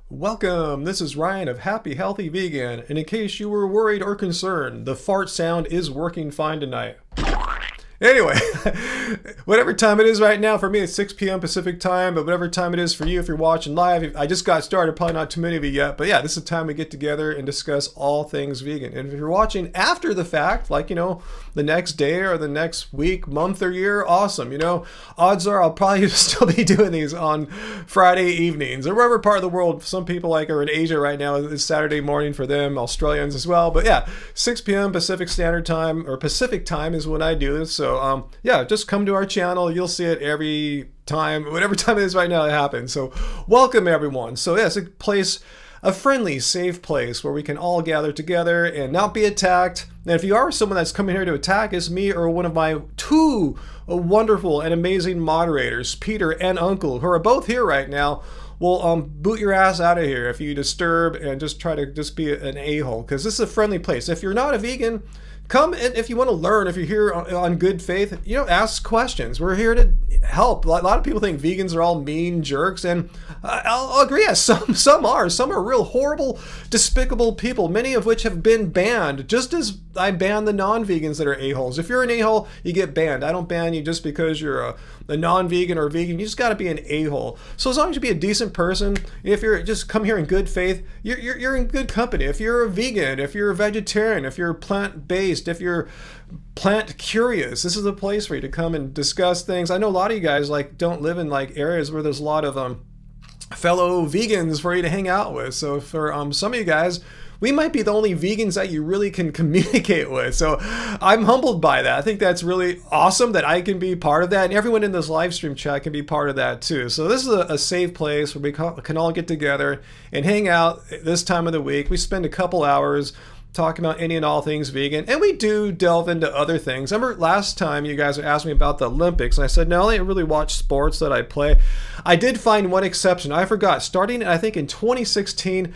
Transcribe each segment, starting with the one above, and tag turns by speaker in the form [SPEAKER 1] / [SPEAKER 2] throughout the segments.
[SPEAKER 1] Welcome, this is Ryan of Happy Healthy Vegan, and in case you were worried or concerned, the fart sound is working fine tonight. Anyway, whatever time it is right now, for me it's 6 p.m. Pacific time, but whatever time it is for you if you're watching live, I just got started, probably not too many of you yet, but yeah, this is the time we get together and discuss all things vegan. And if you're watching after the fact, like, the next day or the next week, month or year, awesome. Odds are I'll probably still be doing these on Friday evenings or wherever part of the world. Some people are in Asia right now. It's Saturday morning for them, Australians as well. But yeah, 6 p.m. Pacific Standard Time or Pacific Time is when I do this. So yeah, just come to our channel. You'll see it every time, whatever time it is right now it happens. So welcome everyone. So yeah, it's a friendly, safe place where we can all gather together and not be attacked. And if you are someone that's coming here to attack, it's me or one of my two wonderful and amazing moderators, Peter and Uncle, who are both here right now. Will boot your ass out of here if you disturb and just try to just be an a-hole, because this is a friendly place. If you're not a vegan, come, and if you want to learn, if you're here on good faith, ask questions. We're here to help. A lot of people think vegans are all mean jerks, and I'll agree. Yes, some are. Some are real horrible, despicable people, many of which have been banned, just as I ban the non-vegans that are a-holes. If you're an a-hole, you get banned. I don't ban you just because you're a non-vegan or vegan. You just got to be an a-hole. So as long as you be a decent person, if you're just come here in good faith, you're in good company. If you're a vegan, if you're a vegetarian, if you're plant-based, if you're plant curious, this is the place for you to come and discuss things. I know a lot of you guys don't live in areas where there's a lot of fellow vegans for you to hang out with. So for some of you guys, we might be the only vegans that you really can communicate with. So I'm humbled by that. I think that's really awesome that I can be part of that, and everyone in this live stream chat can be part of that too. So this is a safe place where we can all get together and hang out this time of the week. We spend a couple hours talking about any and all things vegan, and we do delve into other things. I remember last time you guys asked me about the Olympics, and I said, no, I don't really watch sports that I play. I did find one exception. I forgot. Starting, I think, in 2016,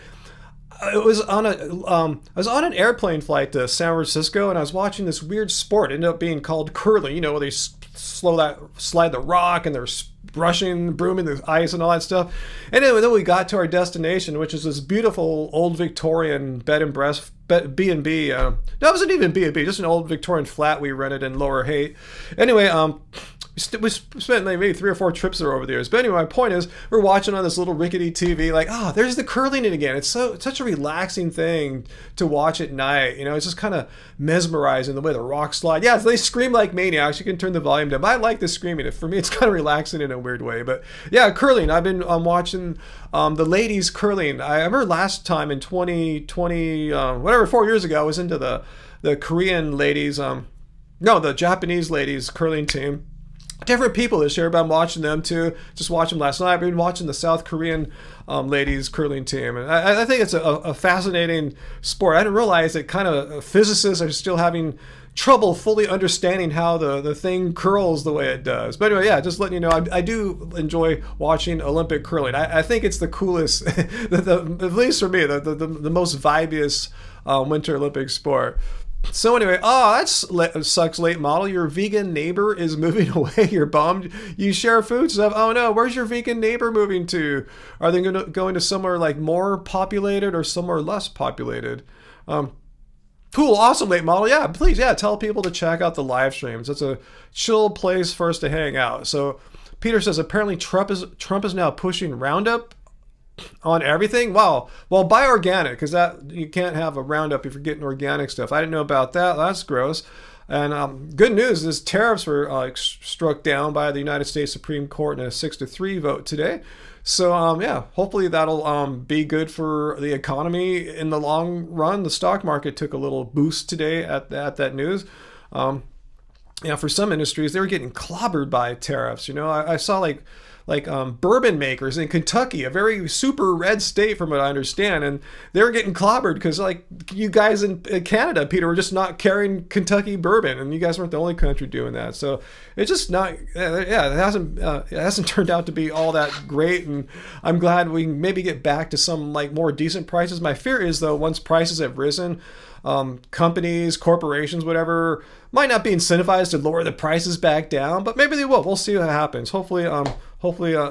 [SPEAKER 1] I was on an airplane flight to San Francisco, and I was watching this weird sport. It ended up being called curling, where they slide the rock, and they're brushing, brooming the ice and all that stuff. And then we got to our destination, which is this beautiful old Victorian bed and breakfast, B&B. No, it wasn't even B&B, just an old Victorian flat we rented in Lower Haight. Anyway, we spent maybe 3 or 4 trips there over the years. But anyway, my point is, we're watching on this little rickety TV, there's the curling again. It's such a relaxing thing to watch at night. It's just kind of mesmerizing the way the rocks slide. Yeah, they scream like maniacs. You can turn the volume down. But I like the screaming. For me, it's kind of relaxing in a weird way. But yeah, curling. I've been watching the ladies curling. I remember last time in 2020, 4 years ago, I was into the Korean ladies, the Japanese ladies curling team. Different people this year, but I'm watching them too. Just watched them last night. I've been watching the South Korean ladies curling team, and I think it's a fascinating sport. I didn't realize that kind of physicists are still having trouble fully understanding how the thing curls the way it does. But anyway, yeah, just letting you know, I do enjoy watching Olympic curling. I think it's the coolest, at least for me, the most vibiest Winter Olympic sport. So anyway, that sucks, late model. Your vegan neighbor is moving away. You're bummed. You share food stuff. Oh no, where's your vegan neighbor moving to? Are they going to go into somewhere more populated or somewhere less populated? Cool, awesome, late model. Yeah, please, tell people to check out the live streams. It's a chill place for us to hang out. So Peter says apparently Trump is now pushing Roundup on everything. Wow. Well, buy organic, because that you can't have a Roundup if you're getting organic stuff. I didn't know about that. That's gross. And good news is tariffs were struck down by the United States Supreme Court in a 6-3 vote today. So yeah, hopefully that'll be good for the economy in the long run. The stock market took a little boost today at that news. For some industries, they were getting clobbered by tariffs. I saw bourbon makers in Kentucky, a very super red state from what I understand, and they're getting clobbered because you guys in Canada, Peter, were just not carrying Kentucky bourbon, and you guys weren't the only country doing that. So it's just not, it hasn't turned out to be all that great, and I'm glad we can maybe get back to some more decent prices. My fear is though, once prices have risen, companies, corporations, whatever, might not be incentivized to lower the prices back down, but maybe they will. We'll see what happens. Hopefully,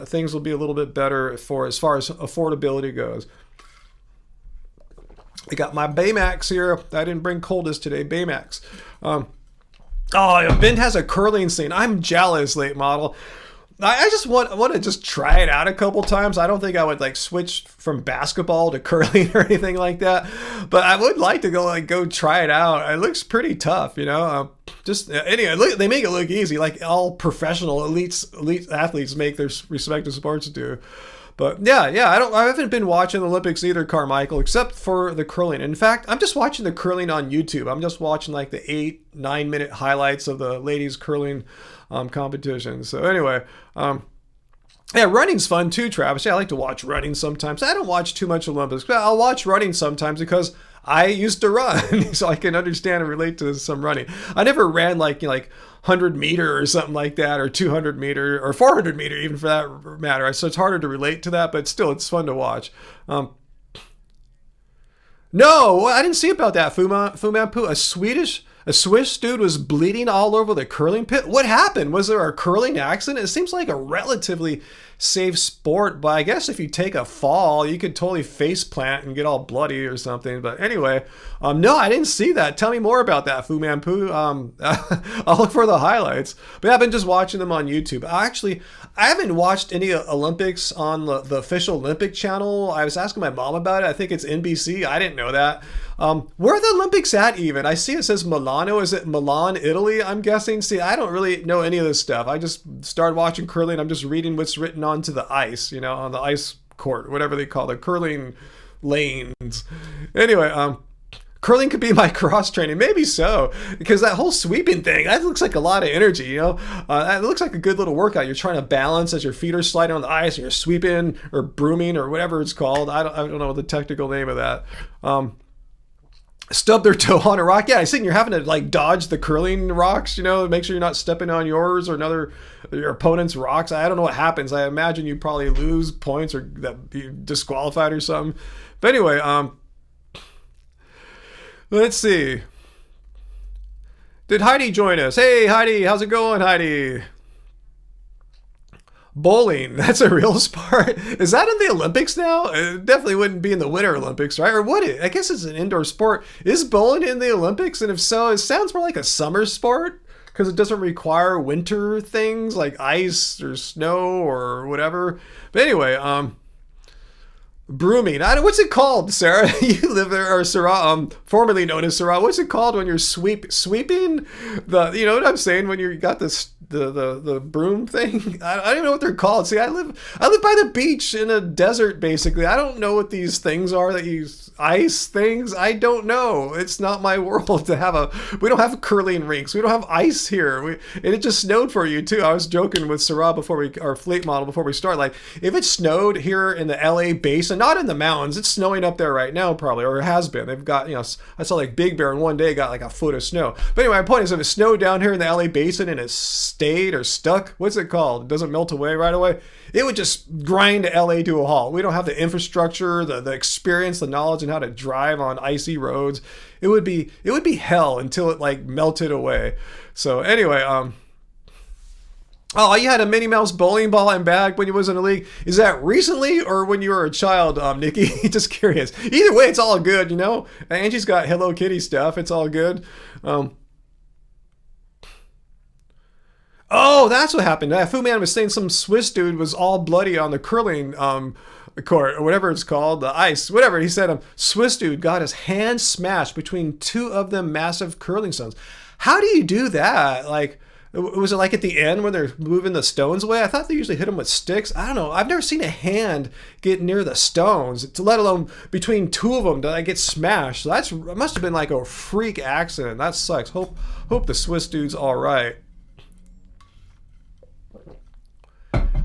[SPEAKER 1] things will be a little bit better as far as affordability goes. I got my Baymax here. I didn't bring coldest today. Baymax. Ben has a curling scene. I'm jealous, late model. I just want to just try it out a couple times. I don't think I would like switch from basketball to curling or anything like that, but I would like to go try it out. It looks pretty tough, you know. Anyway, they make it look easy, like all professional elite athletes make their respective sports do. But yeah, I haven't been watching the Olympics either, Carmichael, except for the curling. In fact, I'm just watching the curling on YouTube. I'm just watching like the 8-9 minute highlights of the ladies curling competition. So anyway, yeah, running's fun too, Travis. Yeah, I like to watch running sometimes. I don't watch too much Olympics, but I'll watch running sometimes because I used to run, so I can understand and relate to some running. I never ran like 100 meter or something like that, or 200 meter, or 400 meter even for that matter. So it's harder to relate to that, but still, it's fun to watch. No, I didn't see about that, Fu Manchu. A Swiss dude was bleeding all over the curling pit. What happened? Was there a curling accident? It seems like a relatively safe sport, but I guess if you take a fall, you could totally face plant and get all bloody or something. But anyway, no, I didn't see that. Tell me more about that, Fu Manchu. I'll look for the highlights. But I've been just watching them on YouTube. I haven't watched any Olympics on the official Olympic channel. I was asking my mom about it. I think it's NBC. I didn't know that. Where are the Olympics at even? I see it says Milano. Is it Milan, Italy? I'm guessing. See, I don't really know any of this stuff. I just started watching curling. I'm just reading what's written onto the ice, you know, on the ice court, whatever they call the curling lanes. Anyway, curling could be my cross training. Maybe so, because that whole sweeping thing, that looks like a lot of energy, you know. It looks like a good little workout. You're trying to balance as your feet are sliding on the ice and you're sweeping or brooming or whatever it's called. I don't know the technical name of that. Stub their toe on a rock. Yeah, I think you're having to like dodge the curling rocks, you know, make sure you're not stepping on yours or your opponent's rocks. I don't know what happens. I imagine you probably lose points or that be disqualified or something. But anyway, let's see. Did Heidi join us? Hey Heidi, how's it going, Heidi? Bowling, that's a real sport. Is that in the Olympics now? It definitely wouldn't be in the Winter Olympics, right? Or would it? I guess it's an indoor sport. Is bowling in the Olympics? And if so, it sounds more like a summer sport because it doesn't require winter things like ice or snow or whatever. But anyway, brooming. What's it called, Sarah? You live there, or Sarah, formerly known as Sarah. What's it called when you're sweeping? You know what I'm saying? When you got this the broom thing. I don't even know what they're called. See, I live by the beach in a desert, basically. I don't know what these things are that use ice things. I don't know. It's not my world to have we don't have curling rinks. We don't have ice here. And it just snowed for you too. I was joking with Sarah our fleet model before we start. Like, if it snowed here in the LA basin, not in the mountains, it's snowing up there right now probably, or it has been. They've got, I saw like Big Bear in one day got like a foot of snow. But anyway, my point is, if it snowed down here in the LA basin and it stayed or stuck, what's it called? It doesn't melt away right away. It would just grind LA to a halt. We don't have the infrastructure, the experience, the knowledge, and how to drive on icy roads. It would be hell until it like melted away. So anyway, oh, you had a Minnie Mouse bowling ball and bag when you was in the league. Is that recently or when you were a child, Nikki? Just curious. Either way, it's all good, you know. Angie's got Hello Kitty stuff. It's all good. Oh, that's what happened. Fu Man was saying some Swiss dude was all bloody on the curling court, or whatever it's called, the ice, whatever. He said a Swiss dude got his hand smashed between two of them massive curling stones. How do you do that? Like, was it like at the end when they're moving the stones away? I thought they usually hit them with sticks. I don't know. I've never seen a hand get near the stones, let alone between two of them to get smashed. So it must have been like a freak accident. That sucks. Hope the Swiss dude's all right.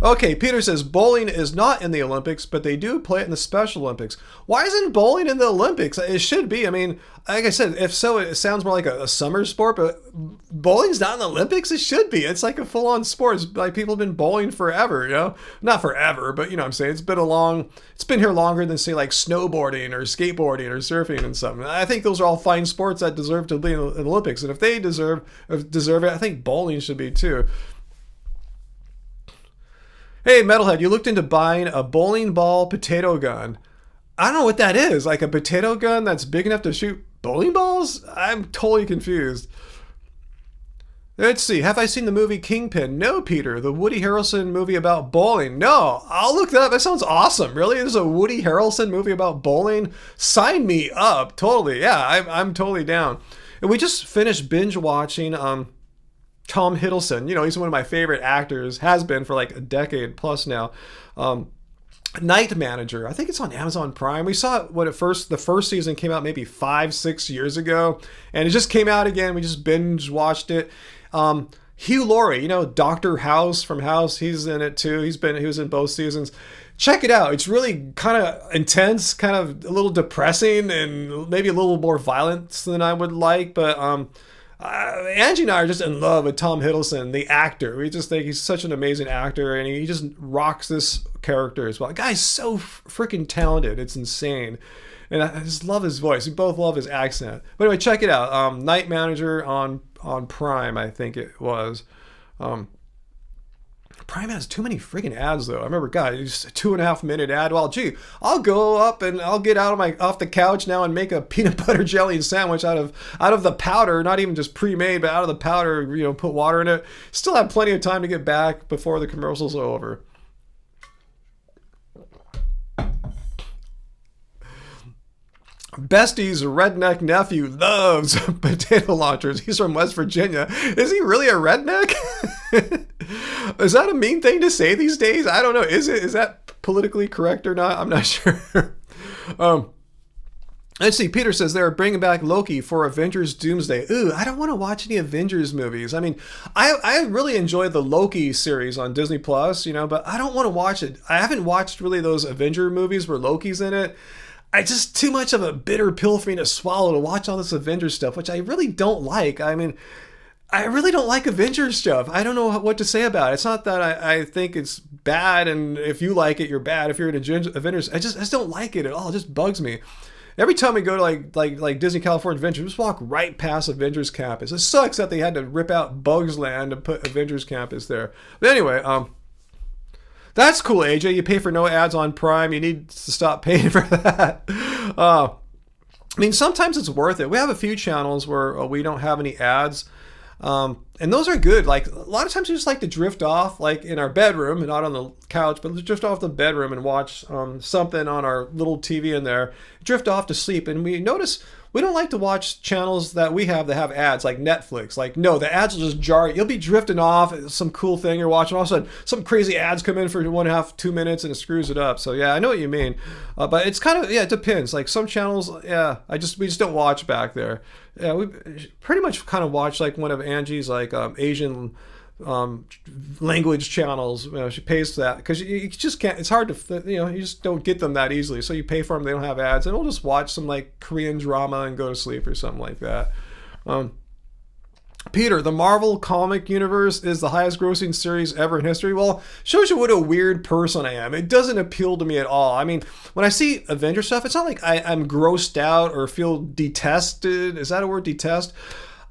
[SPEAKER 1] Okay, Peter says bowling is not in the Olympics, but they do play it in the Special Olympics. Why isn't bowling in the Olympics? It should be. I mean, like I said, if so, it sounds more like a summer sport, but bowling's not in the Olympics? It should be. It's like a full-on sport. It's like people have been bowling forever, you know? Not forever, but you know what I'm saying? It's been here longer than, say, like snowboarding or skateboarding or surfing and something. I think those are all fine sports that deserve to be in the Olympics. And if they deserve it, I think bowling should be too. Hey, Metalhead, you looked into buying a bowling ball potato gun. I don't know what that is. Like a potato gun that's big enough to shoot bowling balls? I'm totally confused. Let's see. Have I seen the movie Kingpin? No, Peter. The Woody Harrelson movie about bowling. No. I'll look that up. That sounds awesome. Really? There's a Woody Harrelson movie about bowling? Sign me up. Totally. Yeah, I'm totally down. And we just finished binge watching Tom Hiddleston. You know, he's one of my favorite actors, has been for like a decade plus now. Night Manager. I think it's on Amazon Prime. We saw it when the first season came out maybe 5-6 years ago, and it just came out again. We just binge watched it. Hugh Laurie, you know, Dr. House from House, he's in it too. He was in both seasons. Check it out. It's really kind of intense, kind of a little depressing, and maybe a little more violence than I would like, but Angie and I are just in love with Tom Hiddleston, the actor. We just think he's such an amazing actor, and he just rocks this character as well. The guy's so freaking talented. It's insane. And I just love his voice. We both love his accent. But anyway, check it out. Night Manager on Prime, I think it was. Prime has too many freaking ads, though. I remember, God, it's a 2.5-minute ad. Well, gee, I'll go up and I'll get off the couch now and make a peanut butter jelly sandwich out of the powder, not even just pre-made, but out of the powder. You know, put water in it. Still have plenty of time to get back before the commercials are over. Bestie's redneck nephew loves potato launchers. He's from West Virginia. Is he really a redneck? Is that a mean thing to say these days? I don't know. Is that politically correct or not? I'm not sure. Let's see. Peter says they're bringing back Loki for Avengers Doomsday. Ooh, I don't want to watch any Avengers movies. I mean, I really enjoyed the Loki series on Disney Plus, you know, but I don't want to watch it. I haven't watched really those Avenger movies where Loki's in it. I just too much of a bitter pill for me to swallow to watch all this Avengers stuff, which I really don't like. I mean, I really don't like Avengers stuff. I don't know what to say about it. It's not that I think it's bad, and if you like it, you're bad. If you're an Avengers, I just don't like it at all. It just bugs me. Every time we go to like Disney California Adventure, we just walk right past Avengers Campus. It sucks that they had to rip out Bugs Land and put Avengers Campus there. But anyway, that's cool, AJ. You pay for no ads on Prime. You need to stop paying for that. I mean, sometimes it's worth it. We have a few channels where we don't have any ads. And those are good. Like, a lot of times we just like to drift off, like in our bedroom, and not on the couch, but drift off the bedroom and watch something on our little TV in there, drift off to sleep. And we notice we don't like to watch channels that we have that have ads, like Netflix. Like, no, the ads will just jar you. You'll be drifting off, some cool thing you're watching. All of a sudden, some crazy ads come in for 1.5, 2 minutes, and it screws it up. So, yeah, I know what you mean. But it's kind of, yeah, it depends. Like, some channels, yeah, we just don't watch back there. Yeah, we pretty much kind of watch, like, one of Angie's, like, Asian language channels. You know, she pays for that because you just can't, it's hard to, you know, you just don't get them that easily. So you pay for them, they don't have ads, and we'll just watch some like Korean drama and go to sleep or something like that. Peter, the Marvel comic universe is the highest grossing series ever in history. Well, shows you what a weird person I am. It doesn't appeal to me at all. I mean, when I see Avenger stuff, it's not like I'm grossed out or feel detested. Is that a word, detest?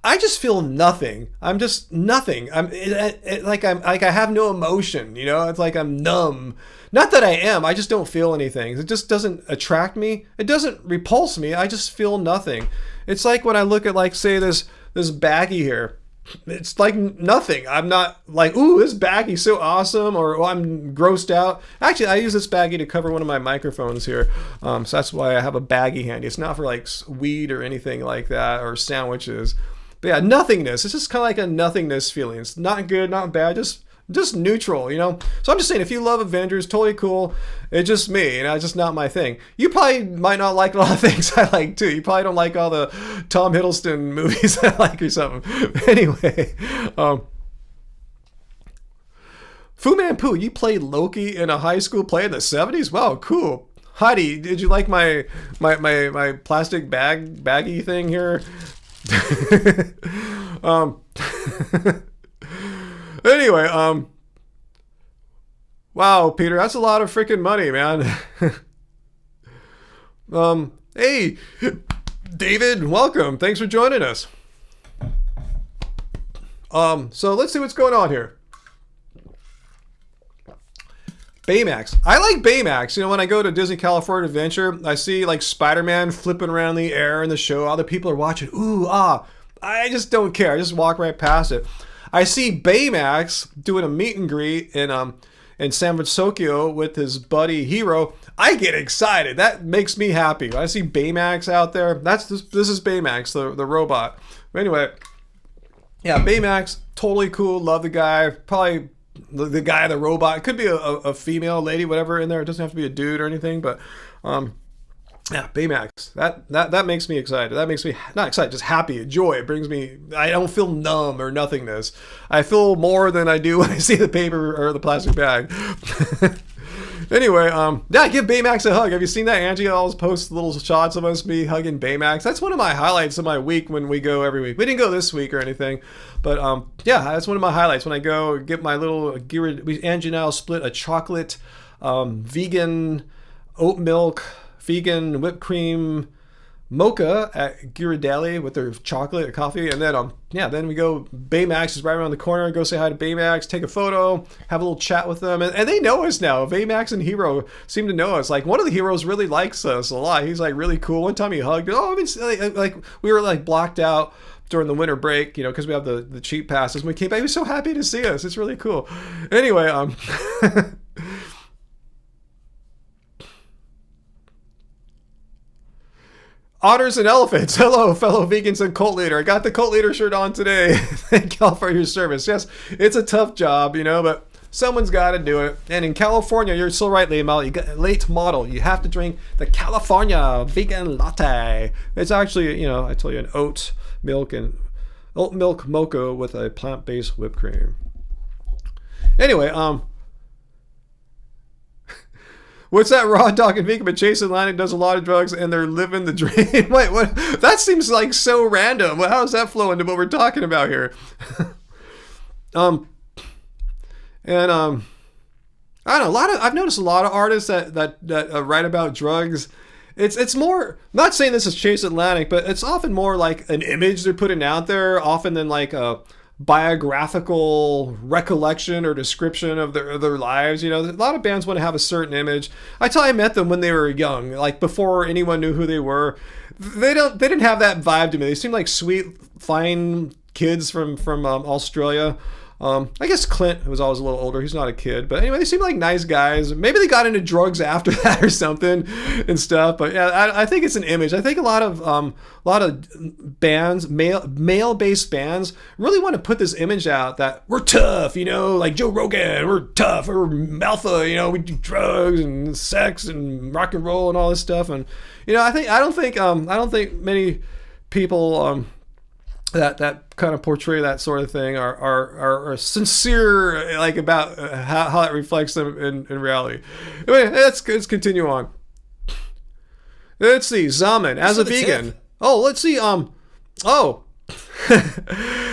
[SPEAKER 1] I just feel nothing. I'm just nothing. Like I have no emotion, you know? It's like I'm numb. Not that I am. I just don't feel anything. It just doesn't attract me. It doesn't repulse me. I just feel nothing. It's like when I look at, like, say this baggie here. It's like nothing. I'm not like, ooh, this baggie's so awesome, or oh, I'm grossed out. Actually, I use this baggie to cover one of my microphones here. So that's why I have a baggie handy. It's not for like weed or anything like that, or sandwiches. But yeah, nothingness. It's just kind of like a nothingness feeling. It's not good, not bad, just neutral, you know? So I'm just saying, if you love Avengers, totally cool. It's just me, you know, it's just not my thing. You probably might not like a lot of things I like too. You probably don't like all the Tom Hiddleston movies I like or something. Anyway, Fu Manpu, you played Loki in a high school play in the 70s? Wow, cool. Heidi, did you like my plastic baggy thing here? Anyway, wow, Peter, that's a lot of freaking money, man. Hey, David, welcome. Thanks for joining us. So let's see what's going on here. Baymax. I like Baymax. You know, when I go to Disney California Adventure, I see like Spider-Man flipping around the air in the show. Other people are watching. Ooh, ah. I just don't care. I just walk right past it. I see Baymax doing a meet and greet in San Francisco with his buddy Hero. I get excited. That makes me happy. When I see Baymax out there, this is Baymax, the robot. Anyway, yeah, Baymax, totally cool. Love the guy. Probably the guy, the robot. It could be a female lady, whatever in there. It doesn't have to be a dude or anything, but yeah, Baymax. That makes me excited. That makes me not excited, just happy, joy. It brings me. I don't feel numb or nothingness. I feel more than I do when I see the paper or the plastic bag. Anyway, yeah, give Baymax a hug. Have you seen that? Angie always posts little shots of us me hugging Baymax. That's one of my highlights of my week when we go every week. We didn't go this week or anything, but yeah, that's one of my highlights when I go get my little. Angie and I'll split a chocolate, vegan, oat milk, vegan whipped cream mocha at Ghirardelli with their chocolate coffee, and then yeah, then we go. Baymax is right around the corner. Go say hi to Baymax, take a photo, have a little chat with them, and they know us now. Baymax and Hero seem to know us. Like one of the heroes really likes us a lot. He's like really cool. One time he hugged. Oh, I mean, like we were like blocked out during the winter break, you know, because we have the cheap passes. When we came back, he was so happy to see us. It's really cool. Anyway, Otters and elephants. Hello, fellow vegans and cult leader. I got the cult leader shirt on today. Thank y'all for your service. Yes, it's a tough job, you know, but someone's got to do it. And in California, you're so right, late model. You have to drink the California vegan latte. It's actually, you know, I tell you, an oat milk mocha with a plant-based whipped cream. Anyway, what's that raw dog and vegan? But Chase Atlantic does a lot of drugs and they're living the dream. Wait, what? That seems like so random. How does that flow into what we're talking about here? I don't know. I've noticed a lot of artists that write about drugs. It's more, not saying this is Chase Atlantic, but it's often more like an image they're putting out there, often than like a biographical recollection or description of their lives. You know, a lot of bands want to have a certain image. I met them when they were young, like before anyone knew who they were. They didn't have that vibe to me. They seemed like sweet, fine kids from Australia. I guess Clint was always a little older. He's not a kid, but anyway, they seem like nice guys. Maybe they got into drugs after that or something and stuff. But yeah, I think it's an image. I think a lot of bands, male-based bands, really want to put this image out that we're tough, you know, like Joe Rogan. We're tough. We're alpha. You know, we do drugs and sex and rock and roll and all this stuff. And you know, I don't think many people that kind of portray that sort of thing are sincere, like about how it reflects them in reality. Anyway, let's continue on. Let's see, Zaman as a vegan. Tip. Oh, let's see.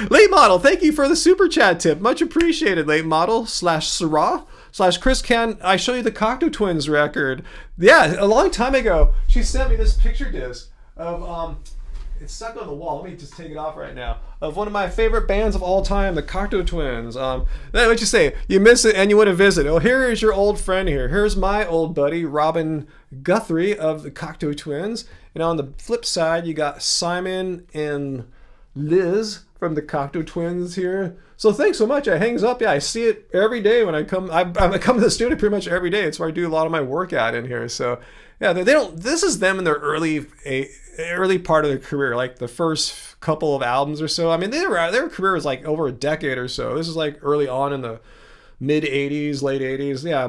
[SPEAKER 1] Late model, thank you for the super chat tip. Much appreciated, late model / Sarah / Chris, can I show you the Cocteau Twins record? Yeah, a long time ago, she sent me this picture disc of it's stuck on the wall. Let me just take it off right now. Of one of my favorite bands of all time, the Cocteau Twins. What you say? You miss it and you want to visit. Oh, here is your old friend here. Here's my old buddy, Robin Guthrie of the Cocteau Twins. And on the flip side, you got Simon and Liz from the Cocteau Twins here. So thanks so much. It hangs up. Yeah, I see it every day when I come. I come to the studio pretty much every day. It's where I do a lot of my workout in here. So yeah, they don't. This is them in their early part of their career, like the first couple of albums or so. I mean, their career was like over a decade or so. This is like early on in the mid '80s, late '80s. Yeah,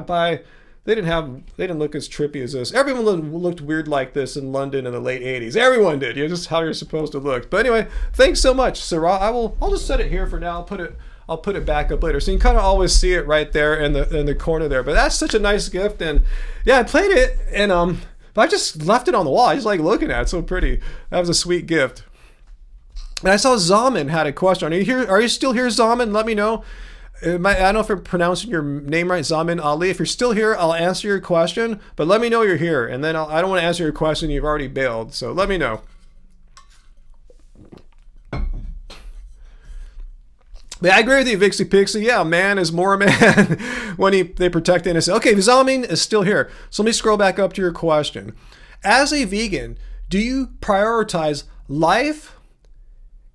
[SPEAKER 1] they didn't look as trippy as this. Everyone looked weird like this in London in the late '80s. Everyone did. You know, just how you're supposed to look. But anyway, thanks so much, Sarah. I'll just set it here for now. I'll put it back up later. So you can kind of always see it right there in the corner there. But that's such a nice gift. And yeah, I played it, and but I just left it on the wall. I just like looking at it. It's so pretty. That was a sweet gift. And I saw Zaman had a question. Are you here? Are you still here, Zaman? Let me know. I don't know if I'm pronouncing your name right, Zaman Ali. If you're still here, I'll answer your question. But let me know you're here. And then I don't want to answer your question. You've already bailed. So let me know. But I agree with you, Vixie Pixie. Yeah, a man is more a man when they protect the innocent. Okay, Zamin is still here. So let me scroll back up to your question. As a vegan, do you prioritize life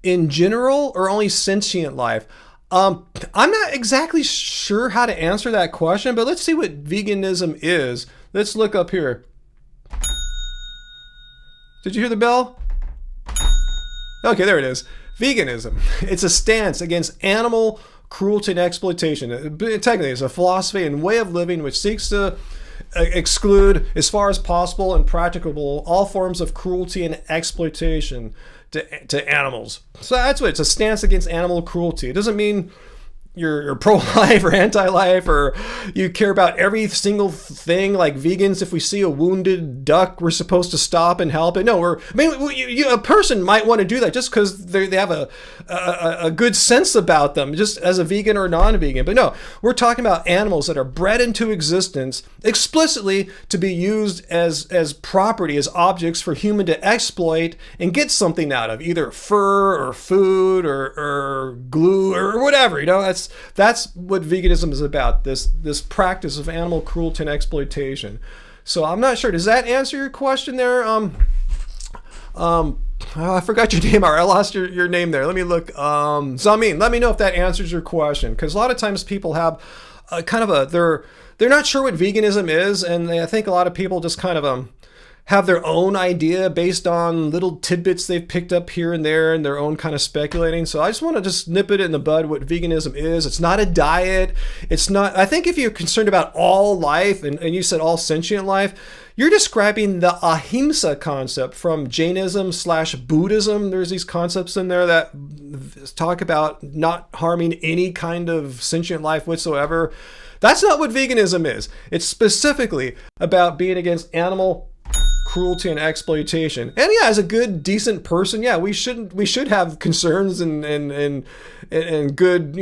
[SPEAKER 1] in general or only sentient life? I'm not exactly sure how to answer that question, but let's see what veganism is. Let's look up here. Did you hear the bell? Okay, there it is. Veganism. It's a stance against animal cruelty and exploitation. Technically, it's a philosophy and way of living which seeks to exclude, as far as possible and practicable, all forms of cruelty and exploitation to animals. So that's what it's a stance against animal cruelty. It doesn't mean you're pro-life or anti-life or you care about every single thing like vegans. If we see a wounded duck, we're supposed to stop and help it. No, a person might want to do that just because they have a good sense about them, just as a vegan or non-vegan. But no, we're talking about animals that are bred into existence explicitly to be used as property, as objects for human to exploit and get something out of, either fur or food or glue or whatever. That's what veganism is about, this practice of animal cruelty and exploitation. So I'm not sure. Does that answer your question there? I forgot your name. I lost your name there. Let me look. Zamin, let me know if that answers your question. Because a lot of times people have they're not sure what veganism is, and I think a lot of people just kind of have their own idea based on little tidbits they've picked up here and there and their own kind of speculating. So I just want to just nip it in the bud what veganism is. It's not a diet. It's not, I think if you're concerned about all life and you said all sentient life, you're describing the ahimsa concept from Jainism/Buddhism. There's these concepts in there that talk about not harming any kind of sentient life whatsoever. That's not what veganism is. It's specifically about being against animal cruelty and exploitation. And yeah, as a good, decent person, yeah, we should have concerns and good,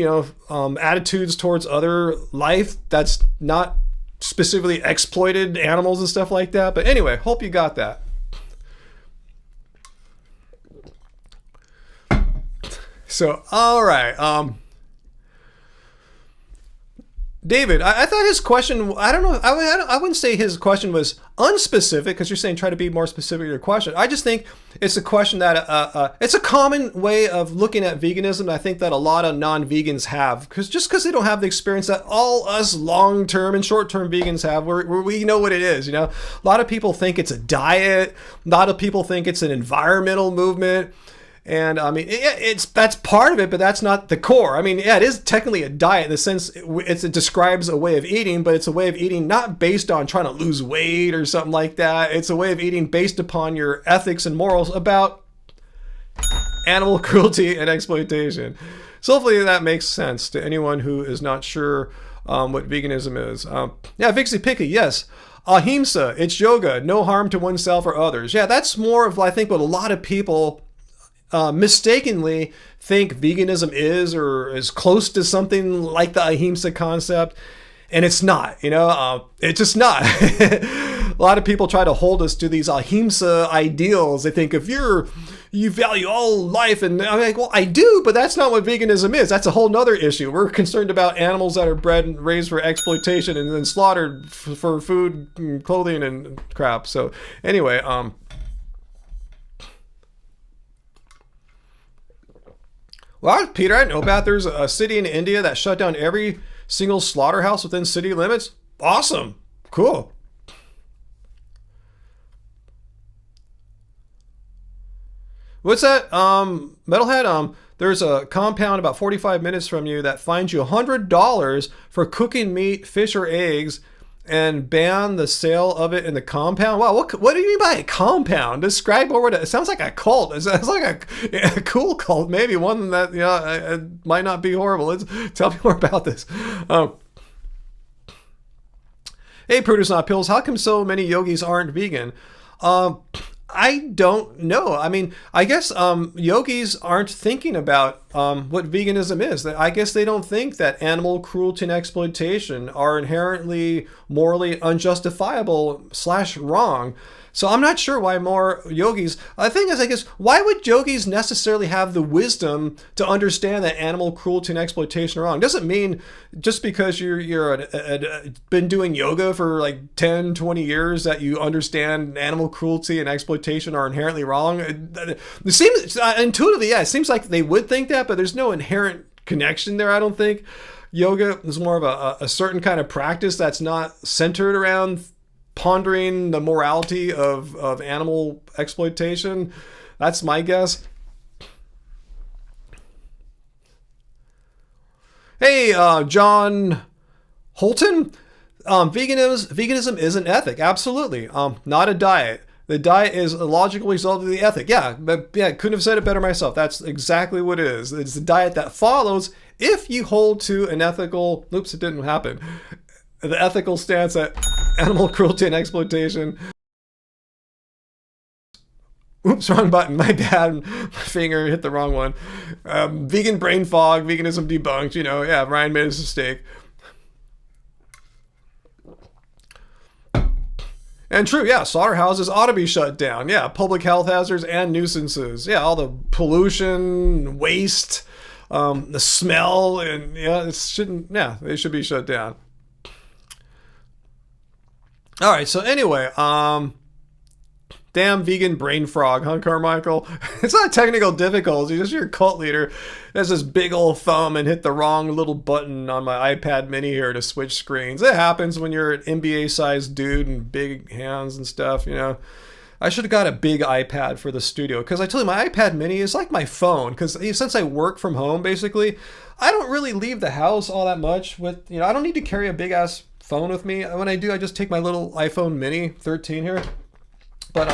[SPEAKER 1] attitudes towards other life that's not specifically exploited animals and stuff like that. But anyway, hope you got that. So, all right. David, I thought his question, I don't know, I wouldn't say his question was unspecific, because you're saying try to be more specific to your question. I just think it's a question that, it's a common way of looking at veganism. I think that a lot of non-vegans have, because they don't have the experience that all us long-term and short-term vegans have, where we know what it is. A lot of people think it's a diet. A lot of people think it's an environmental movement. And I mean, that's part of it, but that's not the core. I mean, yeah, it is technically a diet in the sense it describes a way of eating, but it's a way of eating not based on trying to lose weight or something like that. It's a way of eating based upon your ethics and morals about animal cruelty and exploitation. So hopefully that makes sense to anyone who is not sure what veganism is. Yeah, Vixie Picky, yes. Ahimsa, it's yoga, no harm to oneself or others. Yeah, that's more of, I think, what a lot of people mistakenly think veganism is, or is close to something like the ahimsa concept, and it's not. It's just not. A lot of people try to hold us to these ahimsa ideals. They think if you value all life, and I'm like, well, I do, but that's not what veganism is. That's a whole nother issue. We're concerned about animals that are bred and raised for exploitation and then slaughtered for food and clothing and crap. So anyway, well, Peter, I didn't know about. There's a city in India that shut down every single slaughterhouse within city limits. Awesome. Cool. What's that? Metalhead, there's a compound about 45 minutes from you that fines you $100 for cooking meat, fish, or eggs and ban the sale of it in the compound. Wow, what do you mean by a compound? Describe what it sounds like. A cult. It sounds like a cool cult, maybe one that might not be horrible. Tell me more about this. Hey, Produce Not Pills. How come so many yogis aren't vegan? I don't know. I mean, I guess yogis aren't thinking about what veganism is. I guess they don't think that animal cruelty and exploitation are inherently morally unjustifiable / wrong. So I'm not sure why more yogis. The thing is, I guess, why would yogis necessarily have the wisdom to understand that animal cruelty and exploitation are wrong? Doesn't mean just because you're been doing yoga for like 10, 20 years that you understand animal cruelty and exploitation are inherently wrong. It seems intuitively, yeah, it seems like they would think that, but there's no inherent connection there, I don't think. Yoga is more of a certain kind of practice that's not centered around pondering the morality of animal exploitation. That's my guess. Hey, John Holton. Veganism is an ethic. Absolutely. Not a diet. The diet is a logical result of the ethic. Yeah, but yeah, couldn't have said it better myself. That's exactly what it is. It's the diet that follows if you hold to an ethical... Oops, it didn't happen. The ethical stance that animal cruelty and exploitation. Oops, wrong button. My bad. My finger hit the wrong one. Vegan brain fog, veganism debunked. Yeah, Ryan made a mistake. And true, yeah, slaughterhouses ought to be shut down. Yeah, public health hazards and nuisances. Yeah, all the pollution, waste, the smell, and they should be shut down. All right, so anyway, damn vegan brain frog, huh, Carmichael? It's not technical difficulty, just your cult leader has this big old thumb and hit the wrong little button on my iPad mini here to switch screens. It happens when you're an NBA-sized dude and big hands and stuff, I should have got a big iPad for the studio, because I told you my iPad mini is like my phone, because since I work from home, basically, I don't really leave the house all that much with, I don't need to carry a big-ass phone with me. When I do, I just take my little iPhone mini 13 here. But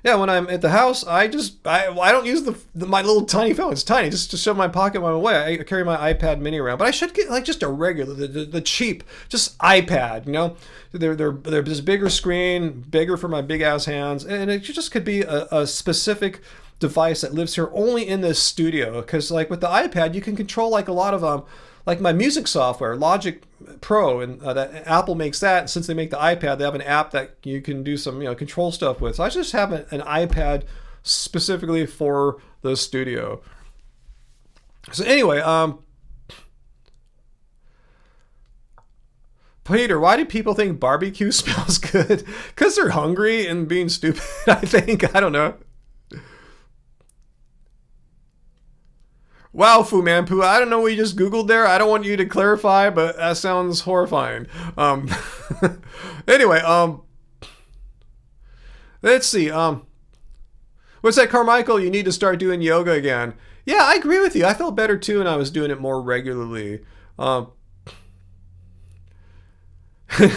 [SPEAKER 1] yeah, when I'm at the house, I don't use my little tiny phone. It's tiny, just to shove in my pocket while I'm away. I carry my iPad mini around, but I should get like just a regular, the cheap, just iPad. They're this bigger screen, bigger for my big ass hands, and it just could be a specific device that lives here only in this studio. Because like with the iPad, you can control like a lot of like my music software, Logic Pro, and that Apple makes that. And since they make the iPad, they have an app that you can do some control stuff with. So I just have an iPad specifically for the studio. So anyway, Peter, why do people think barbecue smells good? Because they're hungry and being stupid, I think. I don't know. Wow, Fu Manpu, I don't know what you just Googled there. I don't want you to clarify, but that sounds horrifying. Anyway, let's see. What's that, Carmichael? You need to start doing yoga again. Yeah, I agree with you. I felt better too, and I was doing it more regularly.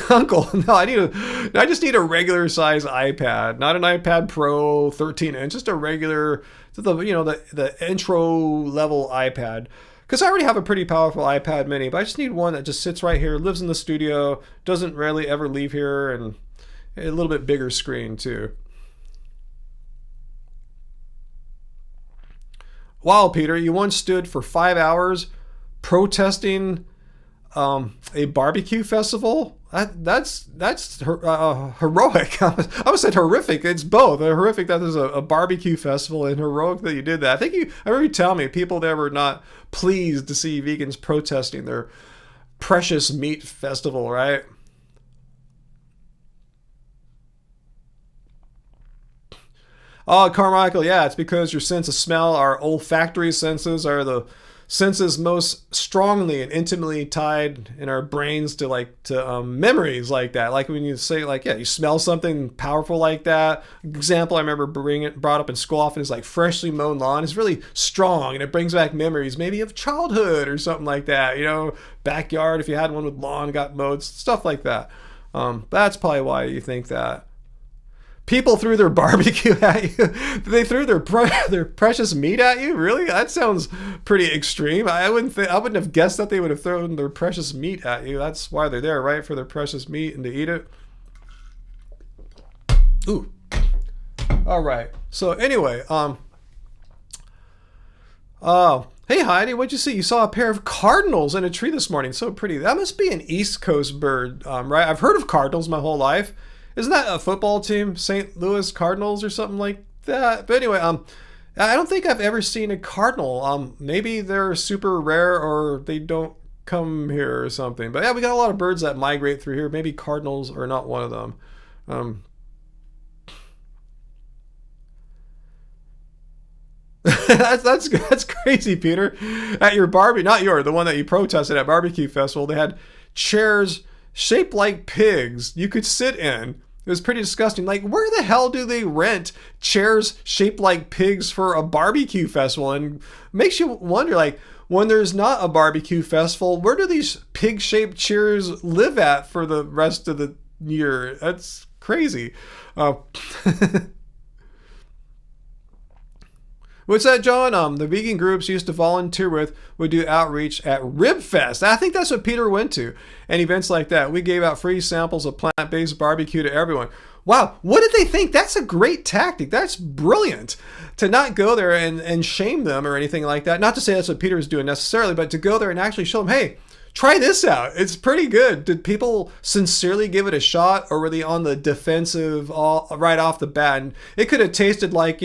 [SPEAKER 1] Uncle, no, I just need a regular size iPad, not an iPad Pro 13-inch, just a regular, the intro level iPad. Because I already have a pretty powerful iPad mini, but I just need one that just sits right here, lives in the studio, doesn't rarely ever leave here, and a little bit bigger screen too. Wow, Peter, you once stood for 5 hours protesting a barbecue festival? That's heroic. I almost said horrific. It's both. Horrific that there's a barbecue festival, and heroic that you did that. I remember you telling me people there were not pleased to see vegans protesting their precious meat festival, right? Oh, Carmichael, yeah, it's because your sense of smell, our olfactory senses, are the senses most strongly and intimately tied in our brains to memories like that. Like when you say like, yeah, you smell something powerful like that. Example I remember brought up in school often is like freshly mown lawn. It's really strong and it brings back memories maybe of childhood or something like that. You know, backyard if you had one with lawn got mowed, stuff like that. That's probably why you think that. People threw their barbecue at you. They threw their precious meat at you. Really? That sounds pretty extreme. I wouldn't have guessed that they would have thrown their precious meat at you. That's why they're there, right? For their precious meat and to eat it. Ooh. All right. So anyway, hey Heidi, what'd you see? You saw a pair of cardinals in a tree this morning. So pretty. That must be an East Coast bird, right? I've heard of cardinals my whole life. Isn't that a football team, St. Louis Cardinals or something like that? But anyway, I don't think I've ever seen a cardinal. Maybe they're super rare or they don't come here or something. But yeah, we got a lot of birds that migrate through here. Maybe cardinals are not one of them. That's crazy, Peter. At your barbecue, not the one that you protested at barbecue festival, they had chairs shaped like pigs you could sit in. It was pretty disgusting. Like, where the hell do they rent chairs shaped like pigs for a barbecue festival? And makes you wonder, like, when there's not a barbecue festival, where do these pig-shaped chairs live at for the rest of the year? That's crazy. What's that, John? The vegan groups used to volunteer with would do outreach at Rib Fest. I think that's what Peter went to. And events like that. We gave out free samples of plant-based barbecue to everyone. Wow, what did they think? That's a great tactic. That's brilliant. To not go there and shame them or anything like that. Not to say that's what Peter is doing necessarily, but to go there and actually show them, hey, try this out. It's pretty good. Did people sincerely give it a shot, or were they on the defensive right off the bat? And it could have tasted like,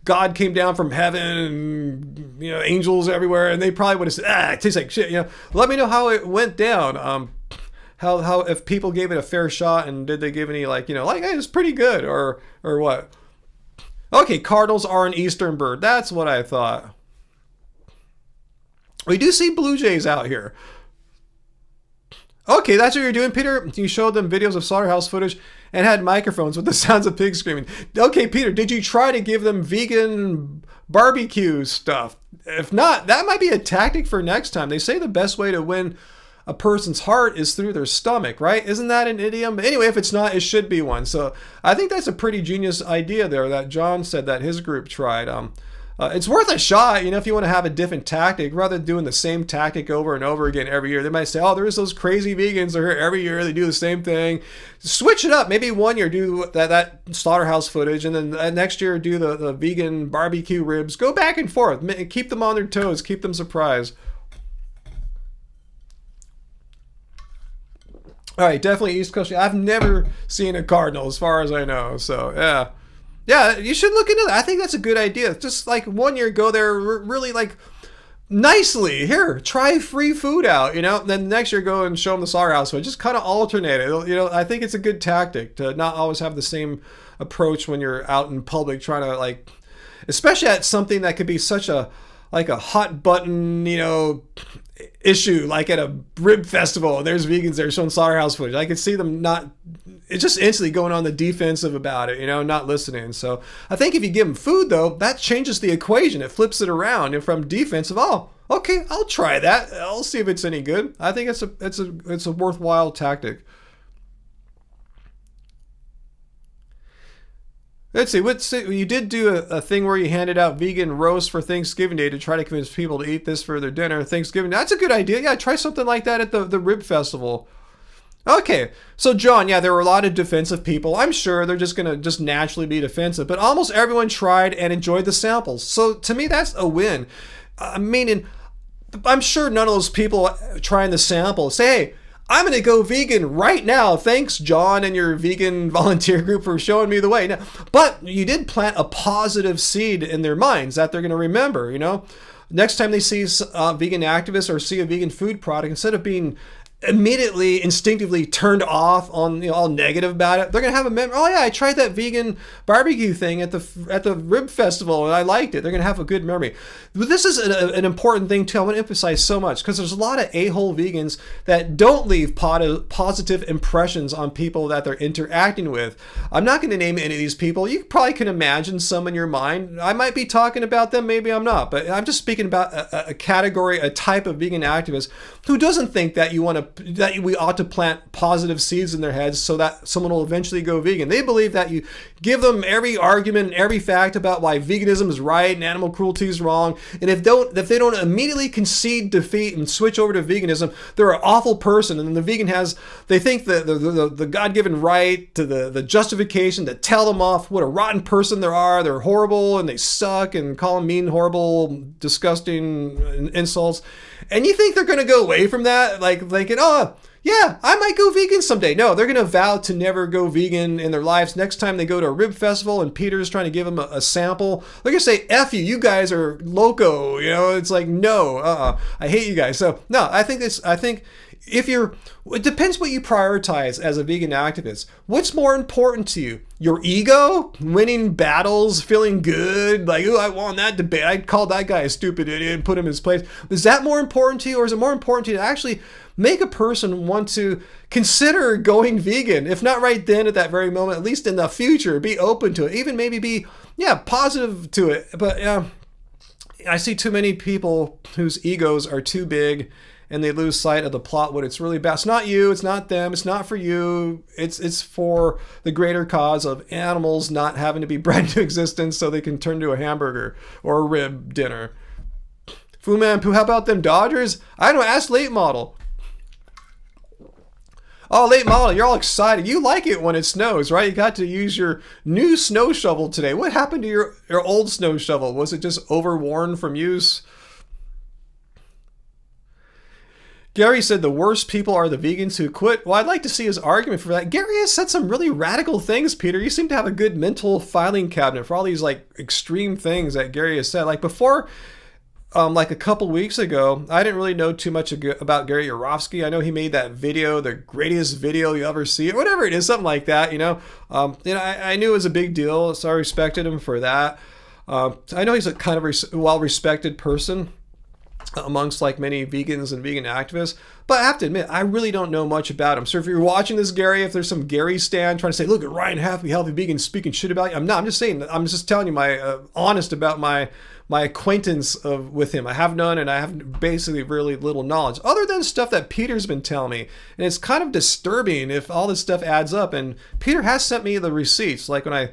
[SPEAKER 1] God came down from heaven and, angels everywhere, and they probably would have said, it tastes like shit. Let me know how it went down. How if people gave it a fair shot, and did they give any hey, it's pretty good or what? Okay, cardinals are an eastern bird. That's what I thought. We do see blue jays out here. Okay, that's what you're doing, Peter. You showed them videos of slaughterhouse footage and had microphones with the sounds of pigs screaming. Okay, Peter, did you try to give them vegan barbecue stuff? If not, that might be a tactic for next time. They say the best way to win a person's heart is through their stomach, right? Isn't that an idiom? Anyway, if it's not, it should be one. So I think that's a pretty genius idea there that John said that his group tried. It's worth a shot, if you want to have a different tactic, rather than doing the same tactic over and over again every year. They might say, there's those crazy vegans that are here every year. They do the same thing. Switch it up. Maybe one year do that slaughterhouse footage, and then next year do the vegan barbecue ribs. Go back and forth. Keep them on their toes. Keep them surprised. All right, definitely East Coast. I've never seen a cardinal as far as I know. So, yeah. Yeah, you should look into that. I think that's a good idea. Just like 1 year, go there really nicely. Here, try free food out, Then next year, go and show them the slaughterhouse food. Just kind of alternate it. I think it's a good tactic to not always have the same approach when you're out in public trying to especially at something that could be such a hot button, issue, like at a rib festival. There's vegans there showing slaughterhouse footage. I could see them it's just instantly going on the defensive about it, not listening. So I think if you give them food, though, that changes the equation. It flips it around, and from defensive, okay, I'll try that. I'll see if it's any good. I think it's a worthwhile tactic. Let's see. You did do a thing where you handed out vegan roast for Thanksgiving Day to try to convince people to eat this for their dinner. Thanksgiving. That's a good idea. Yeah, try something like that at the rib festival. Okay, so John, there were a lot of defensive people. I'm sure they're just going to naturally be defensive, but almost everyone tried and enjoyed the samples. So to me, that's a win. Meaning, I'm sure none of those people trying the sample say, hey, I'm going to go vegan right now. Thanks, John, and your vegan volunteer group for showing me the way. Now, but you did plant a positive seed in their minds that they're going to remember, Next time they see vegan activists or see a vegan food product, instead of being immediately instinctively turned off on, you know, all negative about it. They're gonna have a memory. Oh yeah, I tried that vegan barbecue thing at the rib festival and I liked it. They're gonna have a good memory. But this is an important thing too. I want to emphasize so much because there's a lot of a-hole vegans that don't leave positive impressions on people that they're interacting with. I'm not going to name any of these people. You probably can imagine some in your mind. I might be talking about them, maybe I'm not, but I'm just speaking about a category, a type of vegan activist who doesn't think that we ought to plant positive seeds in their heads so that someone will eventually go vegan. They believe that you give them every argument and every fact about why veganism is right and animal cruelty is wrong, and if they don't immediately concede defeat and switch over to veganism, they're an awful person. And the vegan they think the God-given right to the justification to tell them off what a rotten person they are. They're horrible and they suck, and call them mean, horrible, disgusting insults. And you think they're going to go away from that, like thinking, oh, yeah, I might go vegan someday. No, they're going to vow to never go vegan in their lives. Next time they go to a rib festival and Peter's trying to give them a sample, they're going to say, F you, you guys are loco. You know, it's like, no, I hate you guys. So, no, I think it depends what you prioritize as a vegan activist. What's more important to you? Your ego? Winning battles? Feeling good? Like, oh, I won that debate. I'd call that guy a stupid idiot and put him in his place. Is that more important to you? Or is it more important to you to actually make a person want to consider going vegan? If not right then at that very moment, at least in the future, be open to it. Even maybe be, positive to it. But I see too many people whose egos are too big and they lose sight of the plot, what it's really about. It's not you, it's not them, it's not for you. It's for the greater cause of animals not having to be bred into existence so they can turn to a hamburger or a rib dinner. Fu Man Poo, how about them Dodgers? I don't know, ask Late Model. Oh, Late Model, you're all excited. You like it when it snows, right? You got to use your new snow shovel today. What happened to your old snow shovel? Was it just overworn from use? Gary said the worst people are the vegans who quit. Well, I'd like to see his argument for that. Gary has said some really radical things, Peter. You seem to have a good mental filing cabinet for all these like extreme things that Gary has said. Like before, like a couple weeks ago, I didn't really know too much about Gary Yourofsky. I know he made that video, the greatest video you ever see, or whatever it is, something like that, I knew it was a big deal, so I respected him for that. I know he's a kind of well-respected person amongst like many vegans and vegan activists, but I have to admit, I really don't know much about him. So if you're watching this, Gary, if there's some Gary stan trying to say, look at Ryan Happy, healthy vegan speaking shit about you, I'm not. I'm just saying, I'm just telling you my honest about my acquaintance with him. I have none, and I have basically really little knowledge other than stuff that Peter's been telling me. And it's kind of disturbing if all this stuff adds up. And Peter has sent me the receipts. Like when I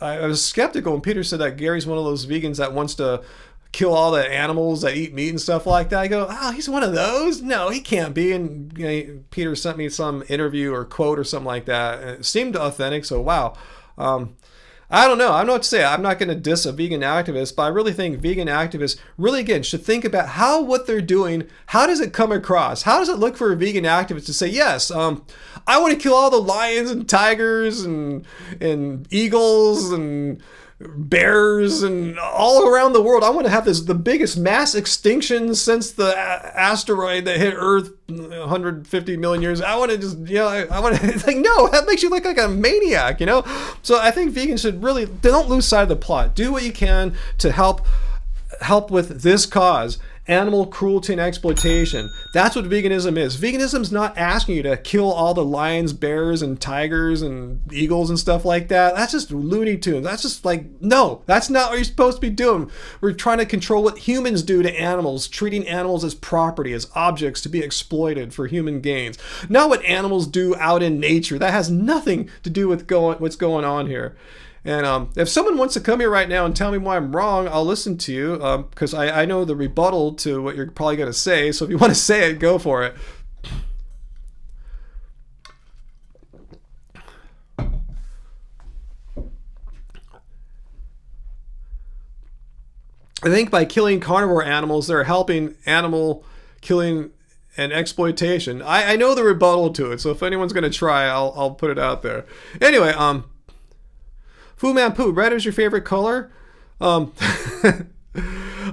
[SPEAKER 1] was skeptical when Peter said that Gary's one of those vegans that wants to kill all the animals that eat meat and stuff like that. I go, oh, he's one of those? No, he can't be. And Peter sent me some interview or quote or something like that. And it seemed authentic, so wow. I don't know. I don't know what to say. I'm not going to diss a vegan activist, but I really think vegan activists really, again, should think about what they're doing, how does it come across? How does it look for a vegan activist to say, yes, I want to kill all the lions and tigers and eagles and bears and all around the world. I want to have the biggest mass extinction since the asteroid that hit Earth 150 million years. I want to just, I want to, it's like, no, that makes you look like a maniac, So I think vegans should really, don't lose sight of the plot. Do what you can to help with this cause. Animal cruelty and exploitation. That's what veganism is. Veganism is not asking you to kill all the lions, bears, and tigers, and eagles and stuff like that. That's just Looney Tunes. That's just like, no, that's not what you're supposed to be doing. We're trying to control what humans do to animals, treating animals as property, as objects to be exploited for human gains. Not what animals do out in nature. That has nothing to do with what's going on here. And if someone wants to come here right now and tell me why I'm wrong, I'll listen to you because I know the rebuttal to what you're probably going to say. So if you want to say it, go for it. I think by killing carnivore animals, they're helping animal killing and exploitation. I know the rebuttal to it. So if anyone's going to try, I'll put it out there. Anyway, Fu Man Poo, red is your favorite color?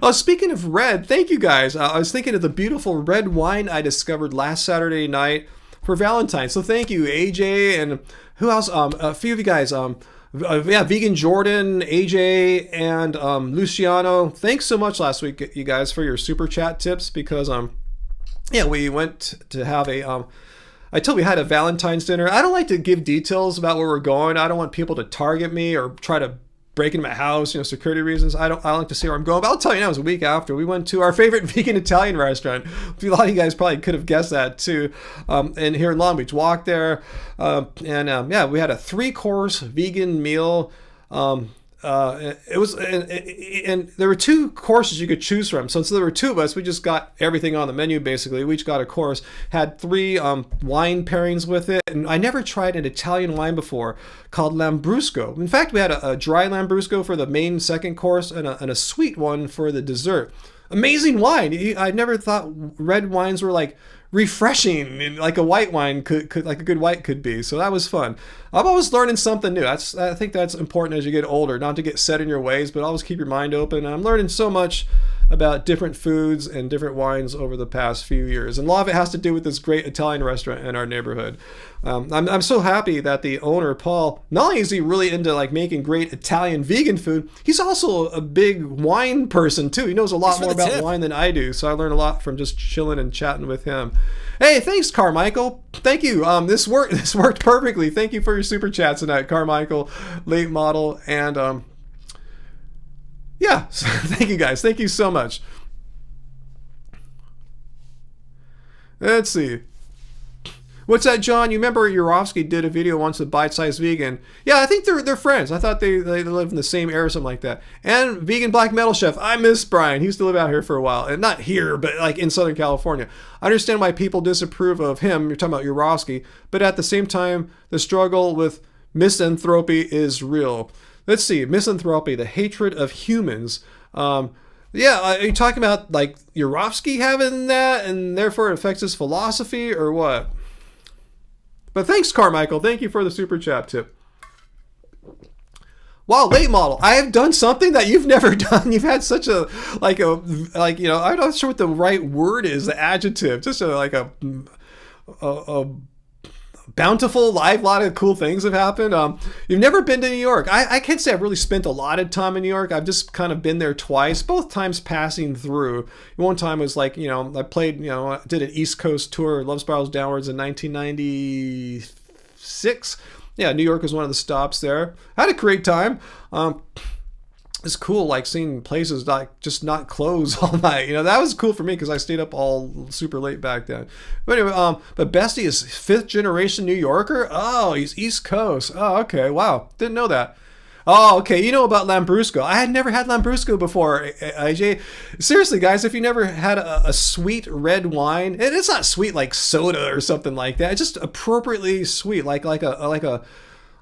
[SPEAKER 1] Oh, speaking of red, thank you guys. I was thinking of the beautiful red wine I discovered last Saturday night for Valentine's. So thank you, AJ, and who else? A few of you guys. Yeah, Vegan Jordan, AJ, and Luciano. Thanks so much last week, you guys, for your super chat tips, because yeah, we went to have a I told we had a Valentine's dinner. I don't like to give details about where we're going. I don't want people to target me or try to break into my house, security reasons. I like to see where I'm going, but I'll tell you now, it was a week after. We went to our favorite vegan Italian restaurant. A lot of you guys probably could have guessed that too. And here in Long Beach, walked there. Yeah, we had a 3-course vegan meal. It was, and there were 2 courses you could choose from. So there were 2 of us. We just got everything on the menu, basically. We each got a course. Had 3 wine pairings with it. And I never tried an Italian wine before called Lambrusco. In fact, we had a dry Lambrusco for the main 2nd course and a sweet one for the dessert. Amazing wine. I never thought red wines were like refreshing, like a white wine could like a good white could be. So that was fun. I'm always learning something new. I think that's important as you get older, not to get set in your ways, but always keep your mind open. I'm learning so much about different foods and different wines over the past few years, and a lot of it has to do with this great Italian restaurant in our neighborhood. I'm so happy that the owner, Paul, not only is he really into like making great Italian vegan food, he's also a big wine person too. He knows a lot more about wine than I do, so I learned a lot from just chilling and chatting with him. Hey, thanks, Carmichael. Thank you. This worked perfectly. Thank you for your super chats tonight, Carmichael, late model, and yeah, thank you guys. Thank you so much. Let's see. What's that, John? You remember Yurovsky did a video once with Bite Size Vegan? Yeah, I think they're friends. I thought they live in the same area or something like that. And Vegan Black Metal Chef. I miss Brian. He used to live out here for a while. And not here, but like in Southern California. I understand why people disapprove of him. You're talking about Yurovsky. But at the same time, the struggle with misanthropy is real. Let's see. Misanthropy, the hatred of humans. Yeah, are you talking about like Yurovsky having that and therefore it affects his philosophy or what? But thanks, Carmichael. Thank you for the super chat tip. Wow, late model. I have done something that you've never done. You've had such a I'm not sure what the right word is, the adjective. Just a bountiful life. A lot of cool things have happened. You've never been to New York. I can't say I've really spent a lot of time in New York. I've just kind of been there twice, both times passing through. One time was like, I played, did an East Coast tour, Love Spirals Downwards in 1996. Yeah, New York was one of the stops there. I had a great time. It's cool, like seeing places like just not close all night. That was cool for me because I stayed up all super late back then. But anyway, but Bestie is 5th generation New Yorker. Oh, he's East Coast. Oh, okay, wow, didn't know that. Oh, okay, you know about Lambrusco. I had never had Lambrusco before, AJ. Seriously, guys, if you never had a sweet red wine, and it's not sweet like soda or something like that. It's just appropriately sweet, like a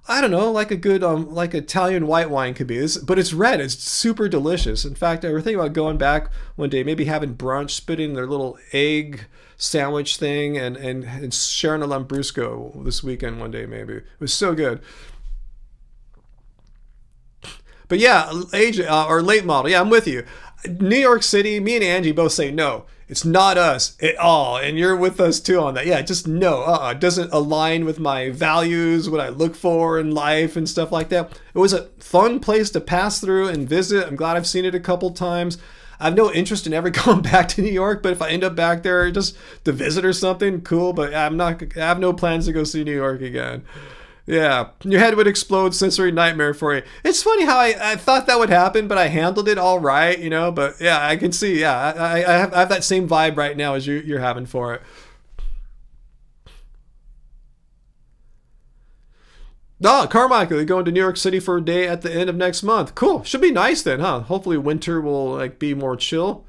[SPEAKER 1] I don't know, like a good like Italian white wine could be. But it's red. It's super delicious. In fact, I was thinking about going back one day, maybe having brunch, spitting their little egg sandwich thing, and sharing a Lambrusco this weekend one day. Maybe it was so good. But yeah, age or late model. Yeah, I'm with you. New York City, me and Angie both say no. It's not us at all, and you're with us too on that. Yeah, just no. It doesn't align with my values, what I look for in life and stuff like that. It was a fun place to pass through and visit. I'm glad I've seen it a couple times. I have no interest in ever going back to New York, but if I end up back there just to visit or something, cool. But I have no plans to go see New York again. Yeah, your head would explode, sensory nightmare for you. It's funny how I thought that would happen, but I handled it all right, But yeah, I can see. Yeah, I have that same vibe right now as you're having for it. Oh, Carmichael, you're going to New York City for a day at the end of next month. Cool. Should be nice then, huh? Hopefully winter will be more chill.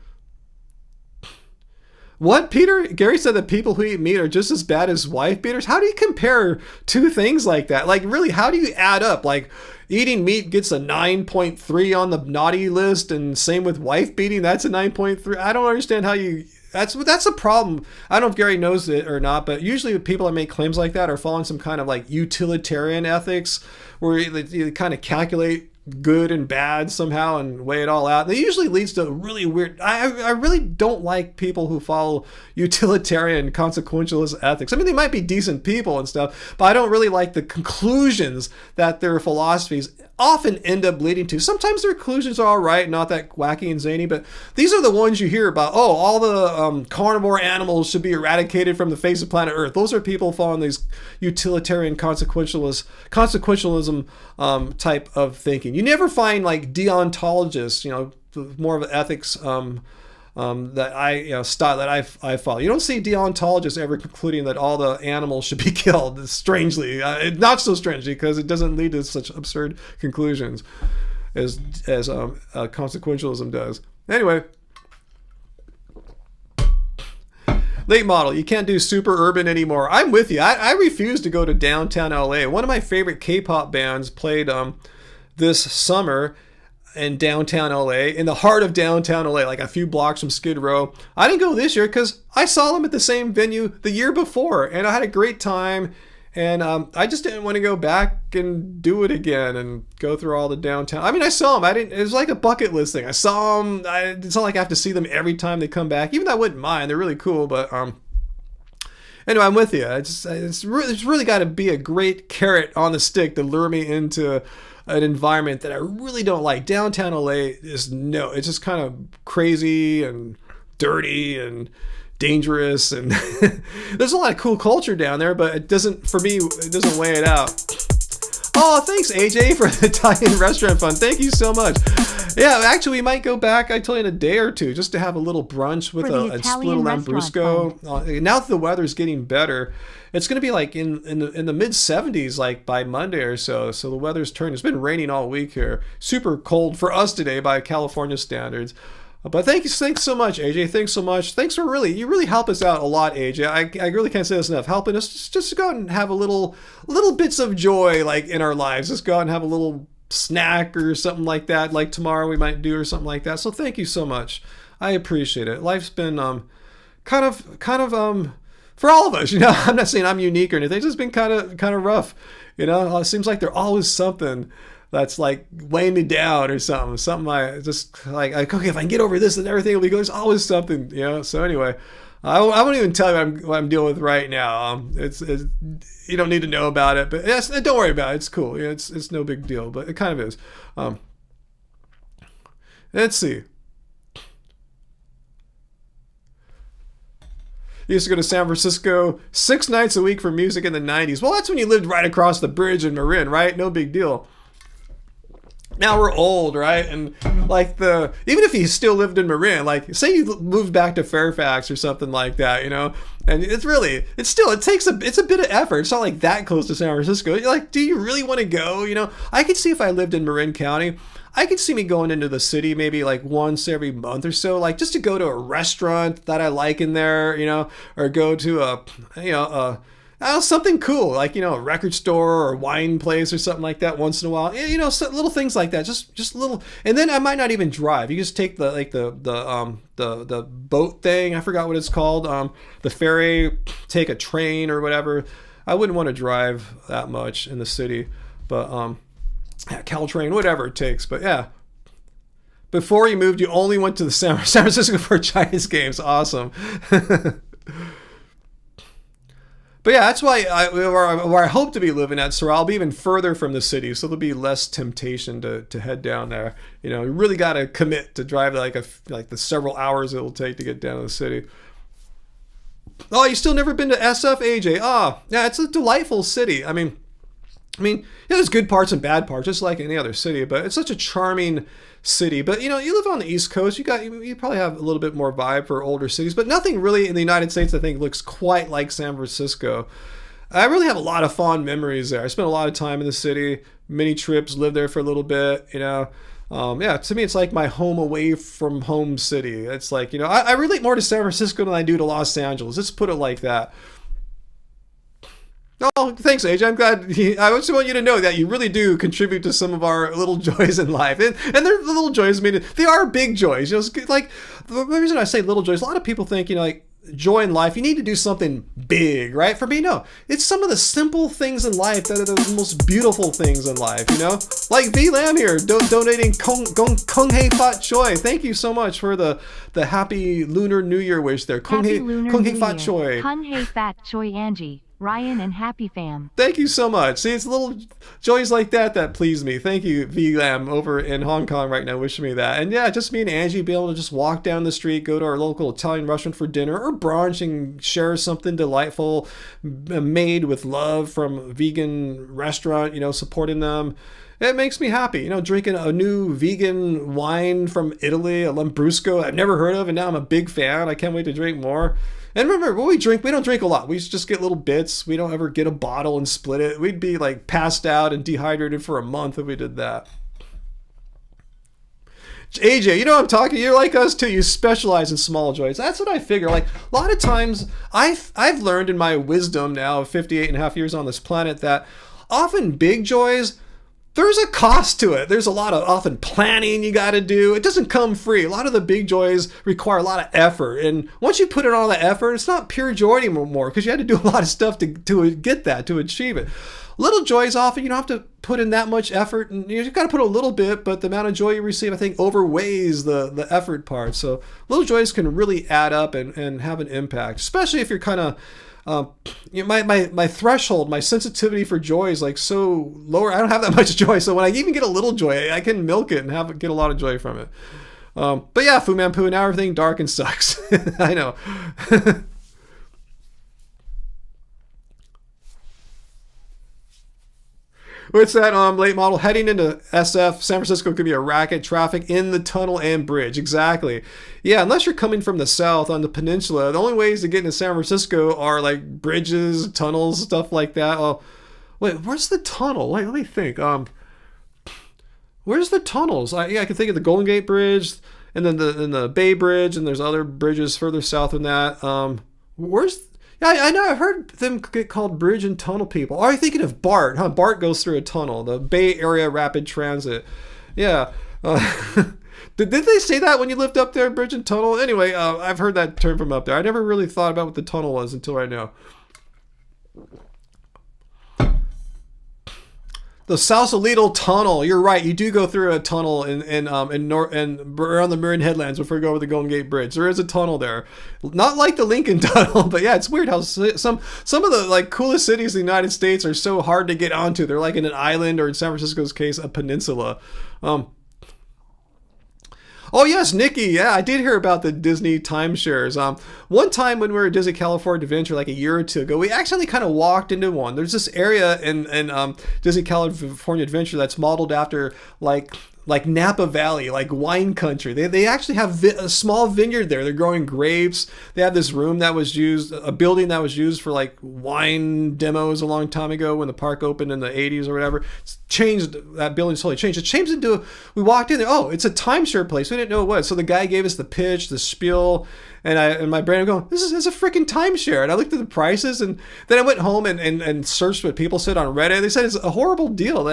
[SPEAKER 1] What, Peter? Gary said that people who eat meat are just as bad as wife beaters. How do you compare two things like that? Like, really, how do you add up? Like, eating meat gets a 9.3 on the naughty list, and same with wife beating, that's a 9.3. I don't understand how you... That's a problem. I don't know if Gary knows it or not, but usually people that make claims like that are following some kind of like utilitarian ethics where you kind of calculate good and bad somehow and weigh it all out. And it usually leads to really weird. I really don't like people who follow utilitarian consequentialist ethics. I mean, they might be decent people and stuff, but I don't really like the conclusions that their philosophies often end up leading to. Sometimes their conclusions are all right, not that wacky and zany, but these are the ones you hear about. Oh, all the carnivore animals should be eradicated from the face of planet Earth. Those are people following these utilitarian consequentialism type of thinking. You never find like deontologists, more of an ethics that I follow. You don't see deontologists ever concluding that all the animals should be killed. Strangely, not so strangely, because it doesn't lead to such absurd conclusions as consequentialism does. Anyway, late model, you can't do super urban anymore. I'm with you. I refuse to go to downtown LA. One of my favorite K-pop bands played this summer in downtown LA, in the heart of downtown LA, like a few blocks from Skid Row. I didn't go this year because I saw them at the same venue the year before, and I had a great time. And I just didn't want to go back and do it again and go through all the downtown. I mean, I saw them. It was like a bucket list thing. I saw them. It's not like I have to see them every time they come back, even though I wouldn't mind. They're really cool. But anyway, I'm with you. It's really got to be a great carrot on the stick to lure me into an environment that I really don't like. Downtown LA it's just kind of crazy and dirty and dangerous, and there's a lot of cool culture down there, but it doesn't weigh it out. Oh, thanks AJ for the Italian restaurant fund. Thank you so much. Yeah, actually we might go back, I tell you, in a day or two, just to have a little brunch with a split lambrusco. Now that the weather's getting better, it's going to be like in the mid 70s, like by Monday or so. So the weather's turned. It's been raining all week here. Super cold for us today by California standards. But thanks so much, AJ. Thanks so much. You really help us out a lot, AJ. I really can't say this enough. Helping us just to go out and have a little bits of joy like in our lives. Just go out and have a little snack or something like that, like tomorrow we might do or something like that. So thank you so much. I appreciate it. Life's been kind of for all of us, I'm not saying I'm unique or anything. It's just been kind of rough, It seems like there's always something that's like weighing me down or something I just like okay, if I can get over this, then everything will be good. There's always something, So anyway, I won't even tell you what I'm dealing with right now. It's you don't need to know about it, but don't worry about it. It's cool. It's no big deal, but it kind of is. Let's see. I used to go to San Francisco 6 nights a week for music in the 90s. Well, that's when you lived right across the bridge in Marin, right? No big deal. Now we're old, right? And like even if you still lived in Marin, like say you moved back to Fairfax or something like that, and it's a bit of effort. It's not like that close to San Francisco. You're like, do you really want to go? I could see if I lived in Marin County, I could see me going into the city maybe like once every month or so, like just to go to a restaurant that I like in there, or go to something cool, like, a record store or wine place or something like that once in a while. Little things like that, just little. And then I might not even drive. You just take the boat thing. I forgot what it's called. The ferry, take a train or whatever. I wouldn't want to drive that much in the city, but Caltrain, whatever it takes. But yeah, before you moved, you only went to the San Francisco for Giants games. Awesome. But yeah, that's why where I hope to be living at, so I'll be even further from the city, so there'll be less temptation to head down there. You really got to commit to drive like the several hours it'll take to get down to the city. Oh, you still never been to SF, AJ? Yeah, it's a delightful city. I mean, there's good parts and bad parts, just like any other city, but it's such a charming city. But you live on the East Coast, you probably have a little bit more vibe for older cities, but nothing really in the United States I think looks quite like San Francisco. I really have a lot of fond memories there. I spent a lot of time in the city, many trips, lived there for a little bit, Yeah, to me it's like my home away from home city. It's like, I relate more to San Francisco than I do to Los Angeles. Let's put it like that. Oh, thanks, AJ. I'm glad. I just want you to know that you really do contribute to some of our little joys in life. And they're the little joys, they are big joys. Like, the reason I say little joys, a lot of people think, like, joy in life, you need to do something big, right? For me, no. It's some of the simple things in life that are the most beautiful things in life, you know? Like V Lam here, donating Kung Hei Fat Choi. Thank you so much for the happy Lunar New Year wish there. Kung Hei Fat Choi.
[SPEAKER 2] Kung Hei Fat Choi Angie. Ryan and Happy Fam.
[SPEAKER 1] Thank you so much. See, it's little joys like that please me. Thank you, VLAM, over in Hong Kong right now, wishing me that. And yeah, just me and Angie be able to just walk down the street, go to our local Italian restaurant for dinner or brunch and share something delightful made with love from a vegan restaurant, you know, supporting them. It makes me happy, you know, drinking a new vegan wine from Italy, a Lambrusco I've never heard of, and now I'm a big fan. I can't wait to drink more. And remember, when we drink, we don't drink a lot. We just get little bits. We don't ever get a bottle and split it. We'd be like passed out and dehydrated for a month if we did that. AJ, you know what I'm talking. You're like us too. You specialize in small joys. That's what I figure. Like a lot of times, I've learned in my wisdom now of 58 and a half years on this planet that often big joys, there's a cost to it. There's a lot of often planning you got to do. It doesn't come free. A lot of the big joys require a lot of effort. And once you put in all the effort, it's not pure joy anymore because you had to do a lot of stuff to get that, to achieve it. Little joys often, you don't have to put in that much effort. And you got to put a little bit, but the amount of joy you receive, I think, overweighs the effort part. So little joys can really add up and have an impact, especially if you're kind of you know, my threshold, my sensitivity for joy is like so lower. I don't have that much joy, so when I even get a little joy, I can milk it and get a lot of joy from it. But yeah, Fu Man Poo, now everything dark and sucks. I know. What's that late model? Heading into SF, San Francisco could be a racket, traffic in the tunnel and bridge. Exactly. Yeah, unless you're coming from the south on the peninsula, the only ways to get into San Francisco are like bridges, tunnels, stuff like that. Oh, wait, where's the tunnel? Wait, let me think. Where's the tunnels? I can think of the Golden Gate Bridge and then the Bay Bridge, and there's other bridges further south than that. Where's... Yeah, I know. I've heard them get called bridge and tunnel people. Or are you thinking of BART? Huh? BART goes through a tunnel. The Bay Area Rapid Transit. Yeah. Did they say that when you lived up there, bridge and tunnel? Anyway, I've heard that term from up there. I never really thought about what the tunnel was until right now. The Sausalito Tunnel. You're right. You do go through a tunnel in around the Marin Headlands before you go over the Golden Gate Bridge. There is a tunnel there, not like the Lincoln Tunnel, but yeah, it's weird how some of the like coolest cities in the United States are so hard to get onto. They're like in an island, or in San Francisco's case, a peninsula. Oh yes, Nikki. Yeah, I did hear about the Disney timeshares. One time when we were at Disney California Adventure, like a year or two ago, we accidentally kind of walked into one. There's this area in Disney California Adventure that's modeled after like Napa Valley, like wine country. They actually have a small vineyard there. They're growing grapes. They have this room that was used, a building that was used for like wine demos a long time ago when the park opened in the 80s or whatever. It's changed, that building's totally changed. It changed into, we walked in there, oh, it's a timeshare place. We didn't know what it was. So the guy gave us the pitch, the spiel, and my brain, I'm going, this is a freaking timeshare. And I looked at the prices, and then I went home and searched what people said on Reddit. They said it's a horrible deal.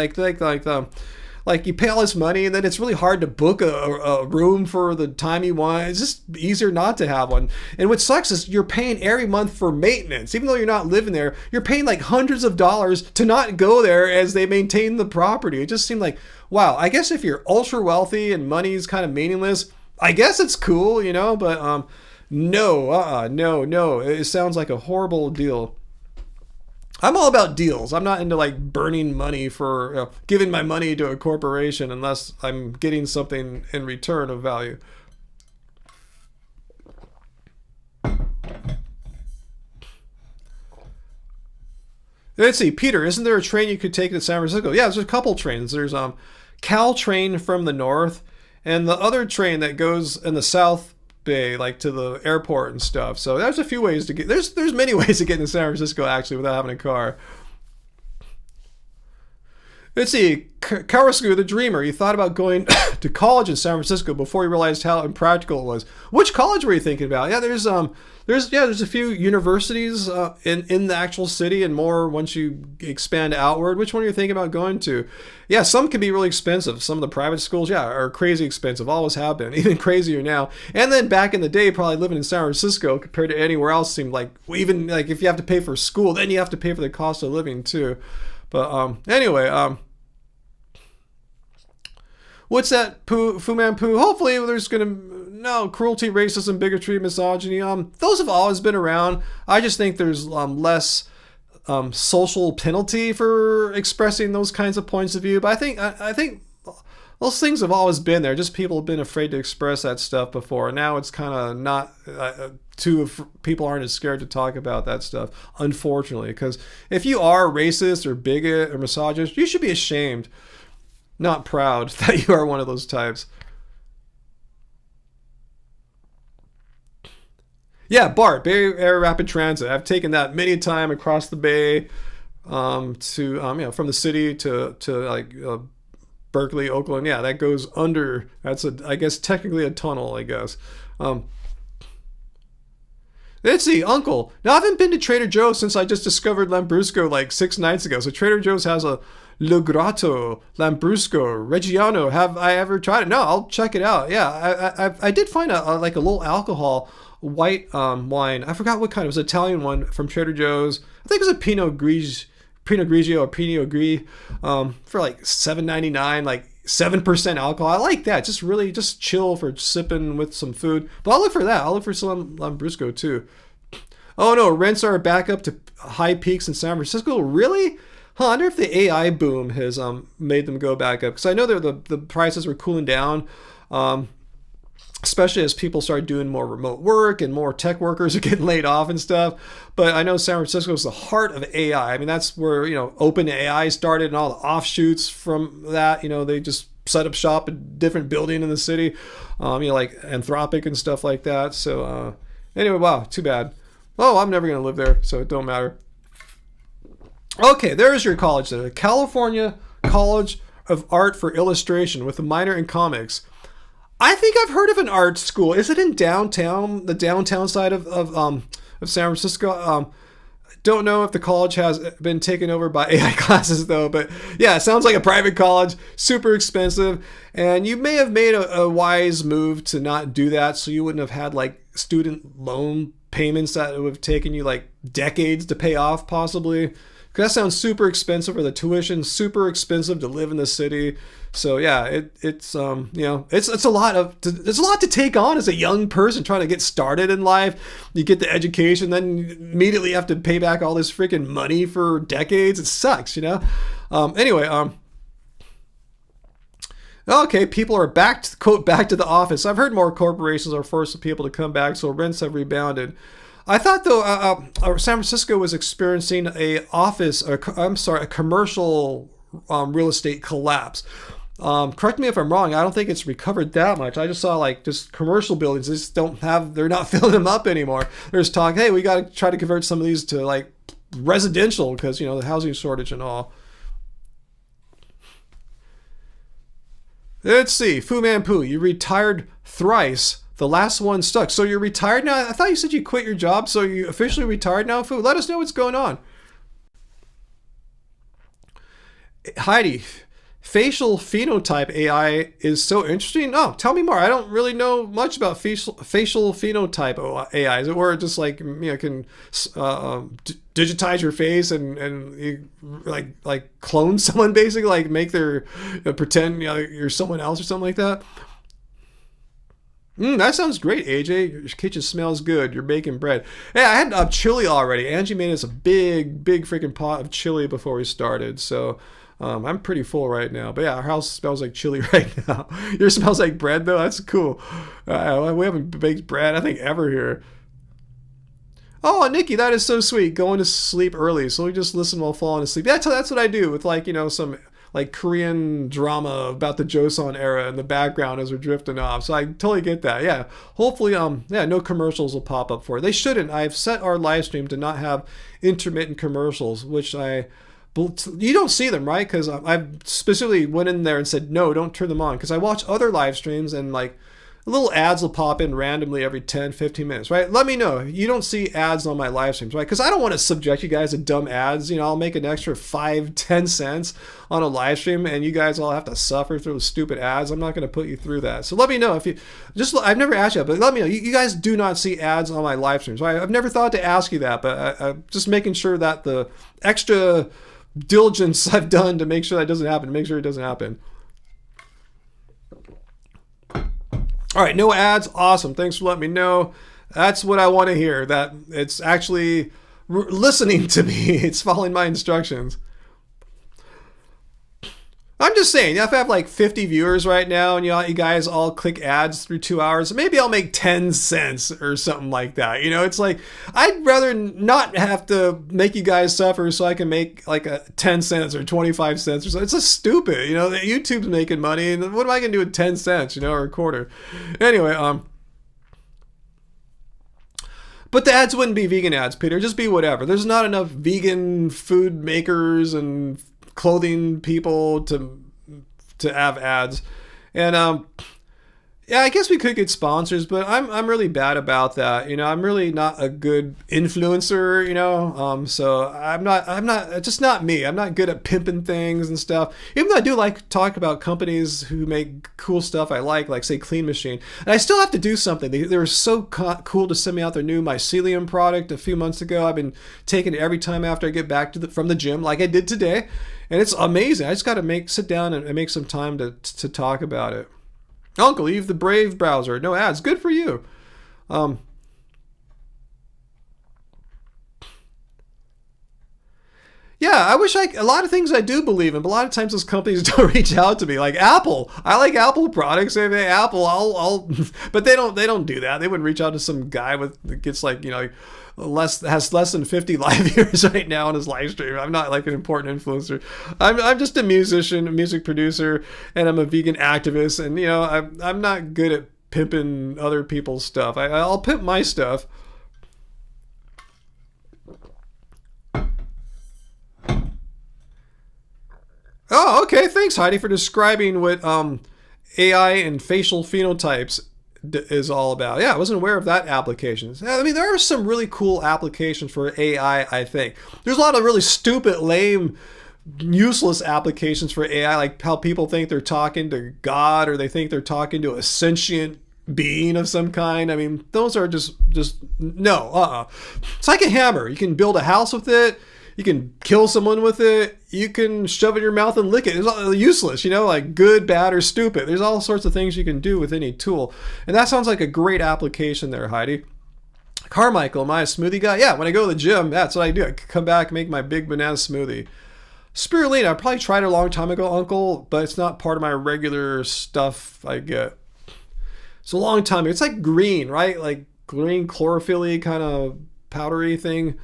[SPEAKER 1] Like you pay all this money, and then it's really hard to book a room for the time you want. It's just easier not to have one. And what sucks is you're paying every month for maintenance. Even though you're not living there, you're paying like hundreds of dollars to not go there as they maintain the property. It just seemed like, wow, I guess if you're ultra wealthy and money's kind of meaningless, I guess it's cool, you know, but no. It sounds like a horrible deal. I'm all about deals. I'm not into like burning money for giving my money to a corporation unless I'm getting something in return of value. Let's see, Peter, isn't there a train you could take to San Francisco? Yeah, there's a couple trains. There's Caltrain from the north, and the other train that goes in the south Bay, like to the airport and stuff. So there's a few ways to get, there's many ways to get into San Francisco actually without having a car. Let's see, Karasku the Dreamer. You thought about going to college in San Francisco before you realized how impractical it was. Which college were you thinking about? Yeah, there's a few universities in the actual city, and more once you expand outward. Which one are you thinking about going to? Yeah, some can be really expensive. Some of the private schools, yeah, are crazy expensive. Always have been, even crazier now. And then back in the day, probably living in San Francisco compared to anywhere else seemed like, even like if you have to pay for school, then you have to pay for the cost of living too. But anyway, what's that, Fu Man Poo? Hopefully there's no cruelty, racism, bigotry, misogyny. Those have always been around. I just think there's less social penalty for expressing those kinds of points of view. But I think those things have always been there. Just people have been afraid to express that stuff before. Now it's kind of not people aren't as scared to talk about that stuff, unfortunately. Because if you are racist or bigot or misogynist, you should be ashamed, not proud that you are one of those types. Yeah, BART, Bay Area Rapid Transit. I've taken that many a time across the bay from the city to like Berkeley, Oakland. Yeah, that goes under. That's I guess technically a tunnel. I guess. Let's see, Uncle. Now, I haven't been to Trader Joe's since I just discovered Lambrusco like 6 nights ago. So Trader Joe's has a Le Grotto, Lambrusco, Reggiano. Have I ever tried it? No, I'll check it out. Yeah, I did find a low alcohol white wine. I forgot what kind. It was an Italian one from Trader Joe's. I think it was a Pinot Grigio or Pinot Gris for like $7.99, like 7% alcohol. I like that. Just chill for sipping with some food. But I'll look for that. I'll look for some Lambrusco too. Oh no, rents are back up to high peaks in San Francisco. Really? Huh, I wonder if the AI boom has made them go back up. Because I know the prices were cooling down. Especially as people start doing more remote work and more tech workers are getting laid off and stuff. But I know San Francisco is the heart of AI. I mean, that's where, open AI started and all the offshoots from that. They just set up shop in a different building in the city, like Anthropic and stuff like that. So anyway, wow, too bad. Oh, I'm never going to live there, so it don't matter. Okay, there's your college there. The California College of Art for Illustration with a minor in comics. I think I've heard of an art school. Is it in downtown, the downtown side of San Francisco? Don't know if the college has been taken over by AI classes though, but yeah, it sounds like a private college, super expensive, and you may have made a wise move to not do that, so you wouldn't have had like student loan payments that would have taken you like decades to pay off possibly. That sounds super expensive for the tuition, super expensive to live in the city. So yeah, it's a lot to take on as a young person trying to get started in life. You get the education, then immediately have to pay back all this freaking money for decades. It sucks, Anyway, okay, people are back to the office. I've heard more corporations are forcing people to come back, so rents have rebounded. I thought though San Francisco was experiencing a commercial real estate collapse. Correct me if I'm wrong. I don't think it's recovered that much. I just saw just commercial buildings. They're not filling them up anymore. There's talk, hey, we got to try to convert some of these to residential because the housing shortage and all. Let's see, Fu Man Poo, you retired thrice. The last one stuck. So you're retired now? I thought you said you quit your job, so you officially retired now, Fu? Let us know what's going on. Heidi, facial phenotype AI is so interesting. Oh, tell me more. I don't really know much about facial phenotype AI. Is it where it just can digitize your face and you, clone someone basically, make their pretend you're someone else or something like that? That sounds great, AJ. Your kitchen smells good. You're baking bread. Hey, I had chili already. Angie made us a big freaking pot of chili before we started. So I'm pretty full right now. But yeah, our house smells like chili right now. Yours smells like bread, though? That's cool. We haven't baked bread, I think, ever here. Oh, Nikki, that is so sweet. Going to sleep early. So we just listen while falling asleep. That's what I do with some Korean drama about the Joseon era in the background as we're drifting off. So I totally get that. Yeah. Hopefully, no commercials will pop up for it. They shouldn't. I've set our live stream to not have intermittent commercials, which I You don't see them, right? Because I specifically went in there and said, no, don't turn them on. Because I watch other live streams and like little ads will pop in randomly every 10, 15 minutes, right? Let me know. You don't see ads on my live streams, right? Because I don't want to subject you guys to dumb ads. I'll make an extra 5, 10 cents on a live stream and you guys all have to suffer through stupid ads. I'm not going to put you through that. So let me know if you I've never asked you that, but let me know. You guys do not see ads on my live streams, right? I've never thought to ask you that, but I'm just making sure that the extra diligence I've done to make sure that doesn't happen, make sure it doesn't happen. All right, no ads. Awesome. Thanks for letting me know. That's what I want to hear, that it's actually listening to me. It's following my instructions. I'm just saying, if I have like 50 viewers right now and you guys all click ads through 2 hours, maybe I'll make 10 cents or something like that. It's like, I'd rather not have to make you guys suffer so I can make like a 10 cents or 25 cents or so. It's just stupid. YouTube's making money and what am I going to do with 10 cents, or a quarter? Anyway, but the ads wouldn't be vegan ads, Peter. Just be whatever. There's not enough vegan food makers and clothing people to have ads. And yeah, I guess we could get sponsors, but I'm really bad about that. I'm really not a good influencer, so I'm not, it's just not me. I'm not good at pimping things and stuff. Even though I do like to talk about companies who make cool stuff I like say Clean Machine. And I still have to do something. They were so cool to send me out their new mycelium product a few months ago. I've been taking it every time after I get back from the gym, like I did today. And it's amazing. I just got to sit down and make some time to talk about it. Uncle, leave the Brave browser. No ads. Good for you. Yeah, I wish a lot of things I do believe in, but a lot of times those companies don't reach out to me. Like Apple. I like Apple products. If they Apple, I'll but they don't do that. They wouldn't reach out to some guy that gets like, has less than 50 live viewers right now on his live stream. I'm not like an important influencer. I'm just a musician, a music producer, and I'm a vegan activist. And I'm not good at pimping other people's stuff. I'll pimp my stuff. Oh, okay. Thanks, Heidi, for describing what AI and facial phenotypes is all about. Yeah, I wasn't aware of that application. I mean, there are some really cool applications for AI, I think. There's a lot of really stupid, lame, useless applications for AI, like how people think they're talking to God or they think they're talking to a sentient being of some kind. I mean, those are just no. It's like a hammer. You can build a house with it. You can kill someone with it. You can shove it in your mouth and lick it. It's all useless, like good, bad, or stupid. There's all sorts of things you can do with any tool. And that sounds like a great application there, Heidi. Carmichael, am I a smoothie guy? Yeah, when I go to the gym, that's what I do. I come back and make my big banana smoothie. Spirulina, I probably tried it a long time ago, Uncle, but it's not part of my regular stuff I get. It's a long time ago. It's like green, right? Like green chlorophyll-y kind of powdery thing.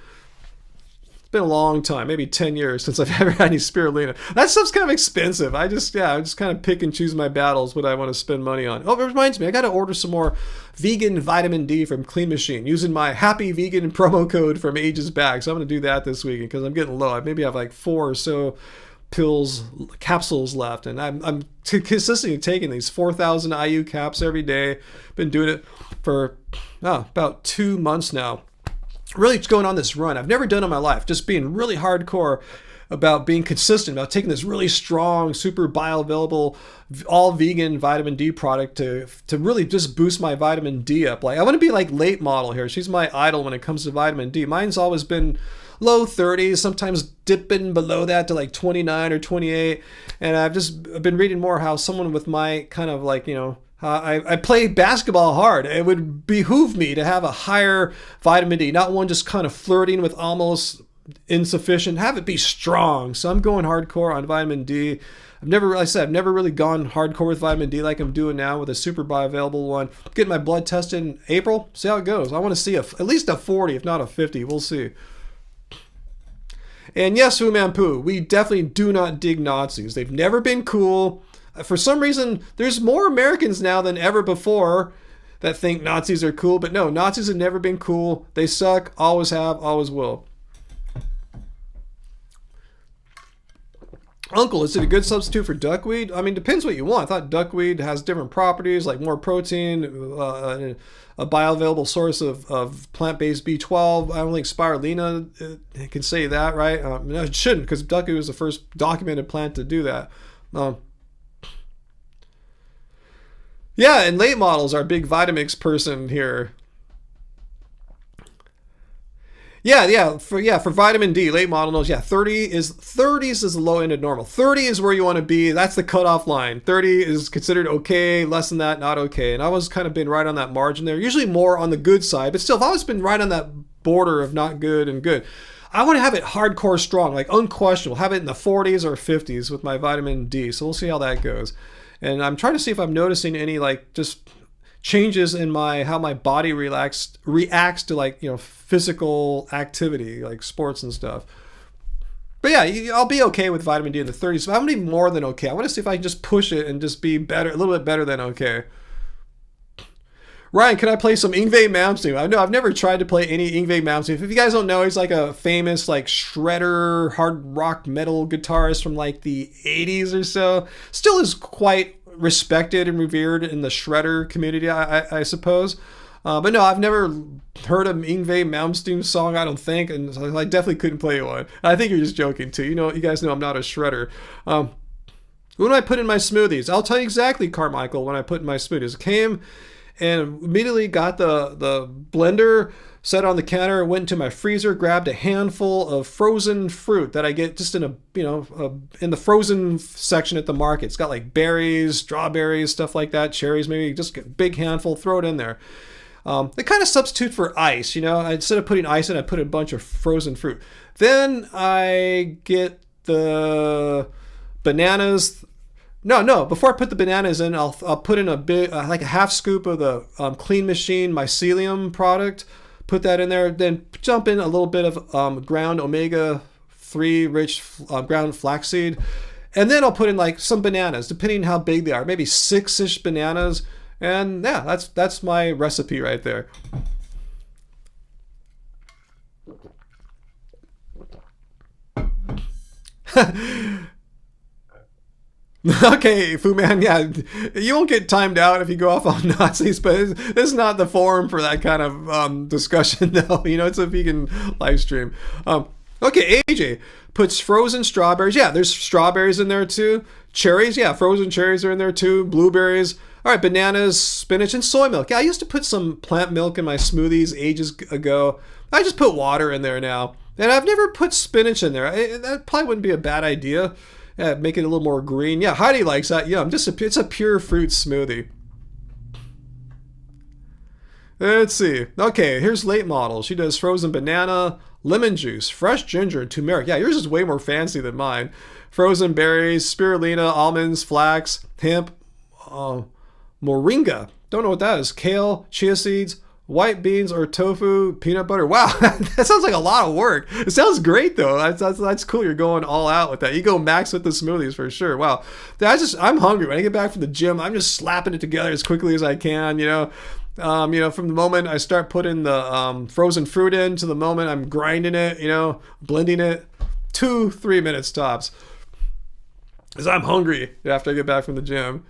[SPEAKER 1] Been a long time, maybe 10 years since I've ever had any spirulina. That stuff's kind of expensive. I just kind of pick and choose my battles what I want to spend money on. Oh, it reminds me, I got to order some more vegan vitamin D from Clean Machine using my Happy Vegan promo code from ages back. So I'm going to do that this weekend because I'm getting low. I maybe have like 4 or so capsules left, and I'm consistently taking these 4,000 IU caps every day. Been doing it for about 2 months now. Really going on this run I've never done in my life, just being really hardcore about being consistent, about taking this really strong, super bioavailable, all vegan vitamin D product to really just boost my vitamin D up. Like I want to be like Late Model here. She's my idol when it comes to vitamin D. Mine's always been low 30s, sometimes dipping below that to like 29 or 28. And I've been reading more how someone with my kind of like, I play basketball hard. It would behoove me to have a higher vitamin D, not one just kind of flirting with almost insufficient. Have it be strong. So I'm going hardcore on vitamin D. I've never really gone hardcore with vitamin D like I'm doing now with a super bioavailable one. Getting my blood tested in April. See how it goes. I want to see at least a 40, if not a 50. We'll see. And yes, Fu Manpu, we definitely do not dig Nazis. They've never been cool. For some reason, there's more Americans now than ever before that think Nazis are cool. But no, Nazis have never been cool. They suck, always have, always will. Uncle, is it a good substitute for duckweed? I mean, depends what you want. I thought duckweed has different properties, like more protein, a bioavailable source of plant-based B12. I don't think spirulina can say that, right? No, it shouldn't, because duckweed was the first documented plant to do that. Yeah, and late models are a big Vitamix person here. For vitamin D, late model knows. Yeah, 30s is the low end of normal. 30 is where you want to be. That's the cutoff line. 30 is considered okay. Less than that, not okay. And I was kind of been right on that margin there. Usually more on the good side, but still, if I was been right on that border of not good and good, I want to have it hardcore strong, like unquestionable. Have it in the 40s or 50s with my vitamin D. So we'll see how that goes. And I'm trying to see if I'm noticing any like just changes in how my body reacts to, like, you know, physical activity like sports and stuff. But yeah, I'll be okay with vitamin D in the 30s. But I'm gonna be more than okay. I want to see if I can just push it and just be better, a little bit better than okay. Ryan, can I play some Yngwie Malmsteen? I know I've never tried to play any Yngwie Malmsteen. If you guys don't know, he's like a famous like shredder hard rock metal guitarist from like the 80s or so. Still is quite respected and revered in the shredder community, I suppose. But no, I've never heard an Yngwie Malmsteen song, I don't think, and I definitely couldn't play one. I think you're just joking too. You know, you guys know I'm not a shredder. What do I put in my smoothies? I'll tell you exactly, Carmichael, when I put in my smoothies. I came and immediately got the blender, set on the counter, went into my freezer, grabbed a handful of frozen fruit that I get just in in the frozen section at the market. It's got like berries, strawberries, stuff like that, cherries, maybe just get a big handful, throw it in there. They kind of substitute for ice, you know. Instead of putting ice in, I put a bunch of frozen fruit. Then I get the bananas. No. Before I put the bananas in, I'll put in a big, like a half scoop of the Clean Machine mycelium product. Put that in there. Then jump in a little bit of ground omega-3 rich ground flaxseed, and then I'll put in like some bananas, depending on how big they are. Maybe 6-ish bananas, and yeah, that's my recipe right there. Okay, Fu Man, yeah, you won't get timed out if you go off on Nazis, but this is not the forum for that kind of discussion, though. You know, it's a vegan live stream. Okay, AJ puts frozen strawberries. Yeah, there's strawberries in there too. Cherries, yeah, frozen cherries are in there too. Blueberries. All right, bananas, spinach, and soy milk. Yeah, I used to put some plant milk in my smoothies ages ago. I just put water in there now. And I've never put spinach in there. That probably wouldn't be a bad idea. Yeah, make it a little more green. Yeah, Heidi likes that. Yeah, it's a pure fruit smoothie. Let's see. Okay, here's late model. She does frozen banana, lemon juice, fresh ginger, and turmeric. Yeah, yours is way more fancy than mine. Frozen berries, spirulina, almonds, flax, hemp, moringa. Don't know what that is. Kale, chia seeds, white beans or tofu, peanut butter. Wow, that sounds like a lot of work. It sounds great though. That's cool. You're going all out with that. You go max with the smoothies for sure. Wow, I'm hungry. When I get back from the gym, I'm just slapping it together as quickly as I can. From the moment I start putting the frozen fruit in to the moment I'm grinding it, blending it, 2-3 minutes tops. Because I'm hungry after I get back from the gym.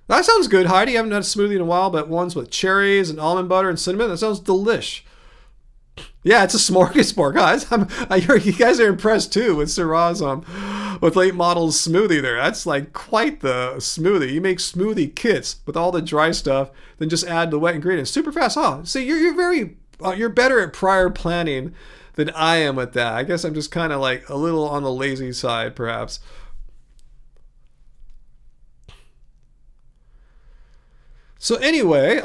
[SPEAKER 1] That sounds good, Heidi. I haven't had a smoothie in a while, but ones with cherries and almond butter and cinnamon. That sounds delish. Yeah, it's a smorgasbord, guys. You guys are impressed too with Syrah's with late model's smoothie there. That's like quite the smoothie. You make smoothie kits with all the dry stuff, then just add the wet ingredients super fast. Oh, see, you're better at prior planning than I am with that. I guess I'm just kind of like a little on the lazy side, perhaps. So anyway,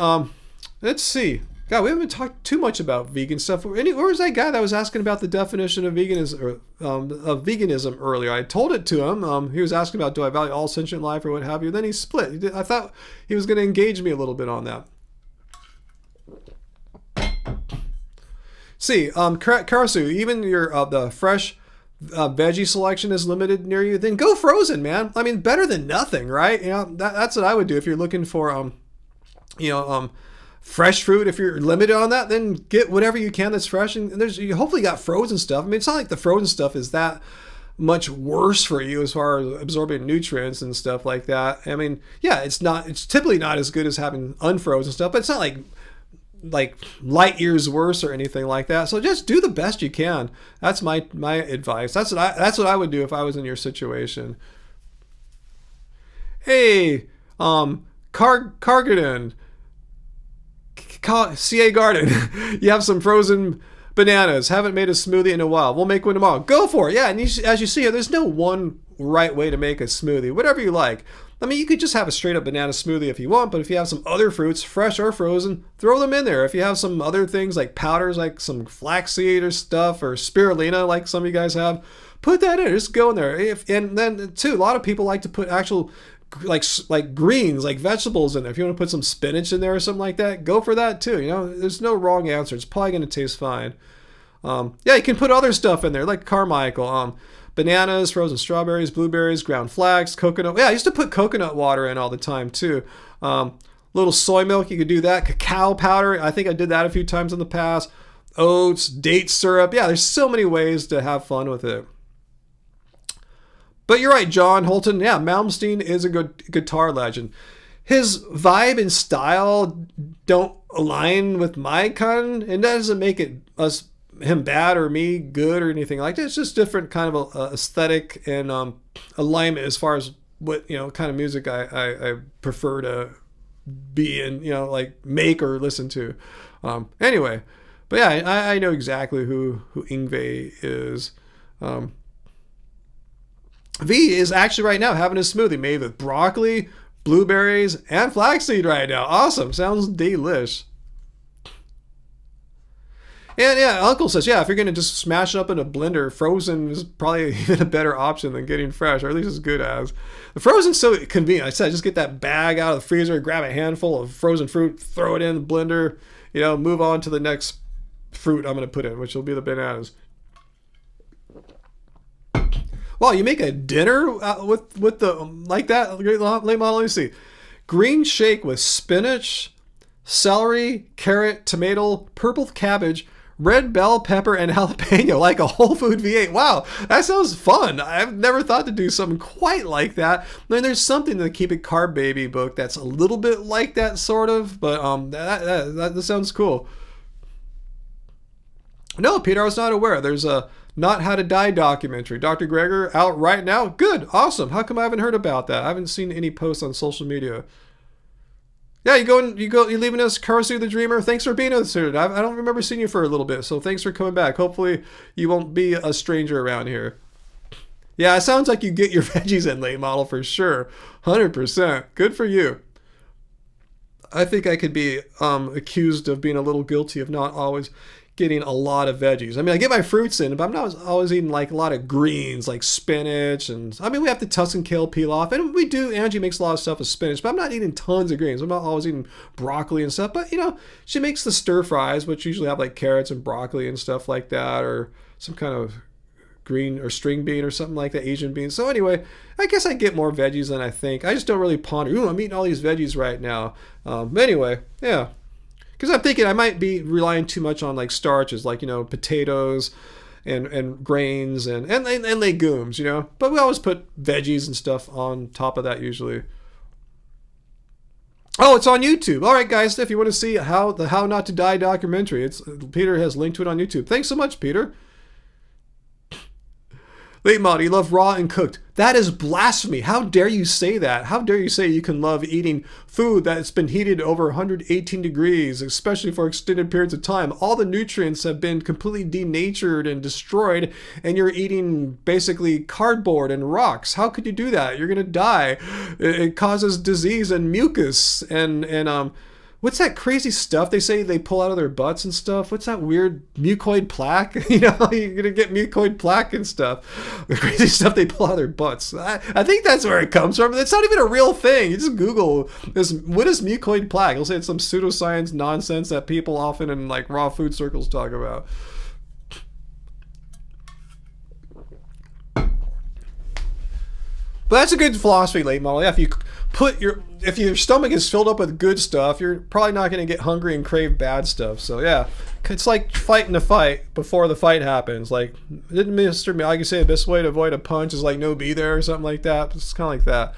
[SPEAKER 1] let's see. God, we haven't talked too much about vegan stuff. Where was that guy that was asking about the definition of veganism earlier? I told it to him. He was asking about, do I value all sentient life or what have you? Then he split. I thought he was going to engage me a little bit on that. See, Karasu, even your the fresh veggie selection is limited near you. Then go frozen, man. I mean, better than nothing, right? That's what I would do if you're looking for fresh fruit. If you're limited on that, then get whatever you can that's fresh. And you hopefully got frozen stuff. I mean, it's not like the frozen stuff is that much worse for you as far as absorbing nutrients and stuff like that. I mean, yeah, it's typically not as good as having unfrozen stuff, but it's not like light years worse or anything like that. So just do the best you can. That's my advice. That's what I would do if I was in your situation. Hey, Cargadon, CA Garden, you have some frozen bananas. Haven't made a smoothie in a while. We'll make one tomorrow. Go for it. Yeah, and as you see here, there's no one right way to make a smoothie. Whatever you like. I mean, you could just have a straight up banana smoothie if you want, but if you have some other fruits, fresh or frozen, throw them in there. If you have some other things like powders, like some flaxseed or stuff, or spirulina, like some of you guys have, put that in. Just go in there. And then too, a lot of people like to put actual like greens, like vegetables in there. If you want to put some spinach in there or something like that, go for that too. You know, there's no wrong answer. It's probably going to taste fine. Yeah, you can put other stuff in there, like Carmichael. Bananas, frozen strawberries, blueberries, ground flax, coconut. Yeah, I used to put coconut water in all the time too. Little soy milk, you could do that. Cacao powder, I think I did that a few times in the past. Oats, date syrup. Yeah, there's so many ways to have fun with it. But you're right, John Holton. Yeah, Malmsteen is a good guitar legend. His vibe and style don't align with my kind, and that doesn't make him bad or me good or anything like that. It's just different kind of a aesthetic and alignment as far as what kind of music I prefer to be in, like make or listen to. Anyway, but yeah, I know exactly who Yngwie is. V is actually right now having a smoothie made with broccoli, blueberries, and flaxseed right now. Awesome. Sounds delish. And yeah, Uncle says, yeah, if you're going to just smash it up in a blender, frozen is probably even a better option than getting fresh, or at least as good as. The frozen's so convenient. I said, just get that bag out of the freezer, grab a handful of frozen fruit, throw it in the blender, move on to the next fruit I'm going to put in, which will be the bananas. Wow, you make a dinner with the like that? Late model, let me see. Green shake with spinach, celery, carrot, tomato, purple cabbage, red bell pepper, and jalapeno, like a whole food V8. Wow, that sounds fun. I've never thought to do something quite like that. I mean, there's something in the Keep It Carb Baby book that's a little bit like that, sort of, but that sounds cool. No, Peter, I was not aware. There's a Not How to Die documentary. Dr. Greger out right now. Good, awesome. How come I haven't heard about that? I haven't seen any posts on social media. Yeah, you're leaving us, Carsey the Dreamer. Thanks for being with us here. I don't remember seeing you for a little bit, so thanks for coming back. Hopefully you won't be a stranger around here. Yeah, it sounds like you get your veggies in, late model, for sure. 100%. Good for you. I think I could be accused of being a little guilty of not always getting a lot of veggies. I mean, I get my fruits in, but I'm not always eating like a lot of greens, like spinach, and I mean, we have the Tuscan kale peel off, and we do. Angie makes a lot of stuff with spinach, but I'm not eating tons of greens. I'm not always eating broccoli and stuff, but she makes the stir fries, which usually have like carrots and broccoli and stuff like that, or some kind of green or string bean or something like that, Asian bean. So anyway, I guess I get more veggies than I think. I just don't really ponder, I'm eating all these veggies right now. Anyway, yeah. Because I'm thinking I might be relying too much on like starches, like, potatoes and grains and legumes, But we always put veggies and stuff on top of that usually. Oh, it's on YouTube. All right, guys, if you want to see How Not to Die documentary, Peter has linked to it on YouTube. Thanks so much, Peter. Late Mod, you love raw and cooked. That is blasphemy. How dare you say that? How dare you say you can love eating food that's been heated over 118 degrees, especially for extended periods of time? All the nutrients have been completely denatured and destroyed, and you're eating basically cardboard and rocks. How could you do that? You're going to die. It causes disease and mucus and what's that crazy stuff they say they pull out of their butts and stuff? What's that weird mucoid plaque? You're going to get mucoid plaque and stuff. The crazy stuff they pull out of their butts. I think that's where it comes from. It's not even a real thing. You just Google this. What is mucoid plaque? It'll say it's some pseudoscience nonsense that people often in like raw food circles talk about. But that's a good philosophy, late model. Yeah, if you if your stomach is filled up with good stuff, you're probably not going to get hungry and crave bad stuff. So yeah, it's like fighting a fight before the fight happens. Like, didn't Mr. Miyagi say the best way to avoid a punch is like no be there or something like that? It's kind of like that.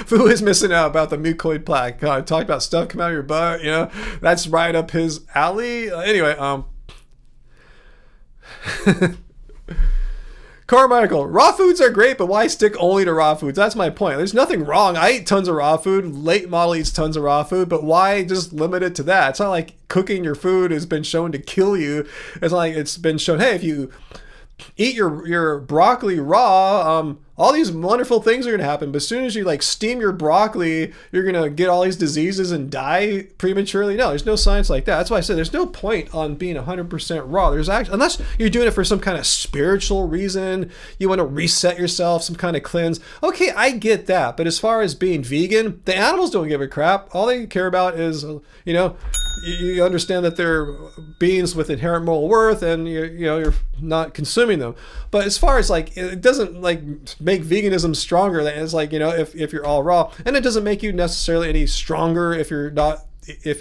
[SPEAKER 1] Fu is missing out about the mucoid plaque. Talked about stuff coming out of your butt, you know. That's right up his alley. Anyway, Carmichael, raw foods are great, but why stick only to raw foods? That's my point. There's nothing wrong. I eat tons of raw food. Late model eats tons of raw food, but why just limit it to that? It's not like cooking your food has been shown to kill you. It's not like it's been shown, hey, if you eat your broccoli raw, all these wonderful things are going to happen. But as soon as you like steam your broccoli, you're going to get all these diseases and die prematurely. No, there's no science like that. That's why I said there's no point on being 100% raw. There's actually, unless you're doing it for some kind of spiritual reason, you want to reset yourself, some kind of cleanse. Okay, I get that. But as far as being vegan, the animals don't give a crap. All they care about is, you know, you understand that they're beings with inherent moral worth, and you're not consuming them. But as far as like, it doesn't like make veganism stronger. Than it's like, you know, if you're all raw, and it doesn't make you necessarily any stronger if you're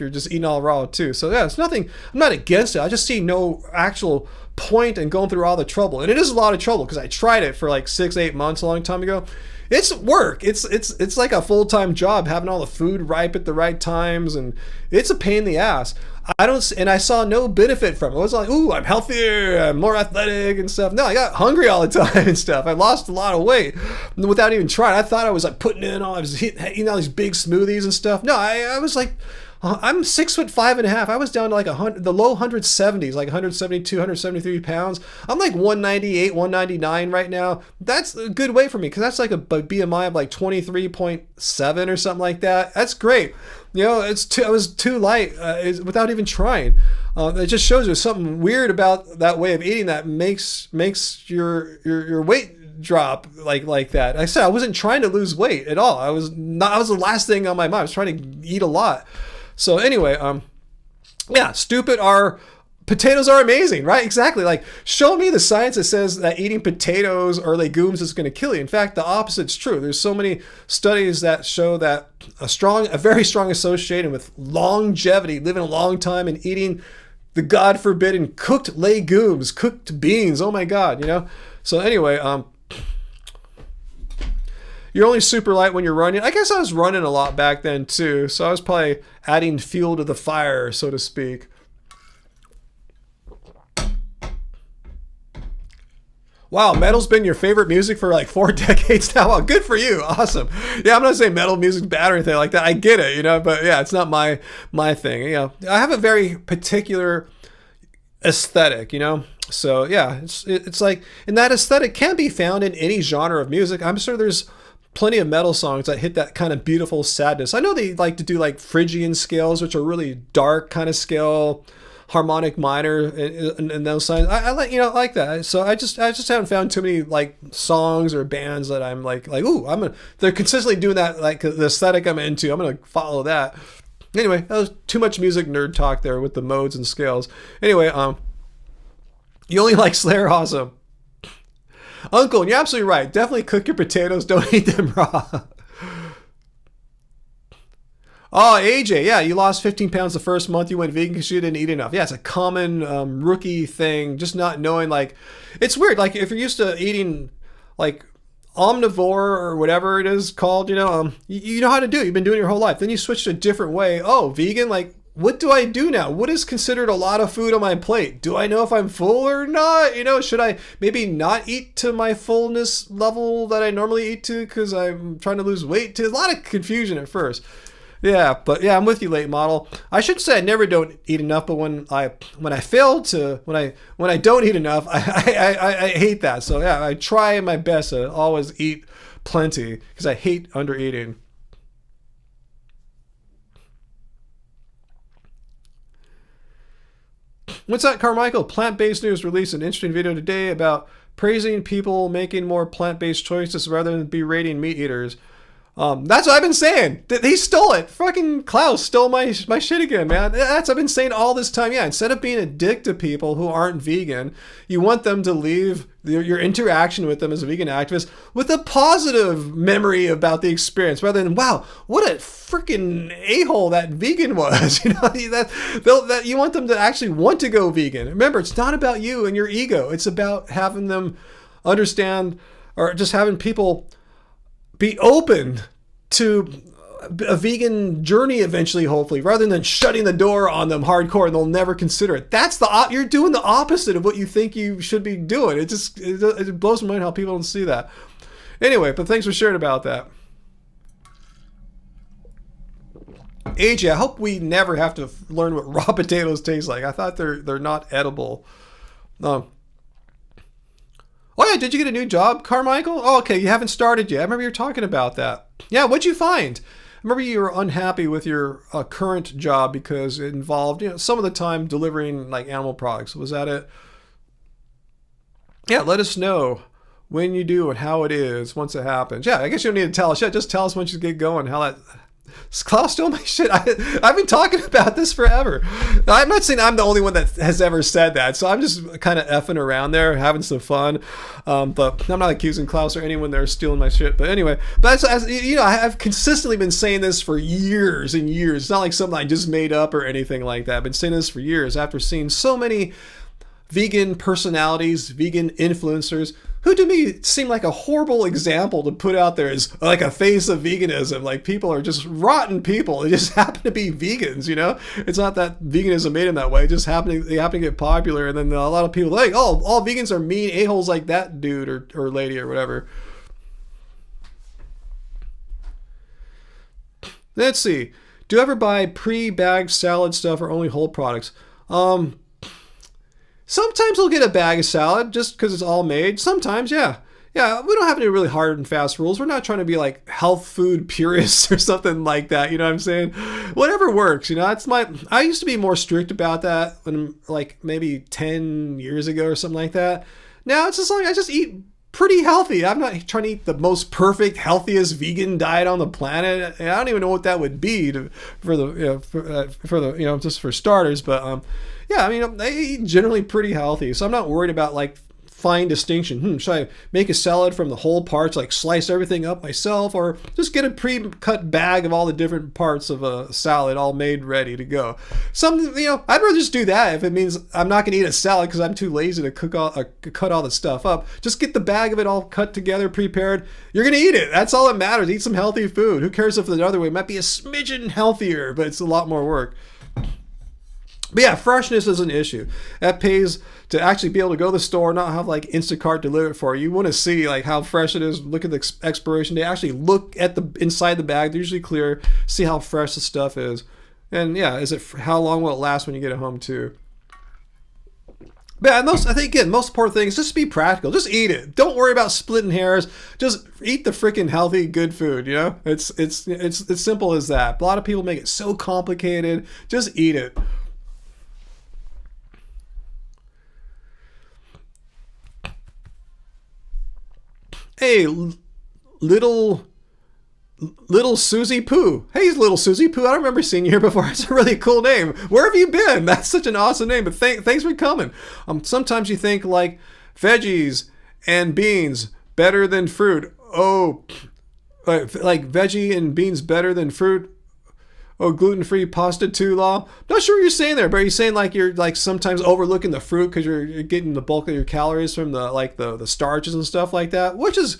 [SPEAKER 1] just eating all raw too. So yeah, it's nothing. I'm not against it. I just see no actual point in going through all the trouble, and it is a lot of trouble because I tried it for like 6-8 months a long time ago. It's work. It's like a full-time job, having all the food ripe at the right times, and it's a pain in the ass. I saw no benefit from it. I was like, ooh, I'm healthier, I'm more athletic and stuff. No, I got hungry all the time and stuff. I lost a lot of weight without even trying. I thought I was like I was eating all these big smoothies and stuff. No, I was like, I'm 6'5.5". I was down to like the low 170s, like 172, 173 pounds. I'm like 198, 199 right now. That's a good weight for me because that's like a BMI of like 23.7 or something like that. That's great. You know, I was too light without even trying. It just shows you something weird about that way of eating that makes your weight drop like that. I said I wasn't trying to lose weight at all. I was the last thing on my mind. I was trying to eat a lot. So anyway, yeah, potatoes are amazing, right? Exactly. Like, show me the science that says that eating potatoes or legumes is going to kill you. In fact, the opposite's true. There's so many studies that show that a very strong association with longevity, living a long time, and eating the God forbidden cooked legumes, cooked beans. Oh my God, you know? So anyway, you're only super light when you're running. I guess I was running a lot back then too, so I was probably adding fuel to the fire, so to speak. Wow, metal's been your favorite music for like 4 decades now. Well, good for you. Awesome. Yeah, I'm not saying metal music's bad or anything like that. I get it, you know, but yeah, it's not my thing. You know, I have a very particular aesthetic, you know. So yeah, it's like, and that aesthetic can be found in any genre of music. I'm sure there's plenty of metal songs that hit that kind of beautiful sadness. I know they like to do like Phrygian scales, which are really dark kind of scale, harmonic minor, and those signs. I like that. So I just haven't found too many like songs or bands that I'm like ooh, they're consistently doing that, like the aesthetic I'm into. I'm gonna follow that. Anyway, that was too much music nerd talk there with the modes and scales. Anyway, you only like Slayer, awesome. Uncle, you're absolutely right. Definitely cook your potatoes. Don't eat them raw. Oh, AJ, yeah, you lost 15 pounds the first month you went vegan because you didn't eat enough. Yeah, it's a common rookie thing, just not knowing, like, it's weird. Like, if you're used to eating, like, omnivore or whatever it is called, you know, you know how to do it. You've been doing it your whole life. Then you switch to a different way. Oh, vegan, like, what do I do now? What is considered a lot of food on my plate? Do I know if I'm full or not? You know, should I maybe not eat to my fullness level that I normally eat to because I'm trying to lose weight? Too? A lot of confusion at first. Yeah, but yeah, I'm with you, late model. I should say I never don't eat enough, but when I don't eat enough, I hate that. So yeah, I try my best to always eat plenty because I hate under eating. What's that, Carmichael? Plant-based News released an interesting video today about praising people making more plant-based choices rather than berating meat eaters. That's what I've been saying. He stole it. Fucking Klaus stole my shit again, man. That's what I've been saying all this time. Yeah, instead of being a dick to people who aren't vegan, you want them to leave your interaction with them as a vegan activist with a positive memory about the experience, rather than, wow, what a freaking a-hole that vegan was. You know, that you want them to actually want to go vegan. Remember, it's not about you and your ego. It's about having them understand, or just having people be open to a vegan journey eventually, hopefully, rather than shutting the door on them hardcore and they'll never consider it. You're doing the opposite of what you think you should be doing. It blows my mind how people don't see that. Anyway, but thanks for sharing about that. AJ, I hope we never have to learn what raw potatoes taste like. I thought they're not edible. Oh yeah, did you get a new job, Carmichael? Oh, okay, you haven't started yet. I remember you were talking about that. Yeah, what'd you find? I remember you were unhappy with your current job because it involved, some of the time delivering like animal products. Was that it? Yeah, let us know when you do and how it is once it happens. Yeah, I guess you don't need to tell us yet. Just tell us once you get going how that... Klaus stole my shit. I've been talking about this forever. I'm not saying I'm the only one that has ever said that, so I'm just kind of effing around there, having some fun. But I'm not accusing Klaus or anyone there of stealing my shit. But anyway, I've consistently been saying this for years and years. It's not like something I just made up or anything like that. I've been saying this for years after seeing so many vegan personalities, vegan influencers, who to me seem like a horrible example to put out there as like a face of veganism. Like, people are just rotten people. They just happen to be vegans, It's not that veganism made them that way. It just they happen to get popular. And then a lot of people are like, oh, all vegans are mean a-holes like that dude or lady or whatever. Let's see. Do you ever buy pre-bagged salad stuff or only whole products? Sometimes I'll get a bag of salad just because it's all made. Sometimes, yeah. Yeah, we don't have any really hard and fast rules. We're not trying to be like health food purists or something like that. You know what I'm saying? Whatever works, I used to be more strict about that when, like, maybe 10 years ago or something like that. Now it's just like I just eat pretty healthy. I'm not trying to eat the most perfect, healthiest vegan diet on the planet. I don't even know what that would be just for starters. But yeah, I eat generally pretty healthy, so I'm not worried about like fine distinction. Should I make a salad from the whole parts, like slice everything up myself, or just get a pre-cut bag of all the different parts of a salad all made ready to go? I'd rather just do that if it means I'm not going to eat a salad because I'm too lazy to cut all the stuff up. Just get the bag of it all cut together, prepared. You're going to eat it. That's all that matters. Eat some healthy food. Who cares if the other way might be a smidgen healthier, but it's a lot more work. But yeah, freshness is an issue. That pays to actually be able to go to the store, not have like Instacart deliver it for you. You want to see like how fresh it is. Look at the expiration date. Actually look at the inside the bag. They're usually clear. See how fresh the stuff is. And yeah, how long will it last when you get it home too? But yeah, I think again, most important thing is just be practical. Just eat it. Don't worry about splitting hairs. Just eat the freaking healthy, good food. It's simple as that. A lot of people make it so complicated. Just eat it. Hey, little Susie Poo. Hey, little Susie Poo. I don't remember seeing you here before. It's a really cool name. Where have you been? That's such an awesome name. But thanks for coming. Sometimes you think like veggies and beans better than fruit. Oh, like veggie and beans better than fruit. Oh, gluten-free pasta too, law. Not sure what you're saying there, but are you saying like you're like sometimes overlooking the fruit because you're getting the bulk of your calories from the starches and stuff like that, which is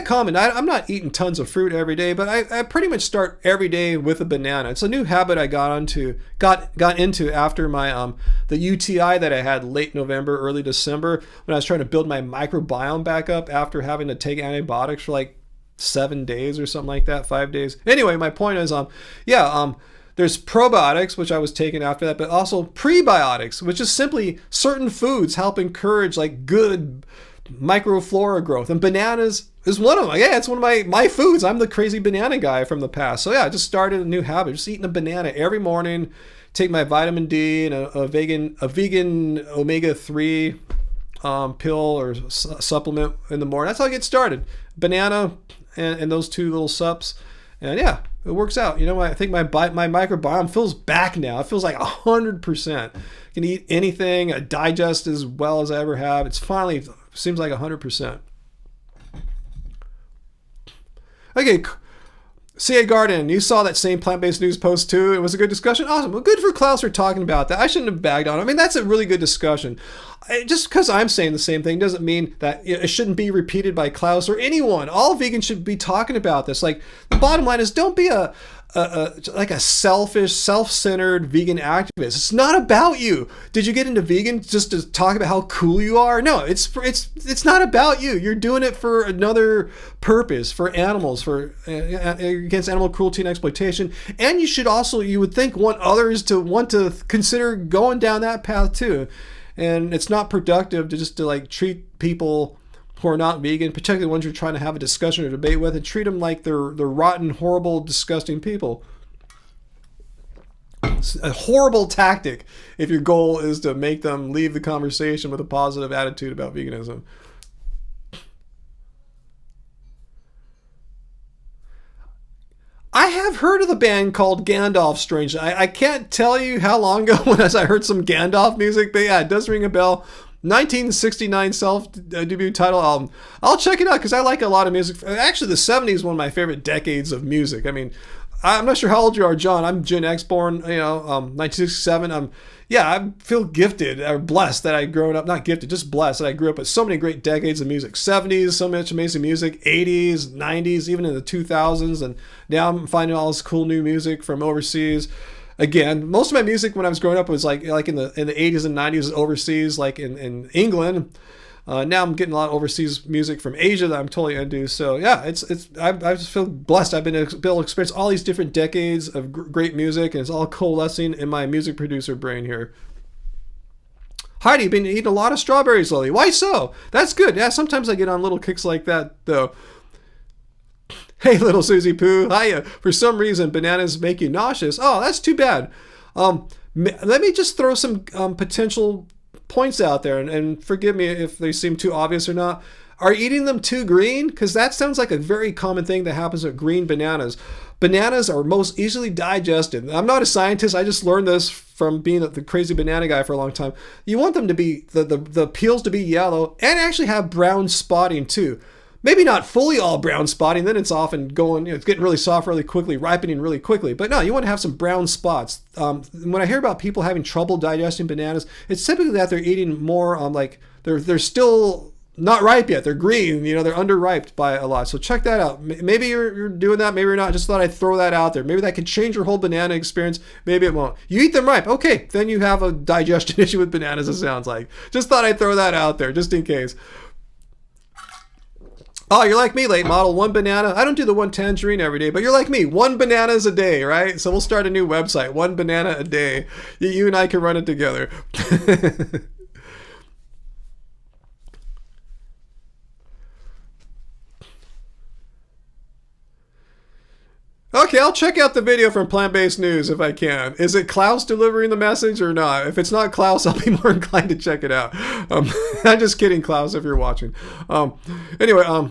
[SPEAKER 1] common. I'm not eating tons of fruit every day, but I pretty much start every day with a banana. It's a new habit I got into after my the UTI that I had late November, early December, when I was trying to build my microbiome back up after having to take antibiotics for like 7 days or something like that, 5 days. Anyway, my point is, there's probiotics, which I was taking after that, but also prebiotics, which is simply certain foods help encourage like good microflora growth. And bananas is one of them. Yeah, it's one of my foods. I'm the crazy banana guy from the past. So yeah, I just started a new habit, just eating a banana every morning, take my vitamin D and a vegan omega-3 pill or supplement in the morning. That's how I get started. Banana and those two little sups, and yeah, it works out. I think my microbiome feels back now. It feels like 100%. I can eat anything. I digest as well as I ever have. It's finally seems like 100%. Okay, C.A. Garden, you saw that same plant-based news post too. It was a good discussion. Awesome. Well, good for Klaus for talking about that. I shouldn't have bagged on him. I mean, that's a really good discussion. Just because I'm saying the same thing doesn't mean that it shouldn't be repeated by Klaus or anyone. All vegans should be talking about this. Like, the bottom line is, don't be a selfish, self-centered vegan activist. It's not about you. Did you get into vegan just to talk about how cool you are? No, it's not about you. You're doing it for another purpose, for animals, for against animal cruelty and exploitation. And you should also, you would think, want others to want to consider going down that path too. And it's not productive to like treat people who are not vegan, particularly the ones you're trying to have a discussion or debate with, and treat them like they're rotten, horrible, disgusting people. It's a horrible tactic if your goal is to make them leave the conversation with a positive attitude about veganism. I have heard of the band called Gandalf, strangely. I can't tell you how long ago when I heard some Gandalf music, but yeah, it does ring a bell. 1969 self-debut title album. I'll check it out because I like a lot of music. Actually, the 70s is one of my favorite decades of music. I mean, I'm not sure how old you are, John. I'm Gen X born, 1967. Yeah, I feel gifted or blessed that I grew up, not gifted, just blessed that I grew up with so many great decades of music. 70s, so much amazing music. 80s, 90s, even in the 2000s. And now I'm finding all this cool new music from overseas. Again, most of my music when I was growing up was like in the 80s and 90s overseas, like in England. Now I'm getting a lot of overseas music from Asia that I'm totally into. So yeah, I just feel blessed. I've been able to experience all these different decades of great music, and it's all coalescing in my music producer brain here. Heidi, been eating a lot of strawberries lately. Why so? That's good. Yeah, sometimes I get on little kicks like that though. Hey, little Susie Poo. Hiya. For some reason, bananas make you nauseous. Oh, that's too bad. Let me just throw some potential points out there, and forgive me if they seem too obvious or not. Are eating them too green? Because that sounds like a very common thing that happens with green bananas. Bananas are most easily digested. I'm not a scientist. I just learned this from being the crazy banana guy for a long time. You want them to be, the peels to be yellow and actually have brown spotting too. Maybe not fully all brown spotting, then it's often going, it's getting really soft really quickly, ripening really quickly. But no, you want to have some brown spots. When I hear about people having trouble digesting bananas, it's typically that they're eating more like they're still not ripe yet. They're green, they're underripe by a lot. So check that out. Maybe you're doing that, maybe you're not. Just thought I'd throw that out there. Maybe that could change your whole banana experience. Maybe it won't. You eat them ripe. Okay, then you have a digestion issue with bananas, it sounds like. Just thought I'd throw that out there, just in case. Oh, you're like me, late model. One banana. I don't do the one tangerine every day, but you're like me. One bananas a day, right? So we'll start a new website. One banana a day. You and I can run it together. Okay, I'll check out the video from Plant-Based News if I can. Is it Klaus delivering the message or not? If it's not Klaus, I'll be more inclined to check it out. I'm just kidding, Klaus, if you're watching. Anyway,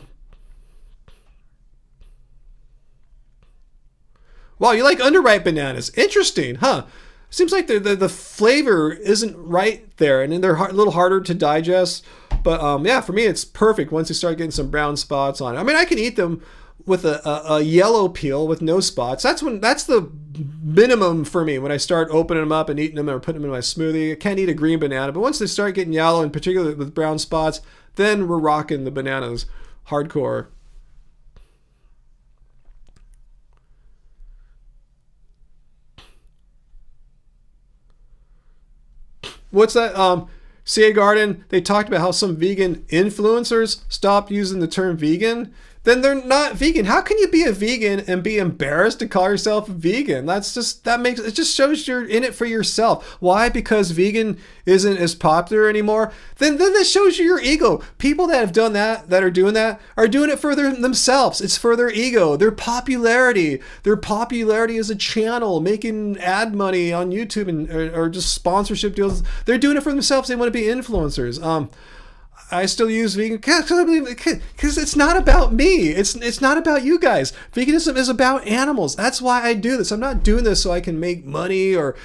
[SPEAKER 1] wow, you like underripe bananas. Interesting, huh? Seems like the flavor isn't right there, and they're a little harder to digest. But yeah, for me, it's perfect once you start getting some brown spots on it. I mean, I can eat them with a yellow peel with no spots. That's the minimum for me when I start opening them up and eating them or putting them in my smoothie. I can't eat a green banana, but once they start getting yellow, and particularly with brown spots, then we're rocking the bananas hardcore. What's that? CA Garden, they talked about how some vegan influencers stopped using the term vegan. Then they're not vegan. How can you be a vegan and be embarrassed to call yourself a vegan? It just shows you're in it for yourself. Why? Because vegan isn't as popular anymore. Then that shows you your ego. People that have done that, that are doing it for themselves. It's for their ego, their popularity as a channel, making ad money on YouTube or just sponsorship deals. They're doing it for themselves. They want to be influencers. I still use vegan because it's not about me. It's not about you guys. Veganism is about animals. That's why I do this. I'm not doing this so I can make money or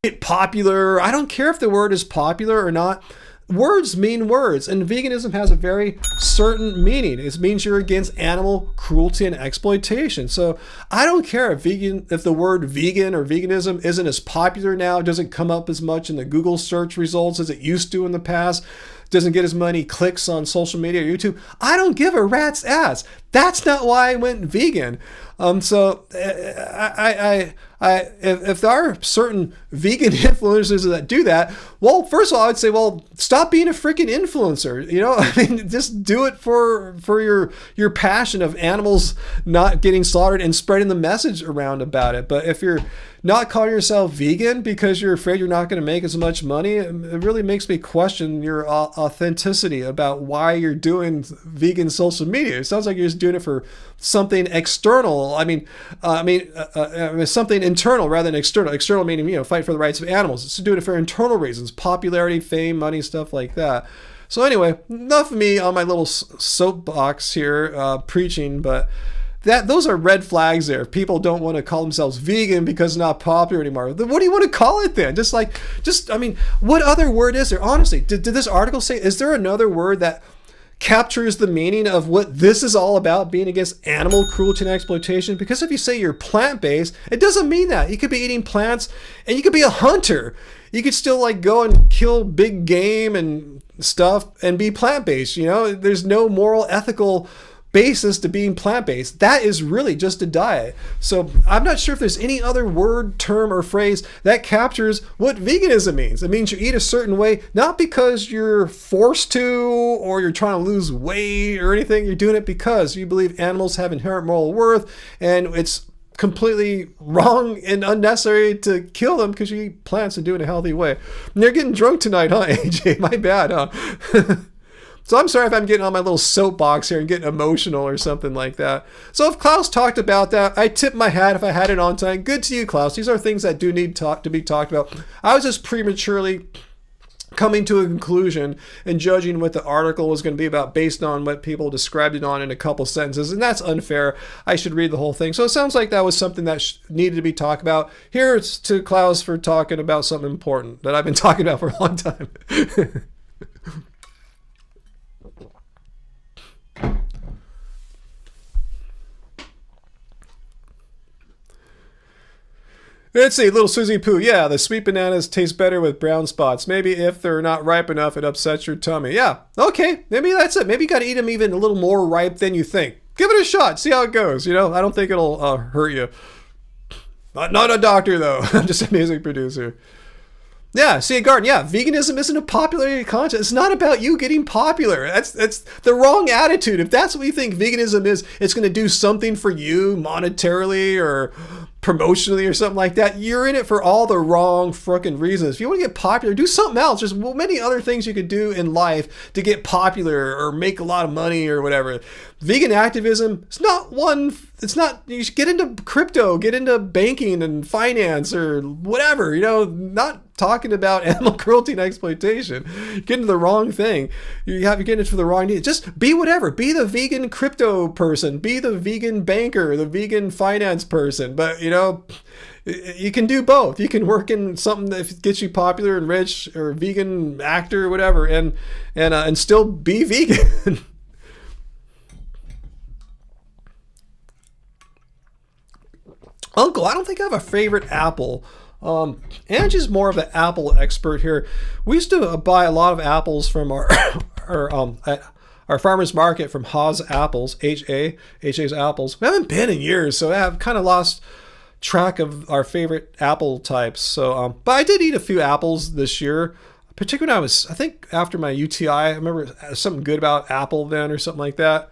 [SPEAKER 1] get popular. I don't care if the word is popular or not. words mean words, and veganism has a very certain meaning. It means you're against animal cruelty and exploitation. So I don't care if the word vegan or veganism isn't as popular now, doesn't come up as much in the Google search results as it used to in the past, doesn't get as many clicks on social media or YouTube. I don't give a rat's ass. That's not why I went vegan. So if there are certain vegan influencers that do that, well, first of all, I would say, well, stop being a freaking influencer. You know, I mean, just do it for your passion of animals not getting slaughtered and spreading the message around about it. But if you're not calling yourself vegan because you're afraid you're not going to make as much money, it really makes me question your authenticity about why you're doing vegan social media. It sounds like you're just doing it for something external. I mean, something internal rather than external. External meaning, you know, fight for the rights of animals. It's doing it for internal reasons, popularity, fame, money, stuff like that. So anyway, enough of me on my little soapbox here preaching, but those are red flags there. People don't want to call themselves vegan because it's not popular anymore. What do you want to call it then? I mean, what other word is there? Honestly, did this article say, is there another word that captures the meaning of what this is all about, being against animal cruelty and exploitation? Because if you say you're plant-based, it doesn't mean that. You could be eating plants and you could be a hunter. You could still like go and kill big game and stuff and be plant-based. You know, there's no moral, ethical basis to being plant-based. That is really just a diet. So I'm not sure if there's any other word, term, or phrase that captures what veganism means. It means you eat a certain way, not because you're forced to or you're trying to lose weight or anything. You're doing it because you believe animals have inherent moral worth, and it's completely wrong and unnecessary to kill them because you eat plants and do it in a healthy way. And you're getting drunk tonight, huh, AJ? My bad, huh? So I'm sorry if I'm getting on my little soapbox here and getting emotional or something like that. So if Klaus talked about that, I tip my hat if I had it on time. Good to you, Klaus. These are things that do need to be talked about. I was just prematurely coming to a conclusion and judging what the article was going to be about based on what people described it on in a couple sentences, and that's unfair. I should read the whole thing. So it sounds like that was something that needed to be talked about. Here's to Klaus for talking about something important that I've been talking about for a long time. Let's see, little Susie Poo. Yeah, the sweet bananas taste better with brown spots. Maybe if they're not ripe enough, it upsets your tummy. Yeah, okay, maybe that's it. Maybe you got to eat them even a little more ripe than you think. Give it a shot, see how it goes. You know, I don't think it'll hurt you. Not a doctor, though. I'm just a music producer. Yeah, see, Garden, yeah, veganism isn't a popularity contest. It's not about you getting popular. That's the wrong attitude. If that's what you think veganism is, it's going to do something for you monetarily or promotionally or something like that. You're in it for all the wrong frickin' reasons. If you want to get popular, do something else. There's many other things you could do in life to get popular or make a lot of money or whatever. Vegan activism, you should get into crypto, get into banking and finance or whatever, you know, not talking about animal cruelty and exploitation. You're getting the wrong thing. You're getting it for the wrong need. Just be whatever. Be the vegan crypto person. Be the vegan banker, the vegan finance person. But, you know, you can do both. You can work in something that gets you popular and rich, or a vegan actor or whatever, and still be vegan. Uncle, I don't think I have a favorite apple. Angie's more of an apple expert here. We used to buy a lot of apples from our farmer's market from Ha's Apples, H.A.'s Apples. We haven't been in years, so I've kind of lost track of our favorite apple types. So, but I did eat a few apples this year, particularly when I think after my UTI, I remember something good about apple then or something like that.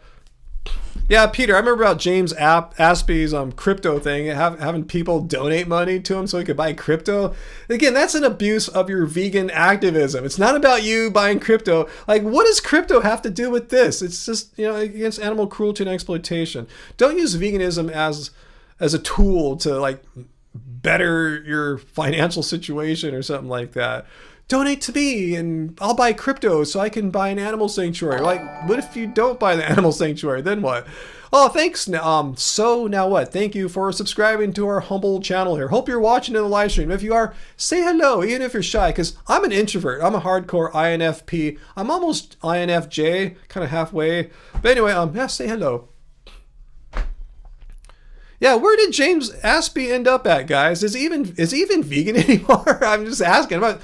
[SPEAKER 1] Yeah, Peter, I remember about James Aspie's crypto thing, having people donate money to him so he could buy crypto. Again, that's an abuse of your vegan activism. It's not about you buying crypto. Like, what does crypto have to do with this? It's just, you know, against animal cruelty and exploitation. Don't use veganism as a tool to, like, better your financial situation or something like that. donate to me and I'll buy crypto so I can buy an animal sanctuary. Like, what if you don't buy the animal sanctuary? Then what? Oh, thanks. So now what? Thank you for subscribing to our humble channel here. Hope you're watching in the live stream. If you are, say hello, even if you're shy, because I'm an introvert. I'm a hardcore INFP. I'm almost INFJ, kind of halfway. But anyway, yeah, say hello. Yeah, where did James Aspie end up at, guys? Is he even vegan anymore? I'm just asking. I'm not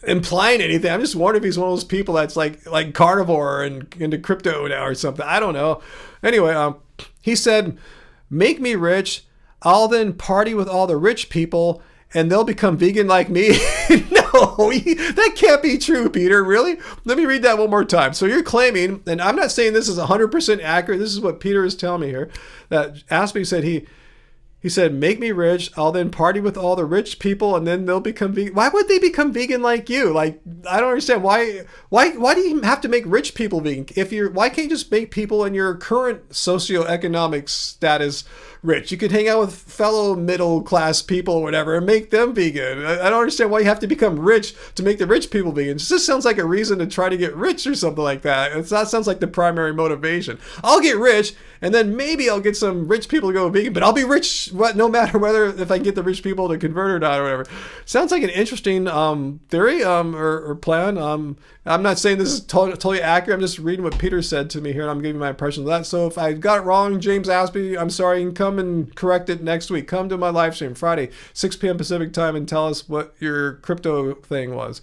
[SPEAKER 1] implying anything. I'm just wondering if he's one of those people that's like carnivore and into crypto now or something. I don't know. Anyway, he said, "Make me rich. I'll then party with all the rich people, and they'll become vegan like me." No, that can't be true, Peter. Really? Let me read that one more time. So you're claiming, and I'm not saying this is 100% accurate. This is what Peter is telling me here. That Aspie said he said, "Make me rich. I'll then party with all the rich people, and then they'll become vegan." Why would they become vegan like you? Like, I don't understand. Why do you have to make rich people vegan? Why can't you just make people in your current socioeconomic status rich? You could hang out with fellow middle class people or whatever and make them vegan. I don't understand why you have to become rich to make the rich people vegan. It just sounds like a reason to try to get rich or something like that. That sounds like the primary motivation. I'll get rich, and then maybe I'll get some rich people to go vegan, but I'll be rich no matter if I get the rich people to convert or not or whatever. Sounds like an interesting theory or plan. I'm not saying this is totally accurate. I'm just reading what Peter said to me here, and I'm giving my impression of that. So if I got it wrong, James Aspie, I'm sorry. You can come and correct it next week. Come to my live stream Friday, 6 p.m. Pacific time, and tell us what your crypto thing was.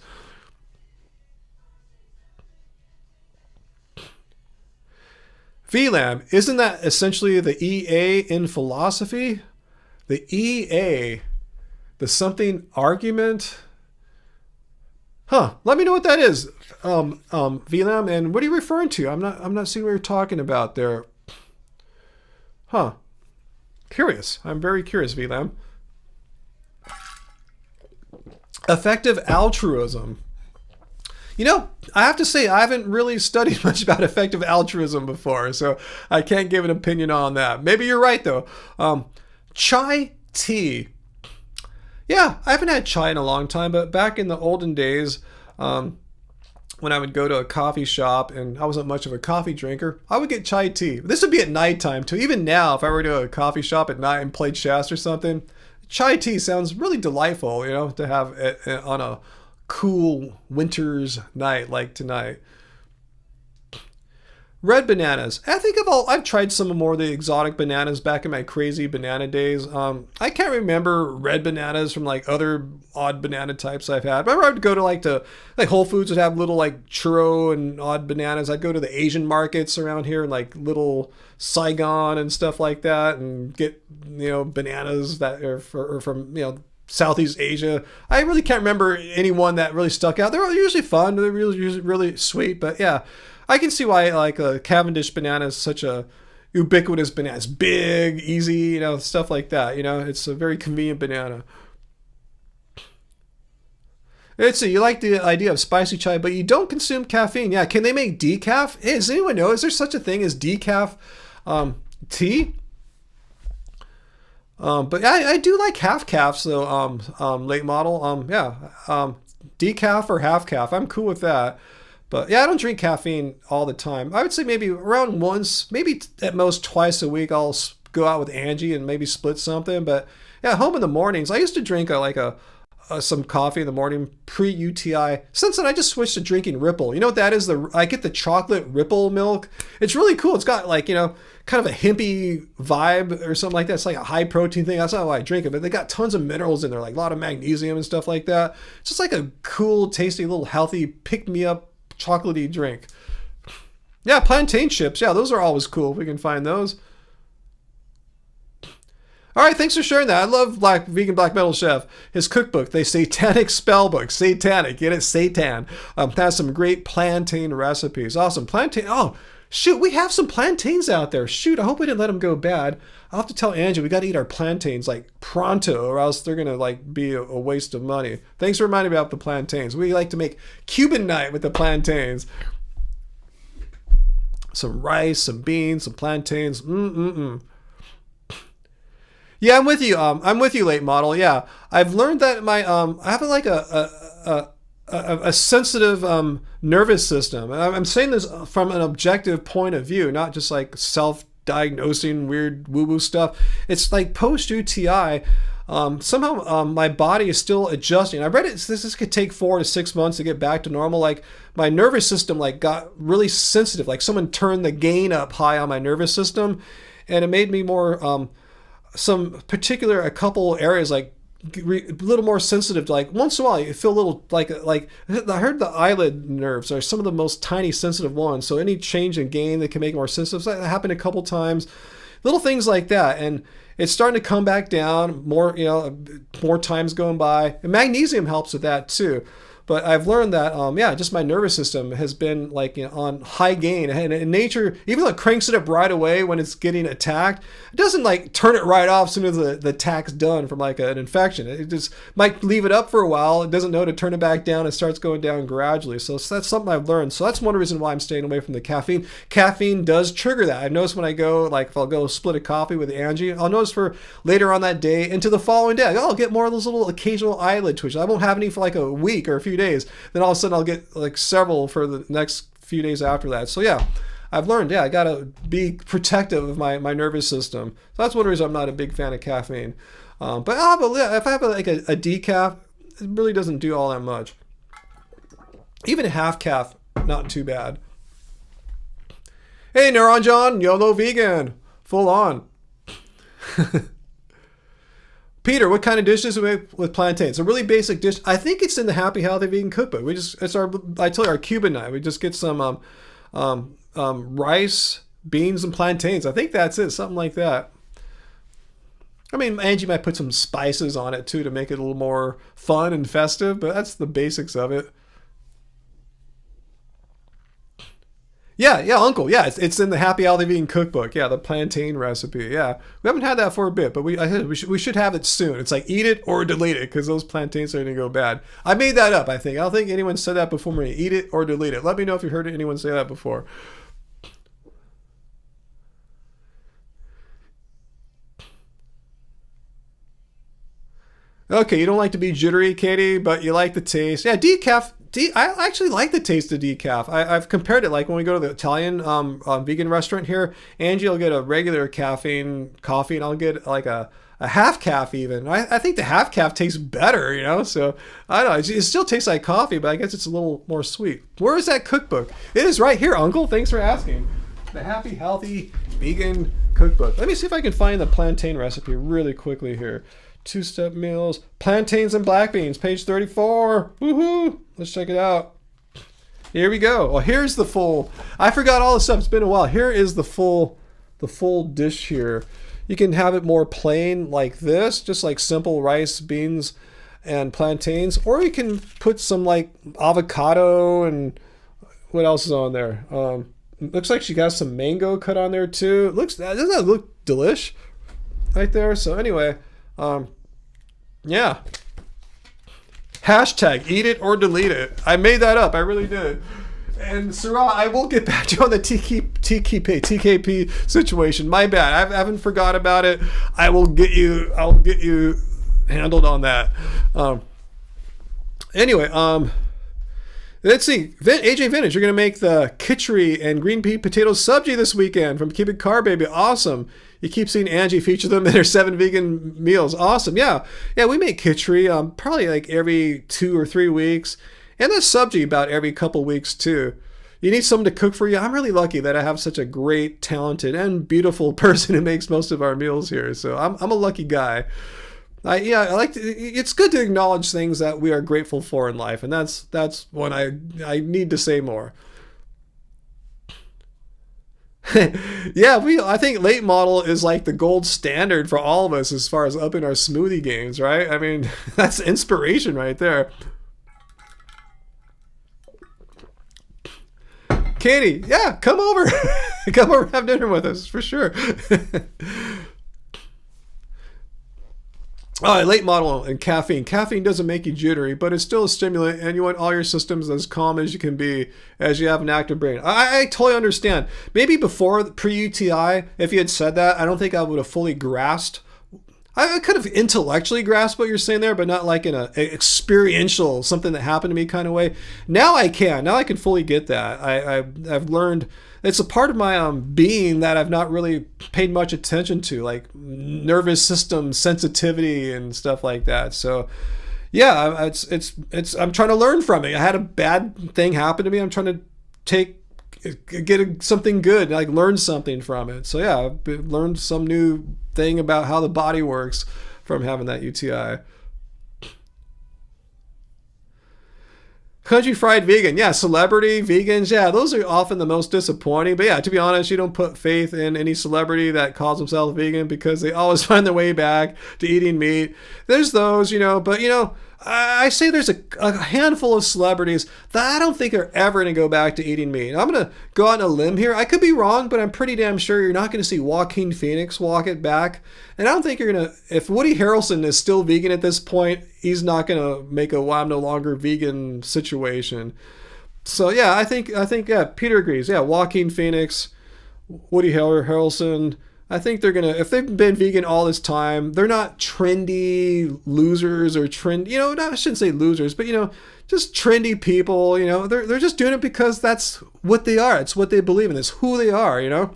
[SPEAKER 1] VLAM, isn't that essentially the EA in philosophy? The EA, the something argument? Huh, let me know what that is, VLAM, and what are you referring to? I'm not seeing what you're talking about there. Huh. Curious. I'm very curious, VLAM. Effective altruism. You know, I have to say, I haven't really studied much about effective altruism before, so I can't give an opinion on that. Maybe you're right, though. Chai tea. Yeah, I haven't had chai in a long time, but back in the olden days, when I would go to a coffee shop and I wasn't much of a coffee drinker, I would get chai tea. This would be at nighttime, too. Even now, if I were to a coffee shop at night and play chess or something, chai tea sounds really delightful, you know, to have it on a cool winter's night like tonight. Red bananas. I've tried some more of the exotic bananas back in my crazy banana days. I can't remember red bananas from like other odd banana types I've had. Remember, I would go to like Whole Foods would have little like churro and odd bananas. I'd go to the Asian markets around here and like little Saigon and stuff like that and get, you know, bananas that are from, you know, Southeast Asia. I really can't remember anyone that really stuck out. They're usually fun. They're usually really sweet. But yeah, I can see why like a Cavendish banana is such a ubiquitous banana. It's big, easy, you know, stuff like that. You know, it's a very convenient banana. Let's see, you like the idea of spicy chai, but you don't consume caffeine. Yeah, can they make decaf? Hey, does anyone know? Is there such a thing as decaf tea? But I do like half calf, so late model. Yeah, decaf or half calf. I'm cool with that. But yeah, I don't drink caffeine all the time. I would say maybe around once, maybe at most twice a week, I'll go out with Angie and maybe split something. But yeah, home in the mornings, I used to drink some coffee in the morning pre-UTI. Since then, I just switched to drinking Ripple. You know what that is? I get the chocolate Ripple milk. It's really cool. It's got like, you know, kind of a hippie vibe or something like that. It's like a high protein thing. That's not why I drink it, but they got tons of minerals in there, like a lot of magnesium and stuff like that. It's just like a cool, tasty, little healthy, pick-me-up, chocolatey drink. Yeah, plantain chips. Yeah, those are always cool if we can find those. All right, thanks for sharing that. I love Vegan Black Metal Chef. His cookbook, the Satanic Spellbook. Satanic, get it? Satan. Has some great plantain recipes. Awesome. Plantain. Oh, shoot, we have some plantains out there. Shoot, I hope we didn't let them go bad. I'll have to tell Angie we got to eat our plantains like pronto, or else they're going to like be a waste of money. Thanks for reminding me about the plantains. We like to make Cuban night with the plantains. Some rice, some beans, some plantains. Yeah, I'm with you. I'm with you, late model. Yeah, I've learned that my I have like a a sensitive nervous system. And I'm saying this from an objective point of view, not just like self-diagnosing weird woo-woo stuff. It's like post-UTI, somehow my body is still adjusting. I read it. This could take 4 to 6 months to get back to normal. Like my nervous system like got really sensitive. Like someone turned the gain up high on my nervous system, and it made me more a couple areas like a little more sensitive. Like once in a while you feel a little like I heard the eyelid nerves are some of the most tiny sensitive ones, so any change in gain that can make it more sensitive. So that happened a couple times, little things like that, and it's starting to come back down more, more times going by, and magnesium helps with that too. But I've learned that, just my nervous system has been like on high gain. And in nature, even though it cranks it up right away when it's getting attacked, it doesn't like turn it right off as soon as the attack's done from like an infection. It just might leave it up for a while. It doesn't know to turn it back down. It starts going down gradually. So that's something I've learned. So that's one reason why I'm staying away from the caffeine. Caffeine does trigger that. I've noticed when I go, like if I'll go split a coffee with Angie, I'll notice for later on that day into the following day, I'll get more of those little occasional eyelid twitches. I won't have any for like a week or a few days. Then all of a sudden I'll get like several for the next few days after that. So yeah, I've learned, I gotta be protective of my nervous system. So that's one reason I'm not a big fan of caffeine. But if I have a decaf, it really doesn't do all that much. Even half calf, not too bad. Hey, Neuron John, YOLO vegan, full on. Peter, what kind of dishes do we make with plantains? It's a really basic dish. I think it's in the Happy Healthy Vegan Cookbook. I tell you, our Cuban night. We just get some rice, beans, and plantains. I think that's it, something like that. I mean, Angie might put some spices on it too to make it a little more fun and festive, but that's the basics of it. Yeah, Uncle. Yeah, it's in the Happy Healthy Vegan Cookbook. Yeah, the plantain recipe. Yeah, we haven't had that for a bit, but we should have it soon. It's like eat it or delete it because those plantains are going to go bad. I made that up. I don't think anyone said that before me. Eat it or delete it. Let me know if you heard anyone say that before. Okay, you don't like to be jittery, Katie, but you like the taste. Yeah, decaf. I actually like the taste of decaf. I've compared it, like when we go to the Italian vegan restaurant here, Angie will get a regular caffeine coffee, and I'll get like a half calf even. I think the half calf tastes better, so I don't know. It still tastes like coffee, but I guess it's a little more sweet. Where is that cookbook? It is right here, Uncle. Thanks for asking. The Happy Healthy Vegan Cookbook. Let me see if I can find the plantain recipe really quickly here. 2-step meals, plantains and black beans, page 34. Woohoo! Let's check it out. Here we go. Well, here's the full. I forgot all the stuff. It's been a while. Here is the full dish here. You can have it more plain like this, just like simple rice, beans, and plantains, or you can put some like avocado and what else is on there. Looks like she got some mango cut on there too. Doesn't that look delish right there? So anyway. Yeah. Hashtag eat it or delete it. I made that up. I really did. And Sarah, I will get back to you on the TKP situation. My bad. I haven't forgot about it. I'll get you handled on that. Anyway, let's see. AJ Vintage, you're going to make the khichdi and green pea potato subji this weekend from Keep It Car Baby. Awesome. You keep seeing Angie feature them in her 7 vegan meals. Awesome. Yeah, we make khichdi probably like every 2 or 3 weeks. And the subji about every couple weeks too. You need someone to cook for you. I'm really lucky that I have such a great, talented, and beautiful person who makes most of our meals here. So I'm a lucky guy. I like to, it's good to acknowledge things that we are grateful for in life, and that's when I need to say more. Yeah, I think late model is like the gold standard for all of us as far as upping our smoothie games, right? I mean, that's inspiration right there. Katie, yeah, come over. Come over, have dinner with us for sure. All right, late model and caffeine. Caffeine doesn't make you jittery, but it's still a stimulant, and you want all your systems as calm as you can be as you have an active brain. I totally understand. Maybe before pre-UTI, if you had said that, I don't think I would have fully grasped I could have intellectually grasped what you're saying there, but not like in a experiential, something that happened to me kind of way. Now I can. Now I can fully get that. I've learned it's a part of my being that I've not really paid much attention to, like nervous system sensitivity and stuff like that. So yeah, it's I'm trying to learn from it. I had a bad thing happen to me. I'm trying to get something good, like learn something from it. So yeah, I've learned some new thing about how the body works from having that UTI. Country fried vegan, yeah, celebrity vegans, yeah, those are often the most disappointing. But yeah, to be honest, you don't put faith in any celebrity that calls themselves vegan because they always find their way back to eating meat. There's those, but I say there's a handful of celebrities that I don't think are ever going to go back to eating meat. I'm going to go out on a limb here. I could be wrong, but I'm pretty damn sure you're not going to see Joaquin Phoenix walk it back. And I don't think you're going to, if Woody Harrelson is still vegan at this point, he's not going to make a I'm no longer vegan situation. So yeah, I think yeah, Peter agrees. Yeah, Joaquin Phoenix, Woody Harrelson, I think they're going to, if they've been vegan all this time, they're not trendy losers or I shouldn't say losers, but just trendy people, they're just doing it because that's what they are. It's what they believe in. It's who they are,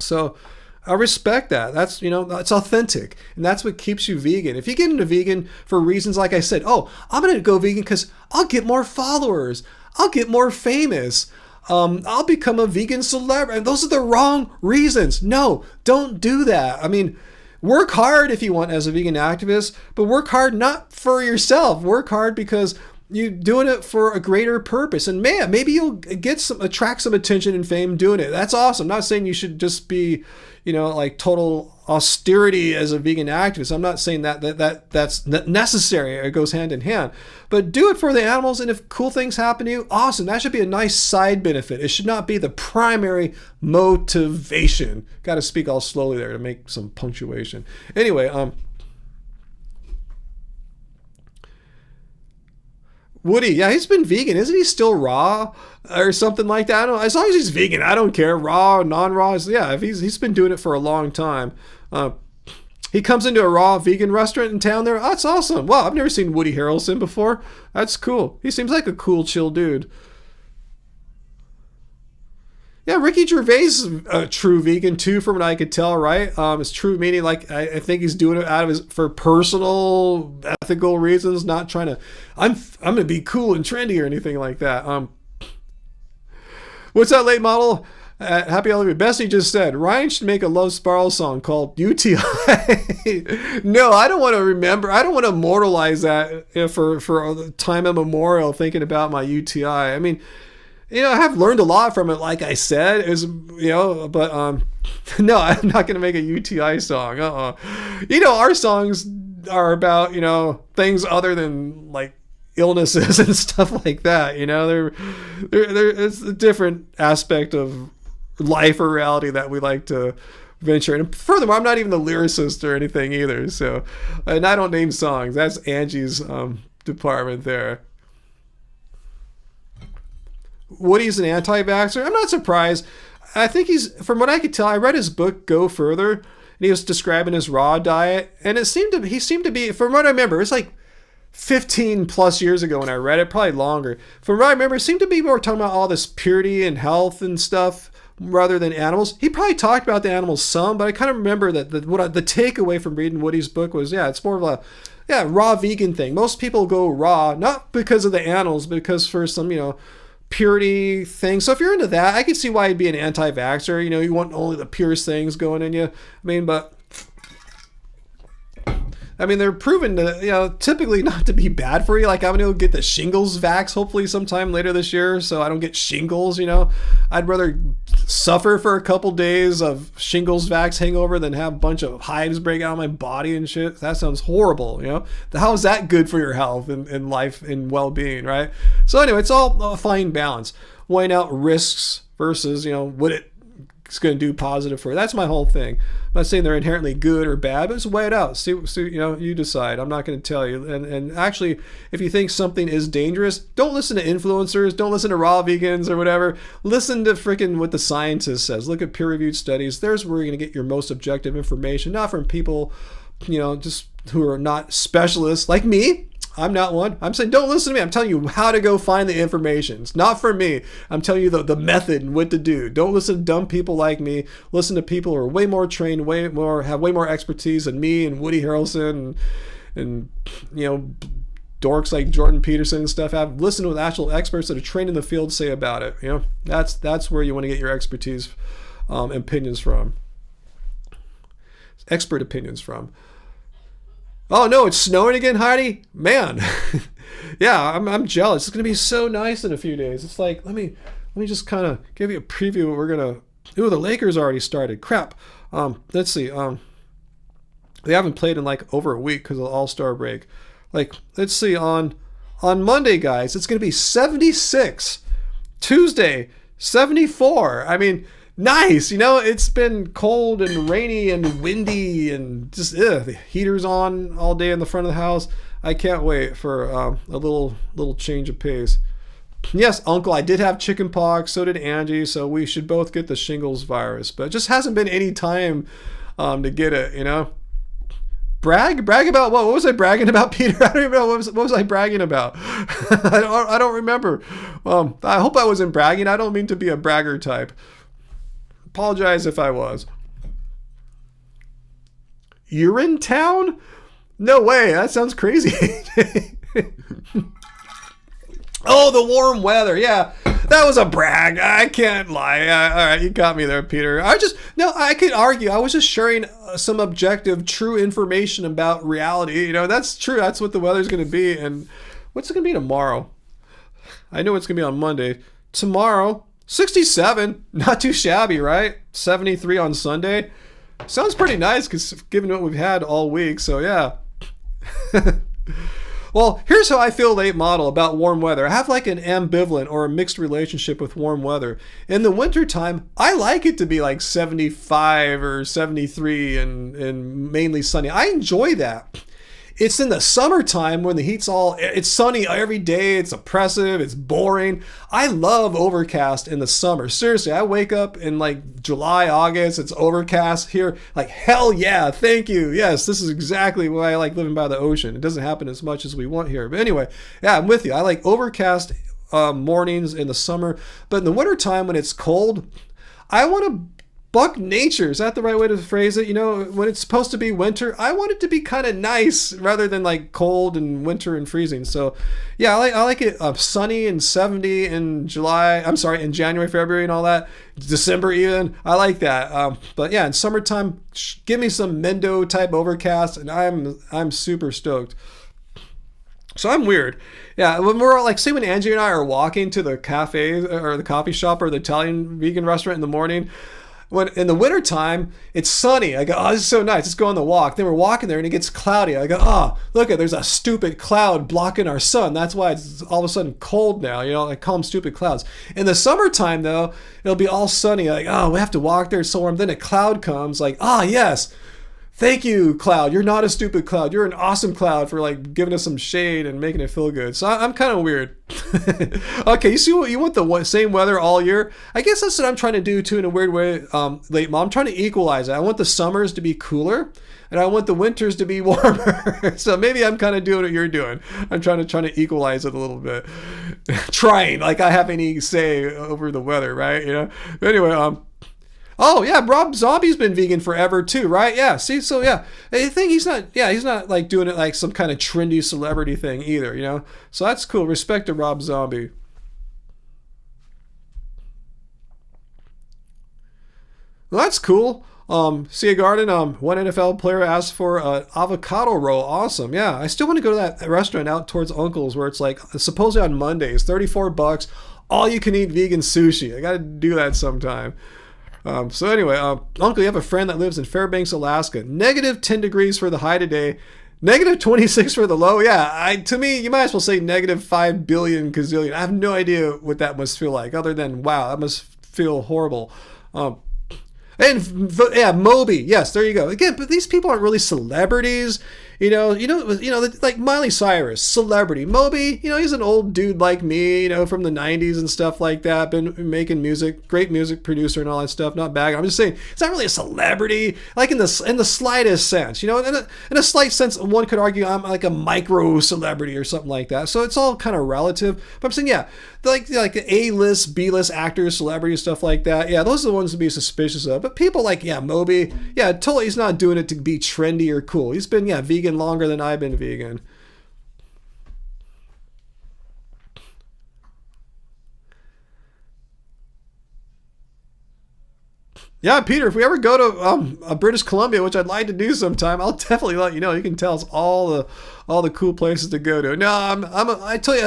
[SPEAKER 1] So I respect that. That's, it's authentic. And that's what keeps you vegan. If you get into vegan for reasons like I said, I'm going to go vegan because I'll get more followers. I'll get more famous. I'll become a vegan celebrity. Those are the wrong reasons. No, don't do that. I mean, work hard if you want as a vegan activist, but work hard not for yourself. Work hard because you're doing it for a greater purpose. And man, maybe you'll attract some attention and fame doing it. That's awesome. I'm not saying you should just be, like total austerity as a vegan activist. I'm not saying that's necessary. It goes hand in hand. But do it for the animals, and if cool things happen to you, awesome. That should be a nice side benefit. It should not be the primary motivation. Got to speak all slowly there to make some punctuation. Anyway, Woody, yeah, he's been vegan. Isn't he still raw or something like that? I don't know. As long as he's vegan, I don't care. Raw, non-raw. Yeah, if he's been doing it for a long time. He comes into a raw vegan restaurant in town there. Oh, that's awesome. Wow, I've never seen Woody Harrelson before. That's cool. He seems like a cool, chill dude. Yeah, Ricky Gervais is a true vegan too, from what I could tell, right? It's true meaning like I think he's doing it out of for personal, ethical reasons, not trying to. I'm gonna be cool and trendy or anything like that. What's that late model? Happy Halloween. Bessie just said Ryan should make a Love Spiral song called UTI. No, I don't want to remember. I don't want to immortalize that for time immemorial thinking about my UTI. I mean, I have learned a lot from it, like I said, but no, I'm not going to make a UTI song. Our songs are about, things other than like illnesses and stuff like that. It's a different aspect of life or reality that we like to venture. And furthermore, I'm not even a lyricist or anything either. So, and I don't name songs. That's Angie's department there. Woody's an anti-vaxxer. I'm not surprised. I think from what I could tell, I read his book Go Further, and he was describing his raw diet, and he seemed to be, from what I remember, it's like 15 plus years ago when I read it, probably longer. From what I remember, it seemed to be more talking about all this purity and health and stuff rather than animals. He probably talked about the animals some, but I kind of remember that the takeaway from reading Woody's book was, it's more of a raw vegan thing. Most people go raw, not because of the animals, but because for some, purity thing. So if you're into that, I can see why you'd be an anti-vaxxer. You want only the purest things going in you. They're proven to, typically not to be bad for you. Like, I'm going to get the shingles vax hopefully sometime later this year, so I don't get shingles, I'd rather suffer for a couple days of shingles vax hangover than have a bunch of hives break out of my body and shit. That sounds horrible, How is that good for your health and life and well-being, right? So anyway, it's all a fine balance. Weighing out risks versus, what it's going to do positive for you. That's my whole thing. I'm not saying they're inherently good or bad, but just weigh it out. See, you decide. I'm not going to tell you. And actually, if you think something is dangerous, don't listen to influencers. Don't listen to raw vegans or whatever. Listen to freaking what the scientist says. Look at peer-reviewed studies. There's where you're going to get your most objective information, not from people just who are not specialists like me. I'm not one. I'm saying don't listen to me. I'm telling you how to go find the information. It's not for me. I'm telling you the method and what to do. Don't listen to dumb people like me. Listen to people who are way more trained, have way more expertise than me and Woody Harrelson and dorks like Jordan Peterson and stuff. Listen to what actual experts that are trained in the field say about it. That's where you want to get your expertise, opinions from. Expert opinions from. Oh no, it's snowing again, Heidi? Man. Yeah, I'm jealous. It's gonna be so nice in a few days. It's like, let me just kind of give you a preview of what we're gonna. Ooh, the Lakers already started. Crap. Let's see. They haven't played in like over a week because of the All-Star break. Like, let's see, on Monday, guys, it's gonna be 76. Tuesday, 74. I mean, nice. It's been cold and rainy and windy and just the heater's on all day in the front of the house. I can't wait for a little change of pace. Yes, Uncle, I did have chicken pox. So did Angie. So we should both get the shingles virus, but it just hasn't been any time to get it. Brag about what? What was I bragging about, Peter? I don't even know what was I bragging about. I don't remember. I hope I wasn't bragging. I don't mean to be a bragger type. Apologize if I was. Urinetown? No way. That sounds crazy. Oh, the warm weather. Yeah, that was a brag. I can't lie. All right, you got me there, Peter. I could argue. I was just sharing some objective, true information about reality. That's true. That's what the weather's going to be. And what's it going to be tomorrow? I know it's going to be on Monday. Tomorrow, 67. Not too shabby, right? 73 on Sunday. Sounds pretty nice given what we've had all week. So, yeah. Well, here's how I feel late model about warm weather. I have like an ambivalent or a mixed relationship with warm weather. In the wintertime, I like it to be like 75 or 73 and mainly sunny. I enjoy that. It's in the summertime when the it's sunny every day. It's oppressive. It's boring. I love overcast in the summer. Seriously, I wake up in like July, August. It's overcast here. Like, hell yeah. Thank you. Yes, this is exactly why I like living by the ocean. It doesn't happen as much as we want here. But anyway, yeah, I'm with you. I like overcast mornings in the summer. But in the wintertime when it's cold, I want to buck nature. Is that the right way to phrase it? When it's supposed to be winter, I want it to be kind of nice rather than like cold and winter and freezing. So yeah, I like it sunny and 70 in January, February and all that. December even. I like that. But yeah, in summertime, give me some Mendo type overcast and I'm super stoked. So I'm weird. Yeah, when we're like, say when Angie and I are walking to the cafe or the coffee shop or the Italian vegan restaurant in the morning, when in the wintertime, it's sunny. I go, oh, this is so nice. Let's go on the walk. Then we're walking there and it gets cloudy. I go, oh, look, there's a stupid cloud blocking our sun. That's why it's all of a sudden cold now. I call them stupid clouds. In the summertime, though, it'll be all sunny. Like, oh, we have to walk there. It's so warm. Then a cloud comes like, yes. Thank you, cloud. You're not a stupid cloud. You're an awesome cloud for like giving us some shade and making it feel good. So I'm kind of weird. Okay, you see what you want the same weather all year? I guess that's what I'm trying to do too in a weird way. Late mom, I'm trying to equalize it. I want the summers to be cooler and I want the winters to be warmer. So maybe I'm kind of doing what you're doing. I'm trying to equalize it a little bit. Trying, like I have any say over the weather, right? Anyway, oh yeah, Rob Zombie's been vegan forever too, right? Yeah. See, so yeah, I think he's not like doing it like some kind of trendy celebrity thing either, So that's cool. Respect to Rob Zombie. Well, that's cool. See a garden. One NFL player asked for an avocado roll. Awesome. Yeah, I still want to go to that restaurant out towards Uncle's where it's like supposedly on Mondays, $34, all you can eat vegan sushi. I got to do that sometime. So anyway, Uncle, you have a friend that lives in Fairbanks, Alaska. Negative 10 degrees for the high today. Negative 26 for the low. Yeah, to me, you might as well say negative 5 billion gazillion. I have no idea what that must feel like other than, wow, that must feel horrible. And yeah, Moby. Yes, there you go. Again, but these people aren't really celebrities. Like Miley Cyrus, celebrity. Moby, he's an old dude like me, from the 90s and stuff like that. Been making music, great music producer and all that stuff. Not bad. I'm just saying, it's not really a celebrity, like in the slightest sense. In a slight sense, one could argue I'm like a micro celebrity or something like that. So it's all kind of relative. But I'm saying, yeah, like A-list, B-list actors, celebrities, stuff like that. Yeah, those are the ones to be suspicious of. But people like, Moby, totally, he's not doing it to be trendy or cool. He's been, vegan longer than I've been vegan. Yeah, Peter, if we ever go to British Columbia, which I'd like to do sometime, I'll definitely let you know. You can tell us all the cool places to go to. No, I tell you,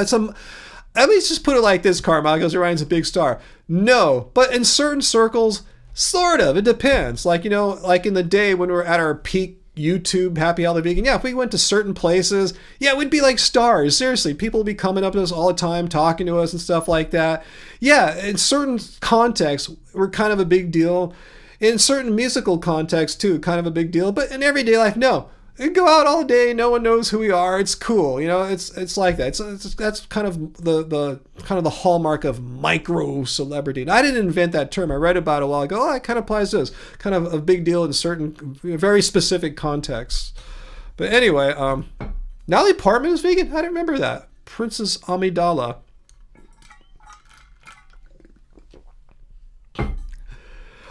[SPEAKER 1] let me just put it like this, Carmel, because Ryan's a big star. No, but in certain circles, sort of. It depends. Like, like in the day when we were at our peak YouTube Happy Healthy Vegan, if we went to certain places, we'd be like stars. Seriously, people would be coming up to us all the time, talking to us and stuff like that. In certain contexts, we're kind of a big deal. In certain musical contexts too, kind of a big deal. But in everyday life, no. We go out all day, no one knows who we are. It's cool, It's like that. That's kind of the hallmark of micro celebrity. And I didn't invent that term. I read about it a while ago. Oh, it kind of applies to this. Kind of a big deal in certain very specific contexts. But anyway, Natalie Portman is vegan. I didn't remember that. Princess Amidala.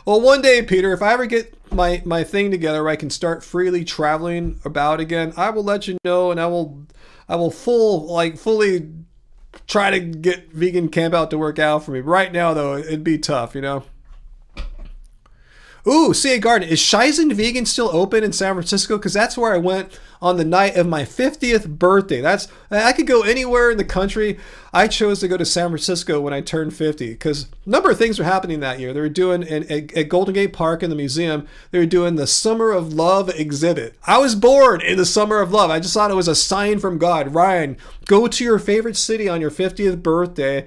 [SPEAKER 1] Well, one day, Peter, if I ever get my thing together where I can start freely traveling about again, I will let you know, and I will fully try to get Vegan Camp Out to work out for me. Right now, though, it'd be tough, Ooh, CA Garden. Is Shizen Vegan still open in San Francisco? Because that's where I went on the night of my 50th birthday. I could go anywhere in the country. I chose to go to San Francisco when I turned 50 because a number of things were happening that year. They were doing, at Golden Gate Park in the museum, they were doing the Summer of Love exhibit. I was born in the Summer of Love. I just thought it was a sign from God. Ryan, go to your favorite city on your 50th birthday.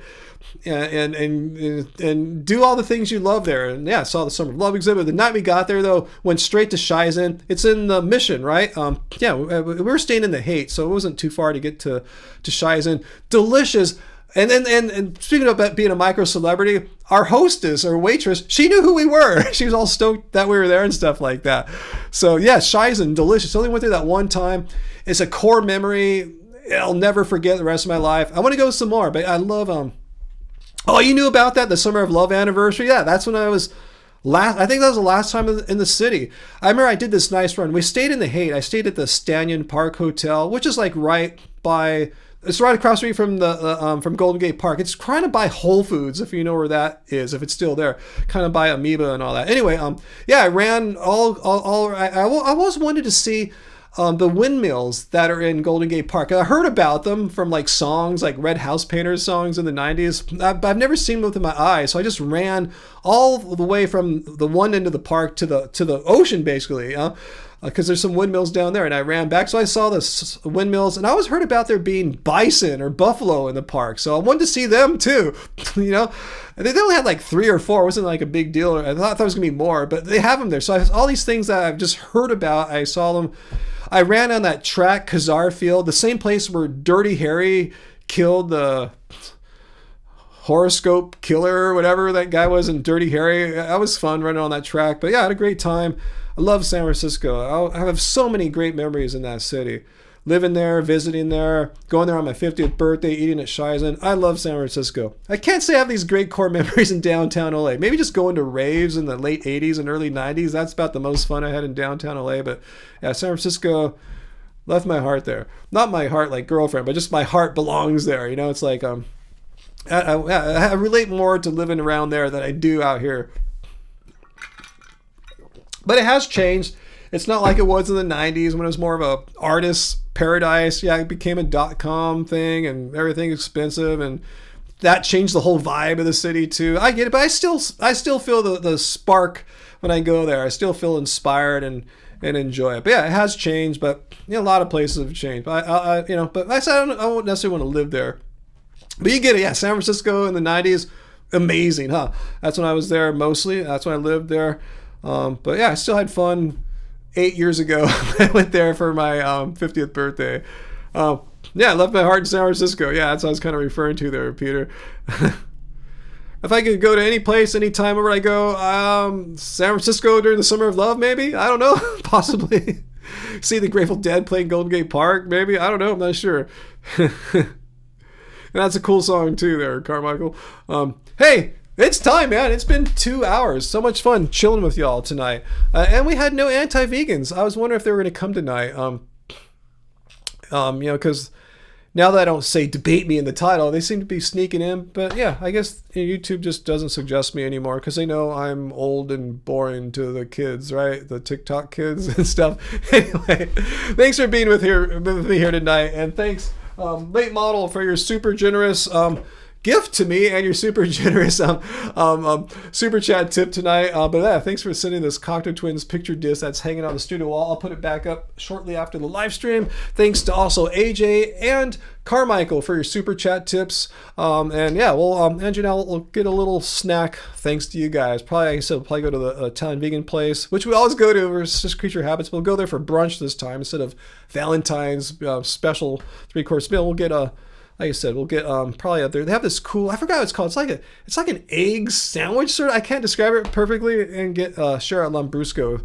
[SPEAKER 1] And do all the things you love there. And I saw the Summer of Love exhibit. The night we got there, though, went straight to Shizen. It's in the Mission, right? We were staying in the Haight, so it wasn't too far to get to Shizen. Delicious. And speaking of being a micro celebrity, our hostess or waitress, she knew who we were. She was all stoked that we were there and stuff like that. So Shizen, delicious. I only went there that one time. It's a core memory. I'll never forget the rest of my life. I want to go some more, but I love Oh, you knew about that? The Summer of Love anniversary? Yeah, that's when I was I think that was the last time in the city. I remember I did this nice run. We stayed in the Haight. I stayed at the Stanyon Park Hotel, which is like it's right across the street from from Golden Gate Park. It's kind of by Whole Foods, if you know where that is, if it's still there. Kind of by Amoeba and all that. Anyway, I ran I always wanted to see the windmills that are in Golden Gate Park. I heard about them from like songs, like Red House Painters songs in the 90s. I've never seen them with my eyes, so I just ran all the way from the one end of the park to the ocean, basically, because there's some windmills down there, and I ran back. So I saw the windmills, and I always heard about there being bison or buffalo in the park, so I wanted to see them too. And they only had like 3 or 4. It wasn't like a big deal. I thought there was gonna be more, but they have them there. So all these things that I've just heard about, I saw them. I ran on that track, Kazar Field, the same place where Dirty Harry killed the horoscope killer or whatever that guy was in Dirty Harry. That was fun running on that track. But I had a great time. I love San Francisco. I have so many great memories in that city. Living there, visiting there, going there on my 50th birthday, eating at Shizen. I love San Francisco. I can't say I have these great core memories in downtown LA. Maybe just going to raves in the late 80s and early 90s. That's about the most fun I had in downtown LA. But San Francisco left my heart there. Not my heart like girlfriend, but just my heart belongs there. It's like I relate more to living around there than I do out here. But it has changed. It's not like it was in the 90s when it was more of a artist's paradise. It became a .com thing and everything expensive, and that changed the whole vibe of the city too. I get it, but I still feel the spark when I go there. I still feel inspired and enjoy it. But it has changed, but a lot of places have changed. But but I said I don't necessarily want to live there. But you get it, San Francisco in the 90s, amazing, huh? That's when I was there mostly. That's when I lived there. But I still had fun 8 years ago. I went there for my 50th birthday. Yeah, I left my heart in San Francisco. Yeah, that's what I was kind of referring to there, Peter. If I could go to any place, anytime, where would I go? San Francisco during the Summer of Love, maybe? I don't know. Possibly. See the Grateful Dead playing Golden Gate Park, maybe? I don't know. I'm not sure. And that's a cool song, too, there, Carmichael. Hey, it's time, man. It's been 2 hours. So much fun chilling with y'all tonight. And we had no anti-vegans. I was wondering if they were going to come tonight. Because now that I don't say debate me in the title, they seem to be sneaking in. But yeah, I guess YouTube just doesn't suggest me anymore because they know I'm old and boring to the kids, right? The TikTok kids and stuff. Anyway, thanks for being with me here tonight. And thanks, Late Model, for your super generous gift to me and your super generous super chat tip tonight. But yeah, thanks for sending this Cocteau Twins picture disc that's hanging on the studio wall. I'll put it back up shortly after the live stream. Thanks to also AJ and Carmichael for your super chat tips. And yeah, well, Angie and I will get a little snack thanks to you guys. Probably, like I said, we'll probably go to the Italian vegan place, which we always go to. It's just Creature Habits. We'll go there for brunch this time instead of Valentine's special 3-course meal. We'll get like I said, we'll get probably out there. They have this cool, I forgot what it's called. It's like an egg sandwich sort of. I can't describe it perfectly. And get share at Lambrusco.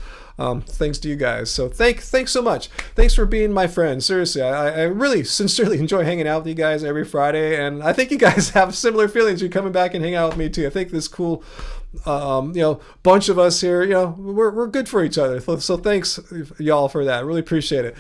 [SPEAKER 1] Thanks to you guys. So thanks so much. Thanks for being my friend. Seriously, I really sincerely enjoy hanging out with you guys every Friday, and I think you guys have similar feelings. You're coming back and hang out with me too. I think this cool bunch of us here, we're good for each other. So thanks y'all for that. Really appreciate it.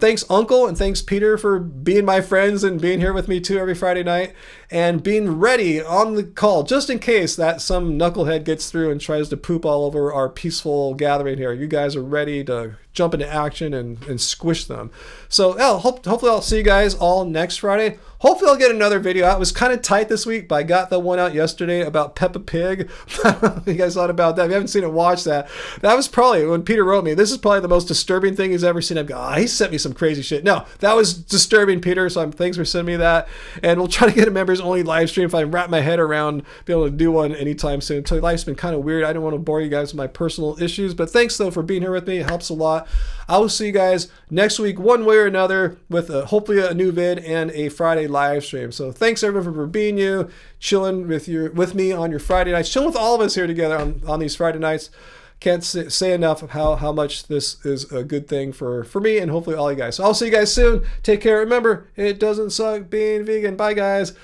[SPEAKER 1] Thanks Uncle, and thanks Peter for being my friends and being here with me too every Friday night and being ready on the call just in case that some knucklehead gets through and tries to poop all over our peaceful gathering here. You guys are ready to jump into action and squish them. So hopefully I'll see you guys all next Friday. Hopefully I'll get another video out. It was kind of tight this week, but I got the one out yesterday about Peppa Pig. I don't know if you guys thought about that. If you haven't seen it, watch that. That was probably, when Peter wrote me, this is probably the most disturbing thing he's ever seen. I'm going, he sent me some crazy shit. No, that was disturbing, Peter, so thanks for sending me that. And we'll try to get a members-only live stream if I can wrap my head around being able to do one anytime soon. So life's been kind of weird. I don't want to bore you guys with my personal issues, but thanks, though, for being here with me. It helps a lot. I will see you guys next week, one way or another, with hopefully a new vid and a Friday live stream. So thanks everyone for being you, chilling with me on your Friday nights, chilling with all of us here together on these Friday nights. Can't say enough of how much this is a good thing for me and hopefully all you guys. So I'll see you guys soon. Take care. Remember, it doesn't suck being vegan. Bye, guys.